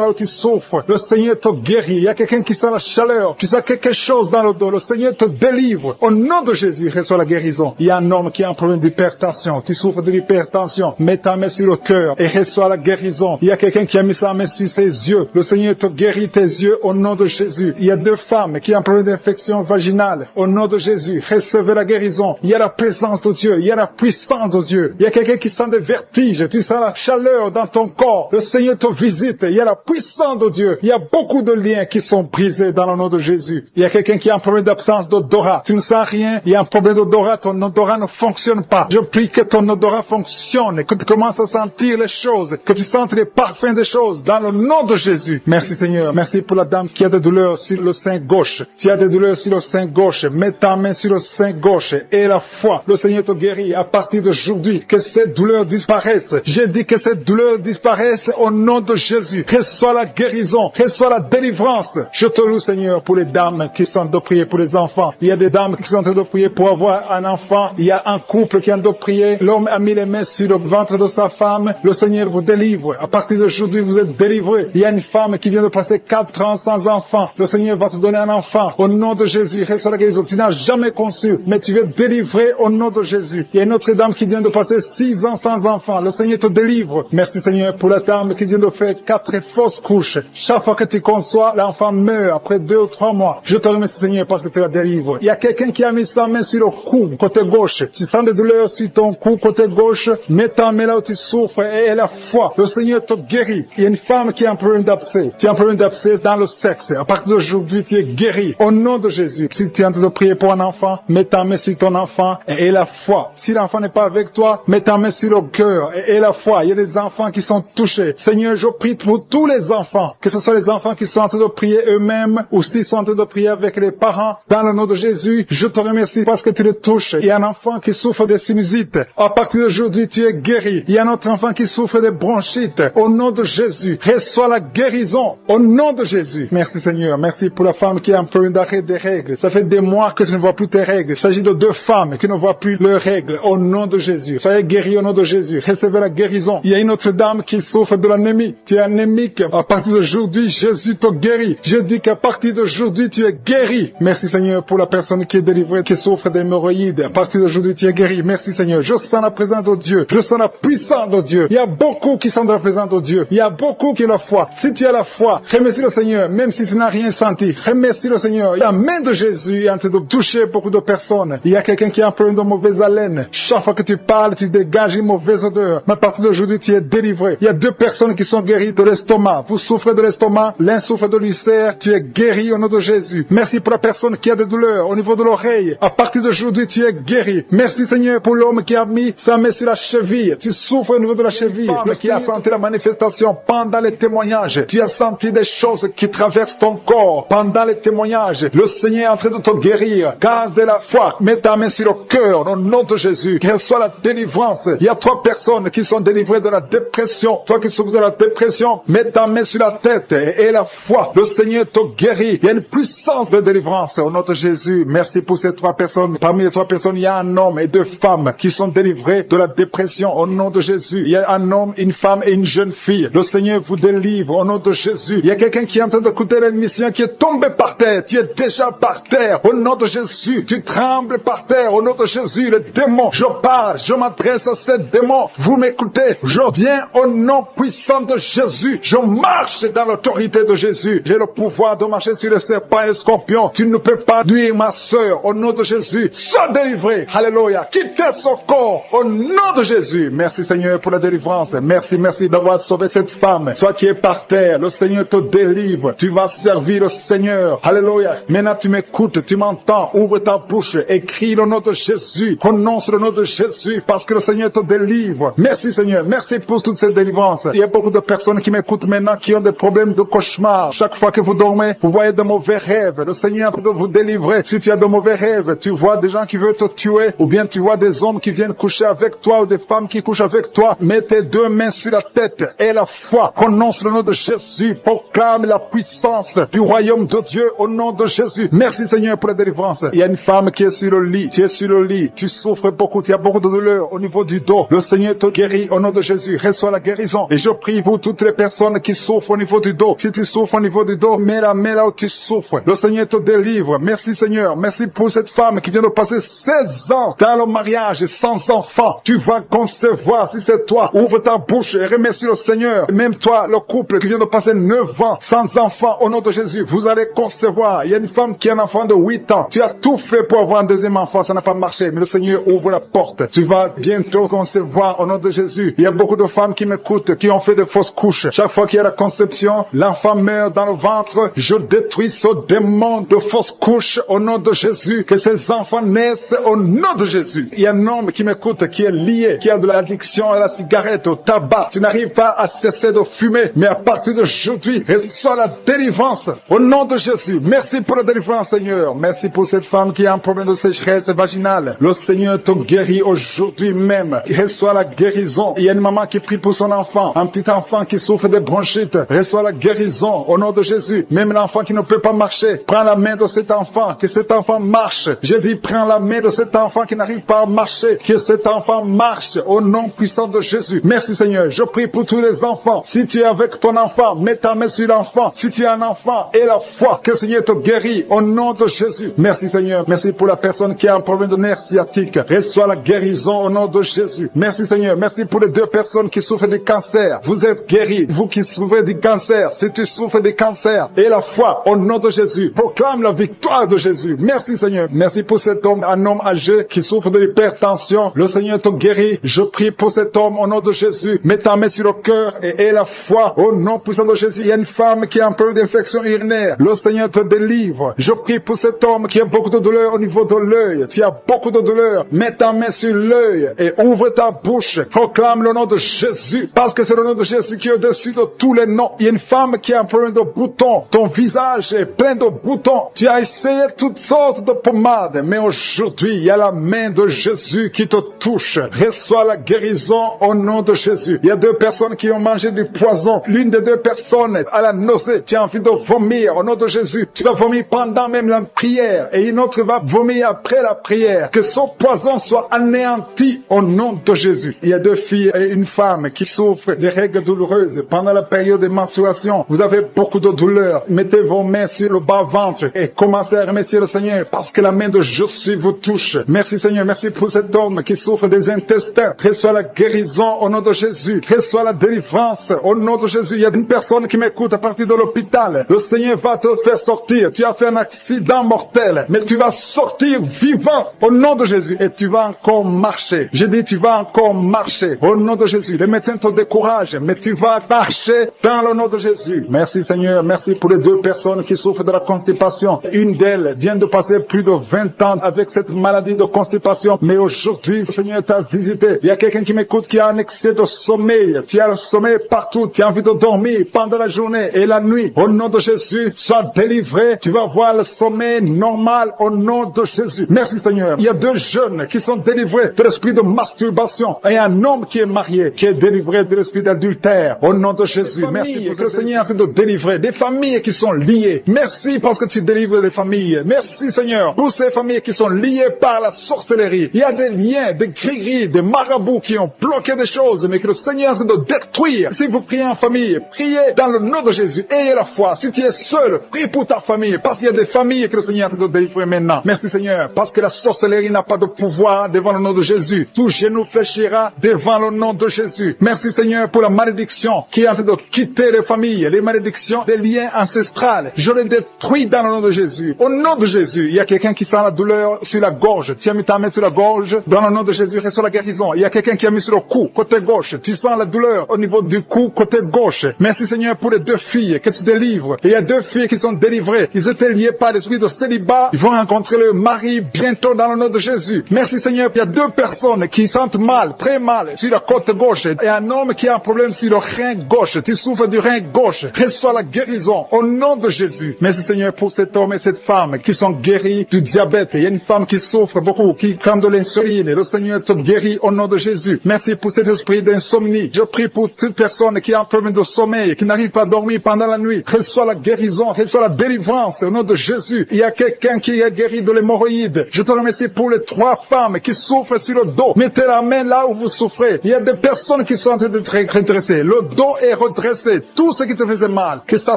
là où tu souffres. Le Seigneur te guérit. Il y a quelqu'un qui sent la chaleur. Tu sens quelque chose dans le dos. Le Seigneur te délivre. Au nom de Jésus, reçois la guérison. Il y a un homme qui a un problème d'hypertension. Tu souffres de l'hypertension. Mets ta main sur le cœur et reçois la guérison. Il y a quelqu'un qui a mis sa main sur ses yeux. Le Seigneur te guérit tes yeux au nom de Jésus. Il y a 2 femmes qui ont un problème d'infection vaginale. Au nom de Jésus, recevez la guérison. Il y a la présence de Dieu. Il y a la puissance de Dieu. Il y a quelqu'un qui sent des vertiges. Tu sens la chaleur dans ton corps. Le Seigneur te visite. Il y a la puissance de Dieu. Il y a beaucoup de liens qui sont brisés dans le nom de Jésus. Il y a quelqu'un qui a un problème d'absence d'odorat. Tu ne sens rien. Il y a un problème d'odorat. Ton odorat ne fonctionne pas. Je prie que ton odorat fonctionne. Que tu commences à sentir les choses. Que tu sentes les parfums des choses dans le nom de Jésus. Merci Seigneur. Merci pour la dame qui a des douleurs sur le sein gauche. Tu as des douleurs sur le sein gauche. Mets ta main sur le sein gauche et la foi. Le Seigneur te guérit à partir d'aujourd'hui. Que ces douleurs disparaissent. J'ai dit que ces douleurs disparaissent au nom de Jésus. Reçois la guérison. Reçois la délivrance. Je te loue Seigneur pour les dames qui sont en train de prier pour les enfants. Il y a des dames qui sont en train de prier pour avoir un enfant. Il y a un couple qui est en train de prier. L'homme a mis les mains sur le ventre de sa femme. Le Seigneur vous délivre. À partir d'aujourd'hui, vous êtes délivrés. Il y a une femme qui vient de passer 4 ans sans enfant. Le Seigneur va te donner un enfant. Au nom de Jésus, reçois la guérison. Tu n'as jamais conçu, mais tu es délivré au nom de Jésus. Il y a une autre dame qui vient de passer 6 ans sans enfant. Le Seigneur te délivre. Merci Seigneur pour la dame qui vient de faire 4 fausses couches. Chaque fois que tu conçois, l'enfant meurt après 2 ou 3 mois. Je te remercie Seigneur parce que tu la délivres. Il y a quelqu'un qui a mis sa main sur le cou, côté gauche. Tu sens des douleurs sur ton cou, côté gauche. Mets ta main là où tu souffres et la foi. Le Seigneur te guérit. Il y a une femme qui a un problème d'abcès. Tu as un problème d'abcès dans le sexe. À partir d'aujourd'hui, tu es guéri. Au nom de Jésus. Si tu es en train de prier pour un enfant, mets ta main sur ton enfant et la foi. Si l'enfant n'est pas avec toi, mets ta main sur le cœur et la foi. Il y a des enfants qui sont touchés. Seigneur, je prie pour tous les enfants. Que ce soit les enfants qui sont en train de prier eux-mêmes ou s'ils sont en train de prier avec les parents. Dans le nom de Jésus, je te remercie parce que tu les touches. Il y a un enfant qui souffre de sinusite. À partir d'aujourd'hui, tu es guéri. Il y a un autre enfant qui souffre de bronchite. Au nom de Jésus, reçois la guérison. Au nom de Jésus. Merci Seigneur. Merci pour la femme qui a un problème d'arrêt des règles. Ça fait des mois que tu ne vois plus tes règles. Il s'agit de 2 femmes qui ne voient plus leurs règles. Au nom de Jésus. Soyez guéris au nom de Jésus. Recevez la guérison. Il y a une autre dame qui souffre de l'anémie. Tu es anémique. À partir d'aujourd'hui, Jésus te guérit. Je dis qu'à partir d'aujourd'hui, tu es guéri. Merci Seigneur pour la personne qui est délivrée, qui souffre d'hémorroïdes. À partir d'aujourd'hui, tu es guéri. Merci Seigneur. Je sens la présence de Dieu. Je sens la puissance de Dieu. Il y a beaucoup qui sont dans la présence de Dieu. Il y a beaucoup qui ont la foi. Si tu as la foi, remercie le Seigneur, même si tu n'as rien senti. Remercie le Seigneur. La main de Jésus est en train de toucher beaucoup de personnes. Il y a quelqu'un qui a un problème de mauvaise haleine. Chaque fois que tu parles, tu dégages une mauvaise odeur. Mais à partir d'aujourd'hui, tu es délivré. Il y a 2 personnes qui sont guéries de l'estomac. Vous souffrez de l'estomac, l'un souffre de l'ulcère. Tu es guéri au nom de Jésus. Merci pour la personne qui a des douleurs au niveau de l'oreille. À partir d'aujourd'hui, tu es guéri. Merci Seigneur pour l'homme qui a mis sa main sur la cheville. Tu souffres au niveau de la cheville, mais qui a senti la manifestation pendant les témoignages. Tu as senti des choses qui traversent ton corps pendant les témoignages. Le Seigneur est en train de te guérir. Garde la foi. Mets ta main sur le cœur au nom de Jésus. Qu'elle soit la délivrance. Il y a 3 personnes qui sont délivrées de la dépression. Toi qui souffres de la dépression, mets ta main sur la tête et la foi. Le Seigneur te guérit. Il y a une puissance de délivrance au nom de Jésus. Merci pour ces 3 personnes. Parmi les 3 personnes, il y a un homme et 2 femmes qui sont délivrés de la dépression au nom de Jésus. Il y a un homme, une femme et une jeune fille. Le Seigneur vous délivre au nom de Jésus. Il y a quelqu'un qui est en train d'écouter l'émission qui est tombé par terre. Tu es déjà par terre au nom de Jésus. Tu trembles par terre au nom de Jésus. Les démons, je parle, je m'adresse à ces démons. Vous m'écoutez. Je viens au nom puissant de Jésus. Je marche dans l'autorité de Jésus. J'ai le pouvoir de marcher sur le serpent et le scorpion. Tu ne peux pas nuire ma sœur au nom de Jésus. Sois délivré. Alléluia. Quittez son corps au nom de Jésus. Merci Seigneur pour la délivrance. Merci d'avoir sauvé cette femme. Toi qui es par terre, le Seigneur te délivre. Tu vas servir le Seigneur. Alléluia. Maintenant, tu m'écoutes, tu m'entends. Ouvre ta bouche et crie le nom de Jésus. Prononce le nom de Jésus parce que le Seigneur te délivre. Merci Seigneur. Merci pour toute cette délivrance. Il y a beaucoup de personnes qui m'écoutent maintenant qui ont des problèmes de cauchemar. Chaque fois que vous dormez, vous voyez de mauvais rêves. Le Seigneur peut vous délivrer. Si tu as de mauvais rêves, tu vois des gens qui veulent te tuer ou bien tu vois des hommes qui viennent coucher avec toi ou des femmes qui couchent avec toi. Mets tes deux mains sur la tête et la foi. Prononce le nom de Jésus. Proclame la puissance du royaume de Dieu au nom de Jésus. Merci Seigneur pour la délivrance. Il y a une femme qui est sur le lit. Tu es sur le lit. Tu souffres beaucoup. Tu as beaucoup de douleur au niveau du dos. Le Seigneur te guérit au nom de Jésus. Reçois la guérison. Et je prie pour toutes les personnes qui souffrent au niveau du dos. Si tu souffres au niveau du dos, mets la main là où tu souffres. Le Seigneur te délivre. Merci Seigneur. Merci pour cette femme qui vient de passer 16 ans dans le mariage sans enfant. Tu vas concevoir si c'est toi. Ouvre ta bouche et remercie le Seigneur. Même toi, le couple qui vient de passer 9 ans sans enfant, au nom de Jésus, vous allez concevoir. Il y a une femme qui a un enfant de 8 ans. Tu as tout fait pour avoir un deuxième enfant, ça n'a pas marché. Mais le Seigneur ouvre la porte. Tu vas bientôt concevoir au nom de Jésus. Il y a beaucoup de femmes qui m'écoutent, qui ont fait de fausses couches. Chaque fois qu'il y a la conception, l'enfant meurt dans le ventre. Je détruis ce démon de fausses couches au nom de Jésus. Que ces enfants naissent au nom de Jésus. Il y a un homme qui m'écoute, qui est lié, qui a de l'addiction à la cigarette, au tabac. Tu n'arrives pas à cesser de fumer, mais à partir d'aujourd'hui, reçois la délivrance au nom de Jésus. Merci pour la délivrance, Seigneur. Merci pour cette femme qui a un problème de sécheresse vaginale. Le Seigneur te guérit aujourd'hui même. Reçois la guérison. Il y a une maman qui prie pour son enfant, un petit enfant qui souffre de bronchite. Reçois la guérison au nom de Jésus. Même l'enfant qui ne peut pas marcher, prends la main de cet enfant, que cet enfant marche. Je dis, prends la main de cet enfant qui n'arrive pas à marcher, que cet enfant marche au nom puissant de Jésus. Merci Seigneur. Je prie pour tous les enfants. Si tu es avec ton enfant, mets ta main sur l'enfant. Si tu es un enfant, et la foi, que le Seigneur te guérit au nom de Jésus. Merci Seigneur. Merci pour la personne qui a un problème de nerf sciatique. Reçois la guérison au nom de Jésus. Merci Seigneur. Merci pour les 2 personnes qui souffrent du cancer. Vous êtes guéris. Vous qui souffrez du cancer, si tu souffres du cancer, et la foi au nom de Jésus. Proclame la victoire de Jésus. Merci Seigneur. Merci pour cet homme, un homme âgé qui souffre de l'hypertension. Le Seigneur te guérit. Je prie pour cet homme au nom de Jésus. Mets ta main sur le cœur et aie la foi au nom puissant de Jésus. Il y a une femme qui a un peu d'infection urinaire. Le Seigneur te délivre. Je prie pour cet homme qui a beaucoup de douleur au niveau de l'œil. Tu as beaucoup de douleur. Mets ta main sur l'œil et ouvre ta bouche. Proclame le nom de Jésus. Parce que c'est le nom de Jésus qui est au-dessus de tous les noms. Il y a une femme qui a un problème de boutons. Ton visage est plein de boutons. Tu as essayé toutes sortes de pommades. Mais aujourd'hui, il y a la main de Jésus qui te touche. Reçois la guérison au nom de Jésus. Il y a 2 personnes qui ont mangé du poison. L'une des 2 personnes a la nausée. Tu as envie de vomir au nom de Jésus. Tu vas vomir pendant même la prière. Et une autre va vomir après la prière. Que son poison soit anéanti au nom de Jésus. Il y a 2 filles et une femme qui souffrent des règles douloureuses pendant la période de menstruation. Vous avez beaucoup de douleur. Mettez vos mains sur le bas-ventre et commencez à remercier le Seigneur parce que la main de Jésus vous touche. Merci Seigneur. Merci pour cet homme qui souffre des intestins. Reçois la guérison au nom de Jésus. Reçois la délivrance au nom de Jésus. Il y a une personne qui m'écoute à partir de l'hôpital. Le Seigneur va te faire sortir. Tu as fait un accident mortel, mais tu vas sortir vivant au nom de Jésus et tu vas encore marcher. J'ai dit tu vas encore marcher au nom de Jésus. Les médecins te découragent, mais tu vas marcher dans le nom de Jésus. Merci Seigneur. Merci pour les 2 personnes qui souffrent de la constipation. Une d'elles vient de passer plus de 20 ans avec cette maladie de constipation, mais aujourd'hui, le Seigneur t'a visité. Il y a quelqu'un qui m'écoute qui a un excès de sommeil. Tu as le sommeil partout. Tu as envie de dormir pendant la journée et la nuit. Au nom de Jésus, sois délivré. Tu vas voir le sommeil normal au nom de Jésus. Merci Seigneur. Il y a 2 jeunes qui sont délivrés de l'esprit de masturbation et un homme qui est marié qui est délivré de l'esprit d'adultère. Au nom de Jésus. Merci parce que le Seigneur est en train de délivrer des familles qui sont liées. Merci parce que tu délivres les familles. Merci Seigneur pour ces familles qui sont liées par la sorcellerie. Il y a des liens, des grilleries, des marabouts qui ont bloqué des choses, mais que le Seigneur est en train de détruire. Si vous priez en famille, priez dans le nom de Jésus. Ayez la foi. Si tu es seul, prie pour ta famille, parce qu'il y a des familles que le Seigneur est en train de délivrer maintenant. Merci Seigneur, parce que la sorcellerie n'a pas de pouvoir devant le nom de Jésus. Tout genou fléchira devant le nom de Jésus. Merci Seigneur pour la malédiction qui est en train de quitter les familles, les malédictions des liens ancestrales. Je les détruis dans le nom de Jésus. Au nom de Jésus, il y a quelqu'un qui sent la douleur sur la gorge. Tu as mis ta main sur la gorge. Dans le nom de Jésus, reçois la guérison. Il y a quelqu'un qui a mis sur le cou, côté gauche. Tu sens la douleur au niveau du cou, côté gauche. Merci Seigneur pour les 2 filles que tu délivres. Et il y a 2 filles qui sont délivrées. Ils étaient liés par l'esprit de célibat. Ils vont rencontrer le mari bientôt dans le nom de Jésus. Merci Seigneur. Il y a 2 personnes qui sentent mal, très mal, sur la côte gauche. Et un homme qui a un problème sur le rein gauche. Tu souffres du rein gauche. Reçois la guérison au nom de Jésus. Merci Seigneur pour cet homme et cette femme qui sont guéris du diabète. Il y a une femme qui souffre beaucoup, qui prend de l'insuline. Le Seigneur te guérit au nom de Jésus. Merci pour cet esprit d'insomnie. Je prie pour toute personne qui a un problème de sommeil, qui n'arrive pas à dormir pendant la nuit. Reçois la guérison, reçois la délivrance au nom de Jésus. Il y a quelqu'un qui est guéri de l'hémorroïde. Je te remercie pour les 3 femmes qui souffrent sur le dos. Mettez la main là où vous souffrez. Il y a des personnes qui sont en train de être redressées. Le dos est redressé. Tout ce qui te faisait mal, que ça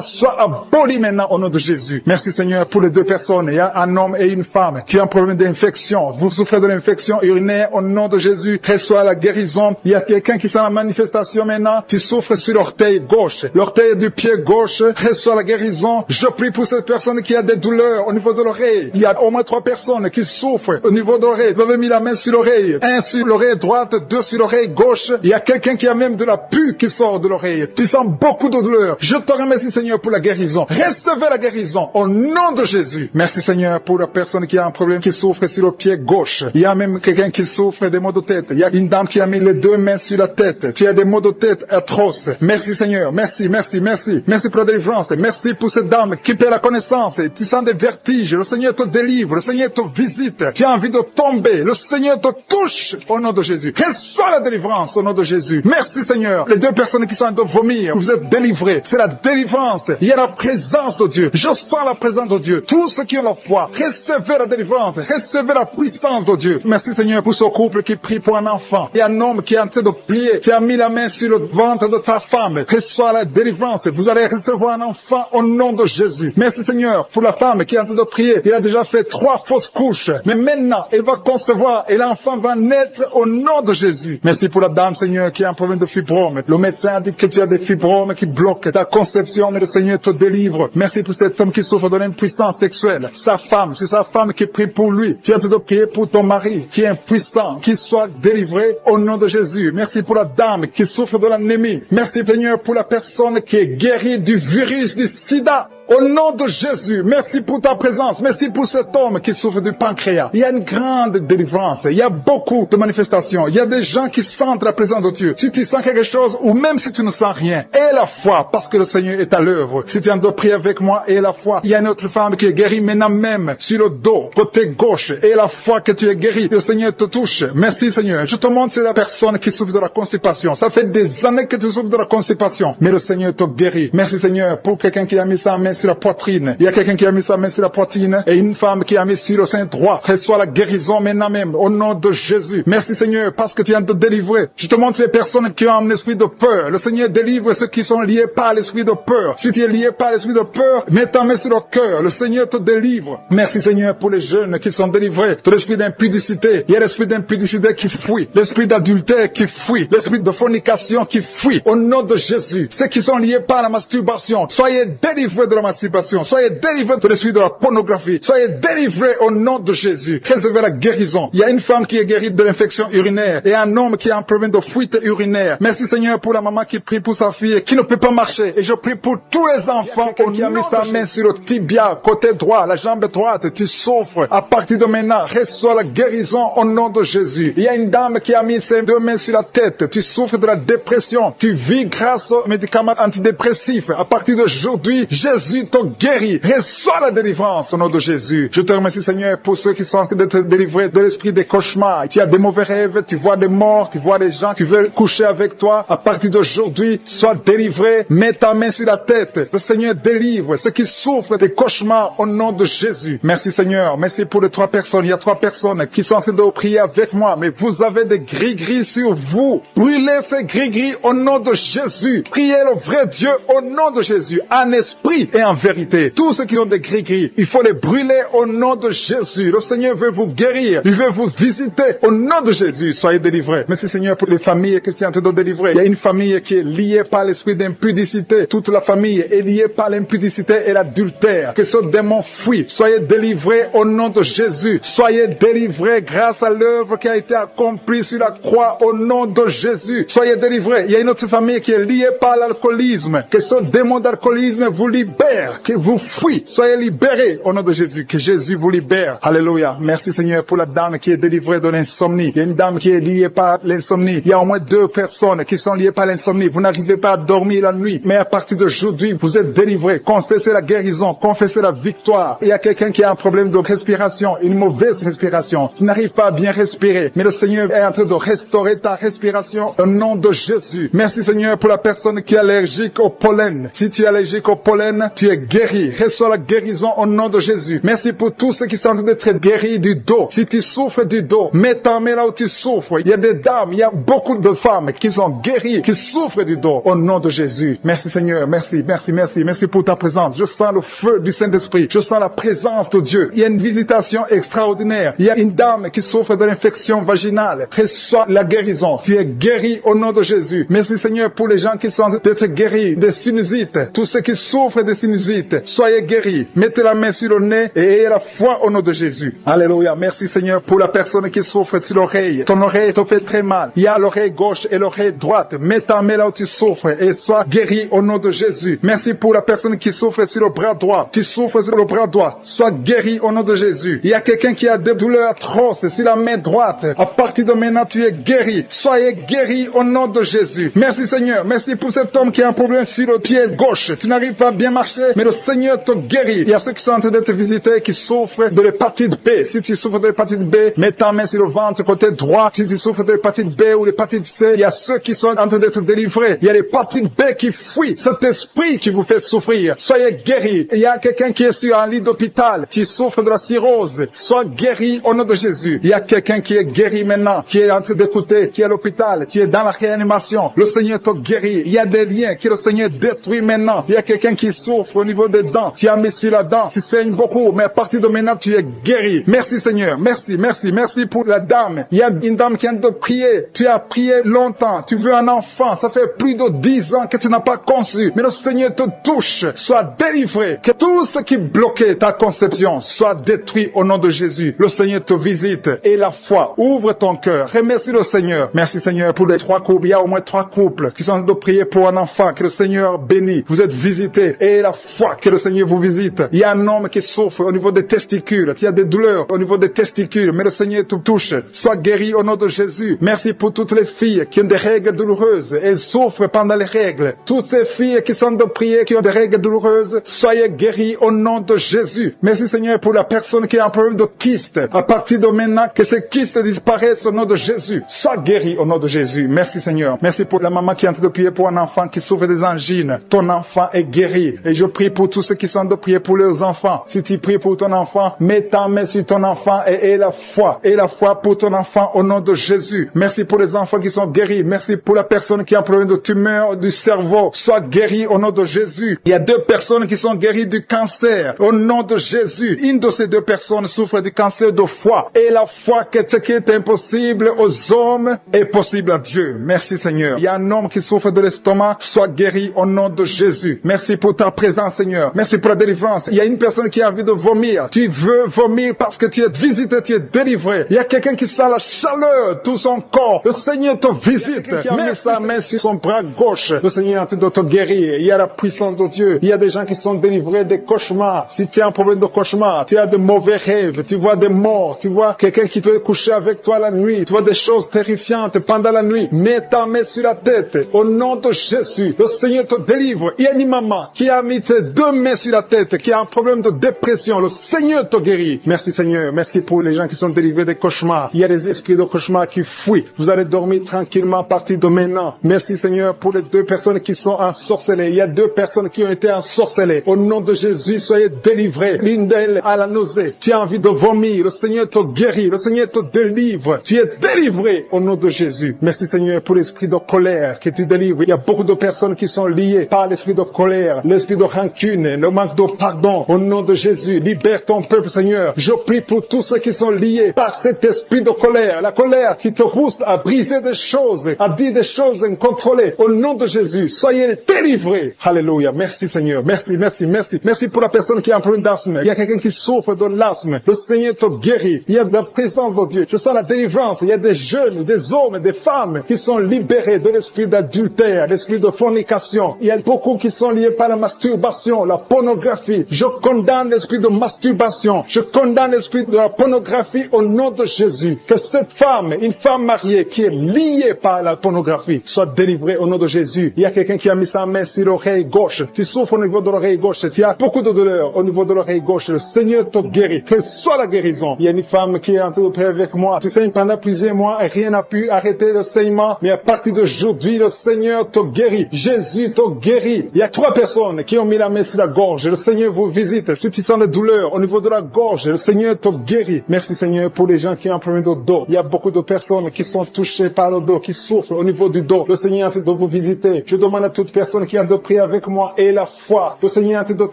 soit aboli maintenant au nom de Jésus. Merci Seigneur pour les 2 personnes. Il y a un homme et une femme qui ont un problème d'infection. Vous souffrez de l'infection urinaire au nom de Jésus. Reçois la guérison. Il y a quelqu'un qui sent la manifestation maintenant. Tu souffres sur l'orteil gauche. L'orteil du pied gauche. Reçois la guérison. Je prie pour cette personne qui a des douleurs au niveau de l'oreille. Il y a au moins 3 personnes qui souffrent au niveau de l'oreille. Vous avez mis la main sur l'oreille. 1 sur l'oreille droite, 2 sur l'oreille gauche. Il y a quelqu'un qui a même de la pus qui sort de l'oreille. Tu sens beaucoup de douleur. Je te remercie Seigneur pour la guérison. Recevez la guérison au nom de Jésus. Merci Seigneur pour la personne qui a un problème, qui souffre sur le pied gauche. Il y a même quelqu'un qui souffre des maux de tête. Il y a une dame qui a mis les 2 mains sur la tête. Tu as des maux de tête atroces. Merci Seigneur. Merci, merci, merci. Merci pour la délivrance. Merci pour cette dame qui perd la connaissance. Tu sens des vertiges. Le Seigneur te délivre. Le Seigneur te visite. Tu as envie de tomber. Le Seigneur te touche au nom de Jésus. Reçois la délivrance au nom de Jésus. Merci Seigneur. Les 2 personnes qui sont en train de vomir, vous êtes délivrés. C'est la délivrance. Il y a la présence de Dieu. Je sens la présence de Dieu. Tous ceux qui ont la foi, recevez la délivrance. Recevez la puissance de Dieu. Merci Seigneur pour ce couple qui prie pour un enfant. Il y a un homme qui est en train de plier. Tu as mis la main sur le ventre de ta femme. Reçois la délivrance. Vous allez recevoir un enfant au nom de Jésus. Merci Seigneur pour la femme qui est en train de prier. Il a déjà fait 3 fausses couches. Mais maintenant, elle va concevoir et l'enfant va naître au nom de Jésus. Merci pour la dame Seigneur qui a un problème de fibrome. Le médecin a dit que tu as des fibromes qui bloquent ta conception, mais le Seigneur te délivre. Merci pour cet homme qui souffre de l'impuissance sexuelle. Sa femme, c'est sa femme qui prie pour lui. Tu es en train de prier pour ton mari qui est impuissant, qu'il soit délivré au nom de Jésus. Merci pour la dame qui souffre de l'anémie. Merci Seigneur pour la personne qui est guérie du virus du sida. Au nom de Jésus, merci pour ta présence. Merci pour cet homme qui souffre du pancréas. Il y a une grande délivrance. Il y a beaucoup de manifestations. Il y a des gens qui sentent la présence de Dieu. Si tu sens quelque chose, ou même si tu ne sens rien, aie la foi, parce que le Seigneur est à l'œuvre. Si tu es en train de prier avec moi, aie la foi. Il y a une autre femme qui est guérie maintenant même, sur le dos, côté gauche. Aie la foi que tu es guéri. Le Seigneur te touche. Merci Seigneur. Je te montre la personne qui souffre de la constipation. Ça fait des années que tu souffres de la constipation, mais le Seigneur te guérit. Merci Seigneur pour quelqu'un qui a mis sa main sur la poitrine. Il y a quelqu'un qui a mis sa main sur la poitrine et une femme qui a mis sur le sein droit. Reçois la guérison maintenant même au nom de Jésus. Merci Seigneur parce que tu viens de délivrer. Je te montre les personnes qui ont un esprit de peur. Le Seigneur délivre ceux qui sont liés par l'esprit de peur. Si tu es lié par l'esprit de peur, mets ta main sur le cœur. Le Seigneur te délivre. Merci Seigneur pour les jeunes qui sont délivrés de l'esprit d'impudicité. Il y a l'esprit d'impudicité qui fuit. L'esprit d'adultère qui fuit. L'esprit de fornication qui fuit. Au nom de Jésus. Ceux qui sont liés par la masturbation, soyez délivrés de la masturbation. Soyez délivrés de l'esprit de la pornographie. Soyez délivrés au nom de Jésus. Recevez la guérison. Il y a une femme qui est guérie de l'infection urinaire et un homme qui a un problème de fuite urinaire. Merci Seigneur pour la maman qui prie pour sa fille qui ne peut pas marcher. Et je prie pour tous les enfants qui a mis sa main sur le tibia, côté droit, la jambe droite. Tu souffres. À partir de maintenant, reçois la guérison au nom de Jésus. Il y a une dame qui a mis ses 2 mains sur la tête. Tu souffres de la dépression. Tu vis grâce aux médicaments antidépressifs. À partir d'aujourd'hui, Jésus te guéri. Reçois la délivrance au nom de Jésus. Je te remercie Seigneur pour ceux qui sont en train d'être délivrés de l'esprit des cauchemars. Tu as des mauvais rêves, tu vois des morts, tu vois des gens qui veulent coucher avec toi. À partir d'aujourd'hui, sois délivré. Mets ta main sur la tête. Le Seigneur délivre ceux qui souffrent des cauchemars au nom de Jésus. Merci Seigneur. Merci pour les 3 personnes. Il y a 3 personnes qui sont en train de prier avec moi. Mais vous avez des gris-gris sur vous. Brûlez ces gris-gris au nom de Jésus. Priez le vrai Dieu au nom de Jésus. Un esprit et en vérité. Tous ceux qui ont des gris-gris, il faut les brûler au nom de Jésus. Le Seigneur veut vous guérir. Il veut vous visiter au nom de Jésus. Soyez délivrés. Merci Seigneur pour les familles qui sont en train de délivrer. Il y a une famille qui est liée par l'esprit d'impudicité. Toute la famille est liée par l'impudicité et l'adultère. Que ce démon fuit. Soyez délivrés au nom de Jésus. Soyez délivrés grâce à l'œuvre qui a été accomplie sur la croix au nom de Jésus. Soyez délivrés. Il y a une autre famille qui est liée par l'alcoolisme. Que ce démon d'alcoolisme vous libère, que vous fuit. Soyez libérés au nom de Jésus. Que Jésus vous libère. Alléluia. Merci Seigneur pour la dame qui est délivrée de l'insomnie. Il y a une dame qui est liée par l'insomnie. Il y a au moins 2 personnes qui sont liées par l'insomnie. Vous n'arrivez pas à dormir la nuit. Mais à partir d'aujourd'hui, vous êtes délivrés. Confessez la guérison. Confessez la victoire. Il y a quelqu'un qui a un problème de respiration, une mauvaise respiration. Tu n'arrives pas à bien respirer. Mais le Seigneur est en train de restaurer ta respiration au nom de Jésus. Merci Seigneur pour la personne qui est allergique au pollen. Si tu es allergique au pollen, tu es guéri. Reçois la guérison au nom de Jésus. Merci pour tous ceux qui sont en train d'être guéris du dos. Si tu souffres du dos, mets ta main là où tu souffres. Il y a des dames, il y a beaucoup de femmes qui sont guéries, qui souffrent du dos au nom de Jésus. Merci Seigneur, merci, merci, merci, merci pour ta présence. Je sens le feu du Saint-Esprit. Je sens la présence de Dieu. Il y a une visitation extraordinaire. Il y a une dame qui souffre de l'infection vaginale. Reçois la guérison. Tu es guéri au nom de Jésus. Merci Seigneur pour les gens qui sont d'être guéris des sinusites. Tous ceux qui souffrent des sinusites, soyez guéris. Mettez la main sur le nez et ayez la foi au nom de Jésus. Alléluia. Merci Seigneur pour la personne qui souffre sur l'oreille. Ton oreille te fait très mal. Il y a l'oreille gauche et l'oreille droite. Mets ta main là où tu souffres et sois guéri au nom de Jésus. Merci pour la personne qui souffre sur le bras droit. Tu souffres sur le bras droit. Sois guéri au nom de Jésus. Il y a quelqu'un qui a des douleurs atroces sur la main droite. À partir de maintenant, tu es guéri. Soyez guéri au nom de Jésus. Merci Seigneur. Merci pour cet homme qui a un problème sur le pied gauche. Tu n'arrives pas à bien marcher, mais le Seigneur te guérit. Il y a ceux qui sont en train d'être visités qui souffrent de l'hépatite B. Si tu souffres de l'hépatite B, mets ta main sur le ventre côté droit. Si tu souffres de l'hépatite B ou l'hépatite C, il y a ceux qui sont en train d'être délivrés. Il y a l'hépatite B qui fuit. Cet esprit qui vous fait souffrir. Soyez guéri. Il y a quelqu'un qui est sur un lit d'hôpital. Tu souffres de la cirrhose. Sois guéri au nom de Jésus. Il y a quelqu'un qui est guéri maintenant, qui est en train d'écouter, qui est à l'hôpital. Tu es dans la réanimation. Le Seigneur te guérit. Il y a des liens que le Seigneur détruit maintenant. Il y a quelqu'un qui souffre au niveau des dents. Tu as mis sur la dent. Tu saignes beaucoup, mais à partir de maintenant, tu es guéri. Merci Seigneur. Merci, merci, merci pour la dame. Il y a une dame qui vient de prier. Tu as prié longtemps. Tu veux un enfant. Ça fait plus de 10 ans que tu n'as pas conçu. Mais le Seigneur te touche. Sois délivré. Que tout ce qui bloquait ta conception soit détruit au nom de Jésus. Le Seigneur te visite. Et la foi. Ouvre ton cœur. Remercie le Seigneur. Merci Seigneur pour les 3 couples. Il y a au moins 3 couples qui sont en train de prier pour un enfant. Que le Seigneur bénisse. Vous êtes visités. Et la foi que le Seigneur vous visite. Il y a un homme qui souffre au niveau des testicules. Il y a des douleurs au niveau des testicules. Mais le Seigneur te touche. Sois guéri au nom de Jésus. Merci pour toutes les filles qui ont des règles douloureuses. Elles souffrent pendant les règles. Toutes ces filles qui sont de prier, qui ont des règles douloureuses, soyez guéris au nom de Jésus. Merci Seigneur pour la personne qui a un problème de kyste. À partir de maintenant, que ces kystes disparaissent au nom de Jésus. Sois guéri au nom de Jésus. Merci Seigneur. Merci pour la maman qui est en train de prier pour un enfant qui souffre des angines. Ton enfant est guéri. Et je prie pour tous ceux qui sont de prier pour leurs enfants. Si tu pries pour ton enfant, mets ta main sur ton enfant et aie la foi. Aie la foi pour ton enfant au nom de Jésus. Merci pour les enfants qui sont guéris. Merci pour la personne qui a un problème de tumeur du cerveau. Sois guéri au nom de Jésus. Il y a 2 personnes qui sont guéries du cancer. Au nom de Jésus. Une de ces 2 personnes souffre du cancer de foie. Et la foi que ce qui est impossible aux hommes est possible à Dieu. Merci Seigneur. Il y a un homme qui souffre de l'estomac. Sois guéri au nom de Jésus. Merci pour ta présence Seigneur. Merci pour la délivrance. Il y a une personne qui a envie de vomir. Tu veux vomir parce que tu es visité, tu es délivré. Il y a quelqu'un qui sent la chaleur, tout son corps. Le Seigneur te visite. Mets sa main sur son bras gauche. Le Seigneur est en train de te guérir. Il y a la puissance de Dieu. Il y a des gens qui sont délivrés des cauchemars. Si tu as un problème de cauchemar, tu as de mauvais rêves, tu vois des morts, tu vois quelqu'un qui veut coucher avec toi la nuit, tu vois des choses terrifiantes pendant la nuit. Mets ta main sur la tête. Au nom de Jésus, le Seigneur te délivre. Il y a une maman qui a mis ses 2 mains sur la tête, qui a un problème de dépression. Le Seigneur te guérit. Merci Seigneur. Merci pour les gens qui sont délivrés des cauchemars. Il y a des esprits de cauchemars qui fuient. Vous allez dormir tranquillement à partir de maintenant. Merci Seigneur pour les 2 personnes qui sont ensorcelées. Il y a 2 personnes qui ont été ensorcelées. Au nom de Jésus, soyez délivrés. L'une d'elles a la nausée. Tu as envie de vomir. Le Seigneur te guérit. Le Seigneur te délivre. Tu es délivré au nom de Jésus. Merci Seigneur pour l'esprit de colère que tu délivres. Il y a beaucoup de personnes qui sont liées par l'esprit de colère, l'esprit de rancune, le manque de pardon. Au nom de Jésus, libère ton peuple, Seigneur. Je prie pour tous ceux qui sont liés par cet esprit de colère, la colère qui te pousse à briser des choses, à dire des choses incontrôlées. Au nom de Jésus, soyez délivrés. Alléluia. Merci, Seigneur. Merci, merci, merci. Merci pour la personne qui a un problème d'asthme. Il y a quelqu'un qui souffre de l'asthme. Le Seigneur te guérit. Il y a de la présence de Dieu. Je sens la délivrance. Il y a des jeunes, des hommes, des femmes qui sont libérés de l'esprit d'adultère, l'esprit de fornication. Il y a beaucoup qui sont liés par la masturbation, la pornographie. Je condamne l'esprit de masturbation. Je condamne l'esprit de la pornographie au nom de Jésus. Que cette femme, une femme mariée qui est liée par la pornographie, soit délivrée au nom de Jésus. Il y a quelqu'un qui a mis sa main sur l'oreille gauche. Tu souffres au niveau de l'oreille gauche. Tu as beaucoup de douleur au niveau de l'oreille gauche. Le Seigneur te guérit. Que soit la guérison. Il y a une femme qui est en train de prier avec moi. Tu saignes pendant plusieurs mois et rien n'a pu arrêter le saignement. Mais à partir d'aujourd'hui, le Seigneur te guérit. Jésus te guérit. Il y a 3 personnes qui ont mis la main sur la gorge. Le Seigneur vous visite. Si tu sens des douleurs au niveau de la gorge, le Seigneur te guérit. Merci Seigneur pour les gens qui ont un problème de dos. Il y a beaucoup de personnes qui sont touchées par le dos, qui souffrent au niveau du dos. Le Seigneur est en train de vous visiter. Je demande à toute personne qui a de prier avec moi et la foi. Le Seigneur est en train de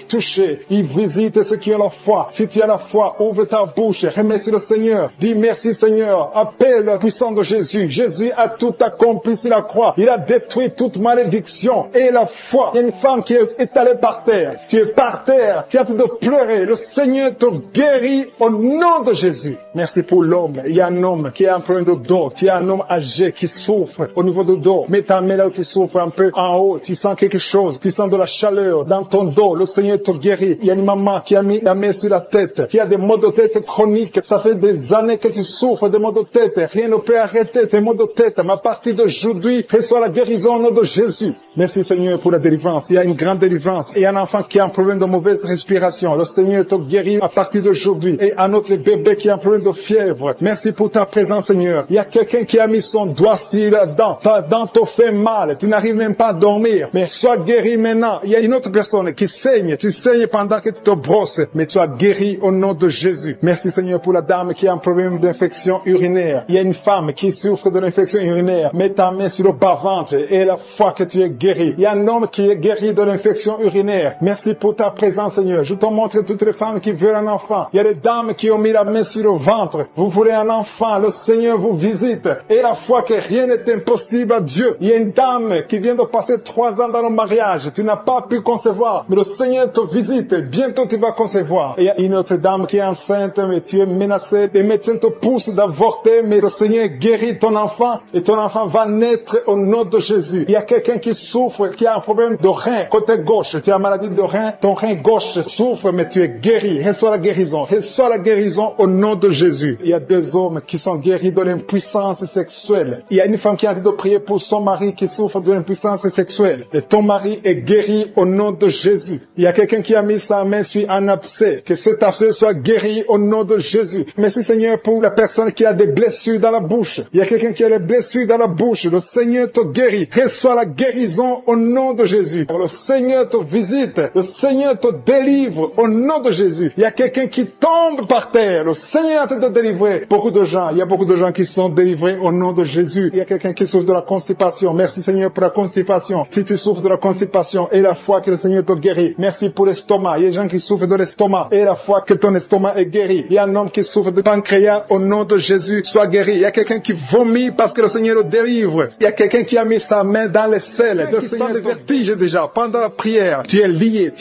toucher. Il visite ceux qui ont la foi. Si tu as la foi, ouvre ta bouche. Remercie le Seigneur. Dis merci Seigneur. Appelle la puissance de Jésus. Jésus a tout accompli sur la croix. Il a détruit toute malédiction. Et la foi. Il y a une femme qui est étalée par terre. Tu es par terre. Tu es en train de pleurer. Le Seigneur te guérit au nom de Jésus. Merci pour l'homme. Il y a un homme qui a un problème de dos. Tu as un homme âgé qui souffre au niveau du dos. Mets ta main là où tu souffres un peu en haut. Tu sens quelque chose. Tu sens de la chaleur dans ton dos. Le Seigneur te guérit. Il y a une maman qui a mis la main sur la tête. Tu as des maux de tête chroniques. Ça fait des années que tu souffres de maux de tête. Rien ne peut arrêter tes maux de tête. Mais à partir d'aujourd'hui, reçois la guérison au nom de Jésus. Merci Seigneur pour la délivrance. Il y a une grande délivrance. Il y a un enfant qui a un problème de mauvaise respiration. Le Seigneur te guérit à partir d'aujourd'hui. Et un autre bébé qui a un problème de fièvre. Merci pour ta présence Seigneur. Il y a quelqu'un qui a mis son doigt sur la dent. Ta dent te fait mal. Tu n'arrives même pas à dormir. Mais sois guéri maintenant. Il y a une autre personne qui saigne. Tu saignes pendant que tu te brosses. Mais tu as guéri au nom de Jésus. Merci Seigneur pour la dame qui a un problème d'infection urinaire. Il y a une femme qui souffre de l'infection urinaire. Mets ta main sur le bas-ventre et la foi que tu es guéri. Il y a un homme qui est guéri de l'infection urinaire. Merci pour ta présence Seigneur. Je te montre toutes les femmes qui veulent un enfant. Il y a des dames qui ont mis la main sur le ventre. Vous voulez un enfant. Le Seigneur vous visite. Et la foi que rien n'est impossible à Dieu. Il y a une dame qui vient de passer 3 ans dans le mariage. Tu n'as pas pu concevoir. Mais le Seigneur te visite. Bientôt tu vas concevoir. Et il y a une autre dame qui est enceinte, mais tu es menacée. Les médecins te poussent d'avorter, mais le Seigneur guérit ton enfant et ton enfant va naître au nom de Jésus. Il y a quelqu'un qui souffre, qui a un problème de rein, côté gauche. Tu as une maladie de rein, ton rein gauche souffre, mais tu es guéri. Reçois la guérison. Reçois la guérison au nom de Jésus. Il y a 2 hommes qui sont guéris de l'impuissance sexuelle. Il y a une femme qui a dit de prier pour son mari qui souffre de l'impuissance sexuelle. Et ton mari est guéri au nom de Jésus. Il y a quelqu'un qui a mis sa main sur un abcès. Que cet abcès soit guéri au nom de Jésus. Merci Seigneur pour la personne qui a des blessures dans la bouche. Il y a quelqu'un qui a des blessures dans la bouche. Le Seigneur te guérit. Reçois la guérison au nom de Jésus. Le Seigneur te visite. Le Seigneur te délivre au nom de Jésus. Il y a quelqu'un qui tombe par terre. Le Seigneur te délivrer. Beaucoup de gens. Il y a beaucoup de gens qui sont délivrés au nom de Jésus. Il y a quelqu'un qui souffre de la constipation. Merci Seigneur pour la constipation. Si tu souffres de la constipation et la foi que le Seigneur te guérit. Merci pour l'estomac. Il y a des gens qui souffrent de l'estomac et la foi que ton estomac est guéri. Il y a un homme qui souffre de pancréas au nom de Jésus. Sois guéri. Il y a quelqu'un qui vomit parce que le Seigneur le délivre. Il y a quelqu'un qui a mis sa main dans les selles. Tu sens le vertige déjà pendant la prière. Tu es lié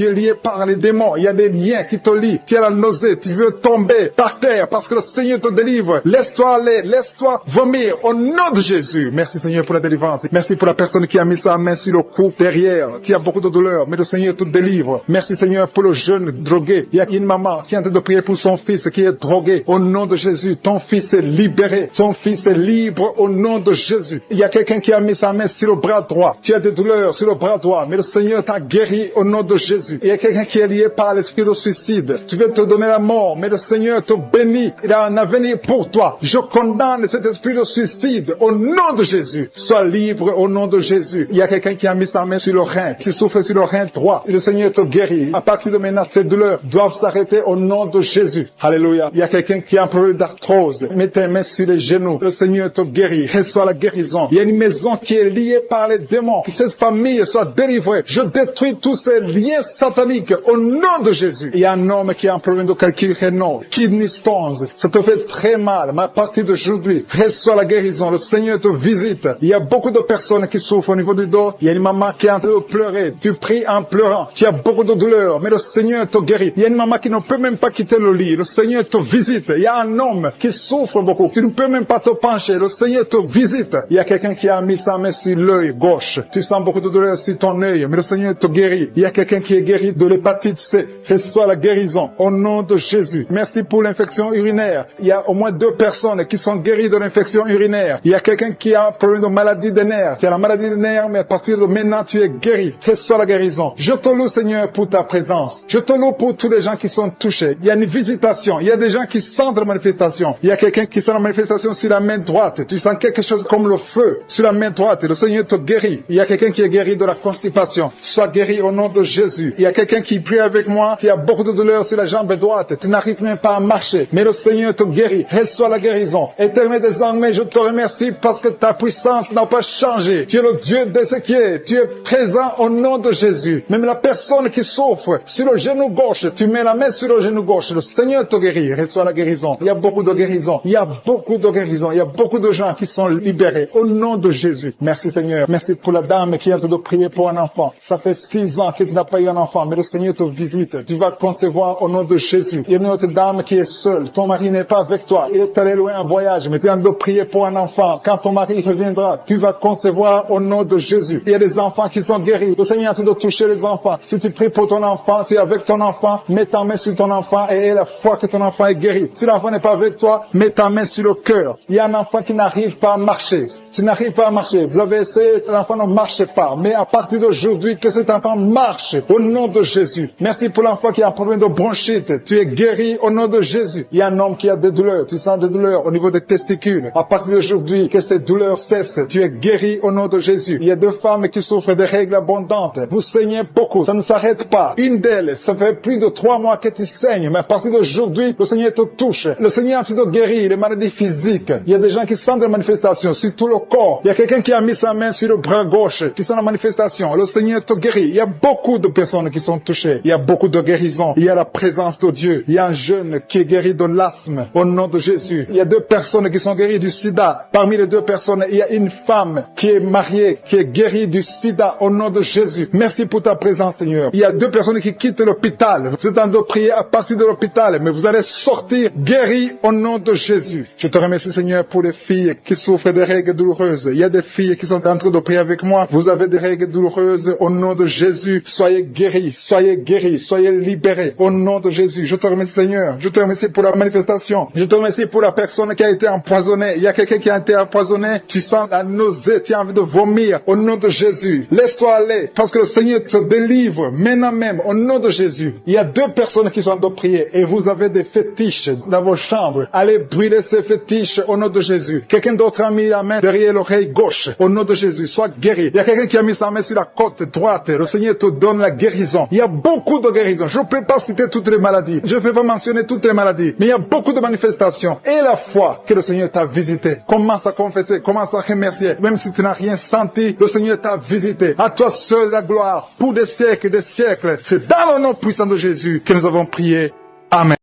par les démons. Il y a des liens qui te lient. Tu as la nausée. Tu veux tomber par terre parce que le Seigneur te délivre. Laisse-toi aller. Laisse-toi vomir au nom de Jésus. Merci Seigneur pour la délivrance. Merci pour la personne qui a mis sa main sur le cou derrière. Tu as beaucoup de douleur, mais le Seigneur te délivre. Merci Seigneur pour le jeune drogué. Il y a une maman qui est en train de prier pour son fils qui est drogué. Au nom de Jésus, ton fils est libéré. Ton fils est libre au nom de Jésus. Il y a quelqu'un qui a mis sa main sur le bras droit. Tu as des douleurs sur le bras droit, mais le Seigneur t'a guéri au nom de Jésus. Il y a quelqu'un qui est lié par l'esprit de suicide. Tu veux te donner la mort, mais le Seigneur te bénit. Il a un avenir pour toi. Je condamne cet esprit de suicide au nom de Jésus. Sois libre au nom de Jésus. Il y a quelqu'un qui a mis sa main sur le rein. Tu souffres sur le rein droit. Le Seigneur te guérit. À partir de maintenant, ces douleurs doivent s'arrêter au nom de Jésus. Alléluia. Il y a quelqu'un qui a un problème d'arthrose. Mets tes mains sur les genoux. Le Seigneur te guérit. Reçois la guérison. Il y a une maison qui est liée par les démons. Que cette famille soit délivrée. Je détruis tous ces liens sataniques au nom de Jésus. Il y a un homme qui a un problème de calcul rénal, kidney stones. Ça te fait très mal, mais à partir d'aujourd'hui, reçois la guérison. Le Seigneur te visite. Il y a beaucoup de personnes qui souffrent au niveau du dos. Il y a une maman qui est en train de pleurer. Tu pries en pleurant. Tu as beaucoup de douleur, mais le Seigneur te guérit. Il y a une maman qui ne peut même pas quitter le lit. Le Seigneur te visite. Il y a un homme qui souffre beaucoup. Tu ne peux même pas te pencher. Le Seigneur te visite. Il y a quelqu'un qui a mis sa main sur l'œil gauche. Tu sens beaucoup de douleur sur ton œil, mais le Seigneur te guérit. Il y a quelqu'un qui est guéri de l'hépatite C. Reçois la guérison au nom de Jésus. Merci pour l'infection urinaire. Il y a au moins 2 personnes qui sont guéries de l'infection urinaire. Il y a quelqu'un qui a un problème de maladie des nerfs. Tu as la maladie des nerfs, mais à partir de maintenant, tu es guéri. Reçois la guérison. Je te loue, Seigneur, pour ta présence. Je te loue pour tous les gens qui sont touchés. Il y a une visitation. Il y a des gens qui sentent la manifestation. Il y a quelqu'un qui sent la manifestation sur la main droite. Tu sens quelque chose comme le feu sur la main droite. Le Seigneur te guérit. Il y a quelqu'un qui est guéri de la constipation. Sois guéri au nom de Jésus. Il y a quelqu'un qui prie avec moi. Tu as beaucoup de douleur sur la jambe droite. Tu n'arrives même pas à marcher. Mais le Seigneur te guérit. Reçois la guérison. Éternel des armées, je te remercie parce que ta puissance n'a pas changé. Tu es le Dieu d'Ézéchiel. Tu es présent au nom de Jésus. Même la personne qui souffre sur le genou gauche, tu mets la main sur le genou gauche. Le Seigneur te guérit. Reçois la guérison. Il y a beaucoup de guérison. Il y a beaucoup de guérison. Il y a beaucoup de gens qui sont libérés au nom de Jésus. Merci Seigneur. Merci pour la dame qui est en train de prier pour un enfant. Ça fait 6 ans que tu n'as pas eu un enfant, mais le Seigneur te visite. Tu vas concevoir au nom de Jésus. Il y a une autre dame qui est seule. Ton mari n'est pas avec toi. Il est allé loin en voyage, mais tu es en train de prier pour un enfant. Quand ton mari reviendra, tu vas concevoir au nom de Jésus. Il y a des enfants qui sont guéris. Le Seigneur est en train de toucher les enfants. Si tu pries pour ton enfant, tu es avec ton enfant, mets ta main sur ton enfant et aie la foi que ton enfant est guéri. Si l'enfant n'est pas avec toi, mets ta main sur le cœur. Il y a un enfant qui n'arrive pas à marcher. Tu n'arrives pas à marcher. Vous avez essayé, l'enfant ne marche pas. Mais à partir d'aujourd'hui, que cet enfant marche au nom de Jésus. Merci pour l'enfant qui a un problème de bronchite. Tu es guéri au nom de Jésus. Il y a un homme qui a des douleurs. Tu sens des douleurs au niveau des testicules. À partir d'aujourd'hui, que ces douleurs cessent. Tu es guéri au nom de Jésus. Il y a 2 femmes qui souffrent de règles abondantes. Vous saignez beaucoup. Ça ne s'arrête pas. Une d'elles, ça fait plus de 3 mois que tu saignes. Mais à partir d'aujourd'hui, le Seigneur te touche. Le Seigneur te guérit les maladies physiques. Il y a des gens qui sentent des manifestations sur tout le corps. Il y a quelqu'un qui a mis sa main sur le bras gauche, qui sent la manifestation. Le Seigneur te guérit. Il y a beaucoup de personnes qui sont touchées. Il y a beaucoup de guérisons. Il y a la présence de Dieu. Il y a un jeune qui est guéri de l'asthme au nom de Jésus. Il y a 2 personnes qui sont guéries du sida. Parmi les 2 personnes, il y a une femme qui est mariée, qui est guérie du sida au nom de Jésus. Merci pour ta présence, Seigneur. Il y a 2 personnes qui quittent l'hôpital. Vous êtes en train de prier à partir de l'hôpital, mais vous allez sortir guéris au nom de Jésus. Je te remercie, Seigneur, pour les filles qui souffrent des règles douloureuses. Il y a des filles qui sont en train de prier avec moi. Vous avez des règles douloureuses au nom de Jésus. Soyez guéris, soyez libérés au nom de Jésus. Je te remercie, Seigneur. Je te remercie pour la manifestation. Je te remercie pour la personne qui a été empoisonnée. Il y a quelqu'un qui a été empoisonné. Tu sens la nausée, tu as envie de vomir au nom de Jésus. Laisse-toi aller parce que le Seigneur te délivre maintenant même au nom de Jésus. Il y a 2 personnes qui sont en train de prier et vous avez des fétiches dans vos chambres. Allez brûler ces fétiches au nom de Jésus. Quelqu'un d'autre a mis la main derrière l'oreille gauche au nom de Jésus. Sois guéri. Il y a quelqu'un qui a mis sa main sur la côte droite. Le Seigneur te donne la guérison. Il y a beaucoup de guérisons. Je ne peux pas citer toutes les maladies. Je ne peux pas mentionner toutes les maladies. Mais il y a beaucoup de manifestations. Et la foi que le Seigneur t'a visité. Commence à confesser. Commence à remercier. Même si tu n'as rien senti, le Seigneur t'a visité. À toi seul la gloire pour des siècles et des siècles. C'est dans le nom puissant de Jésus que nous avons prié. Amen.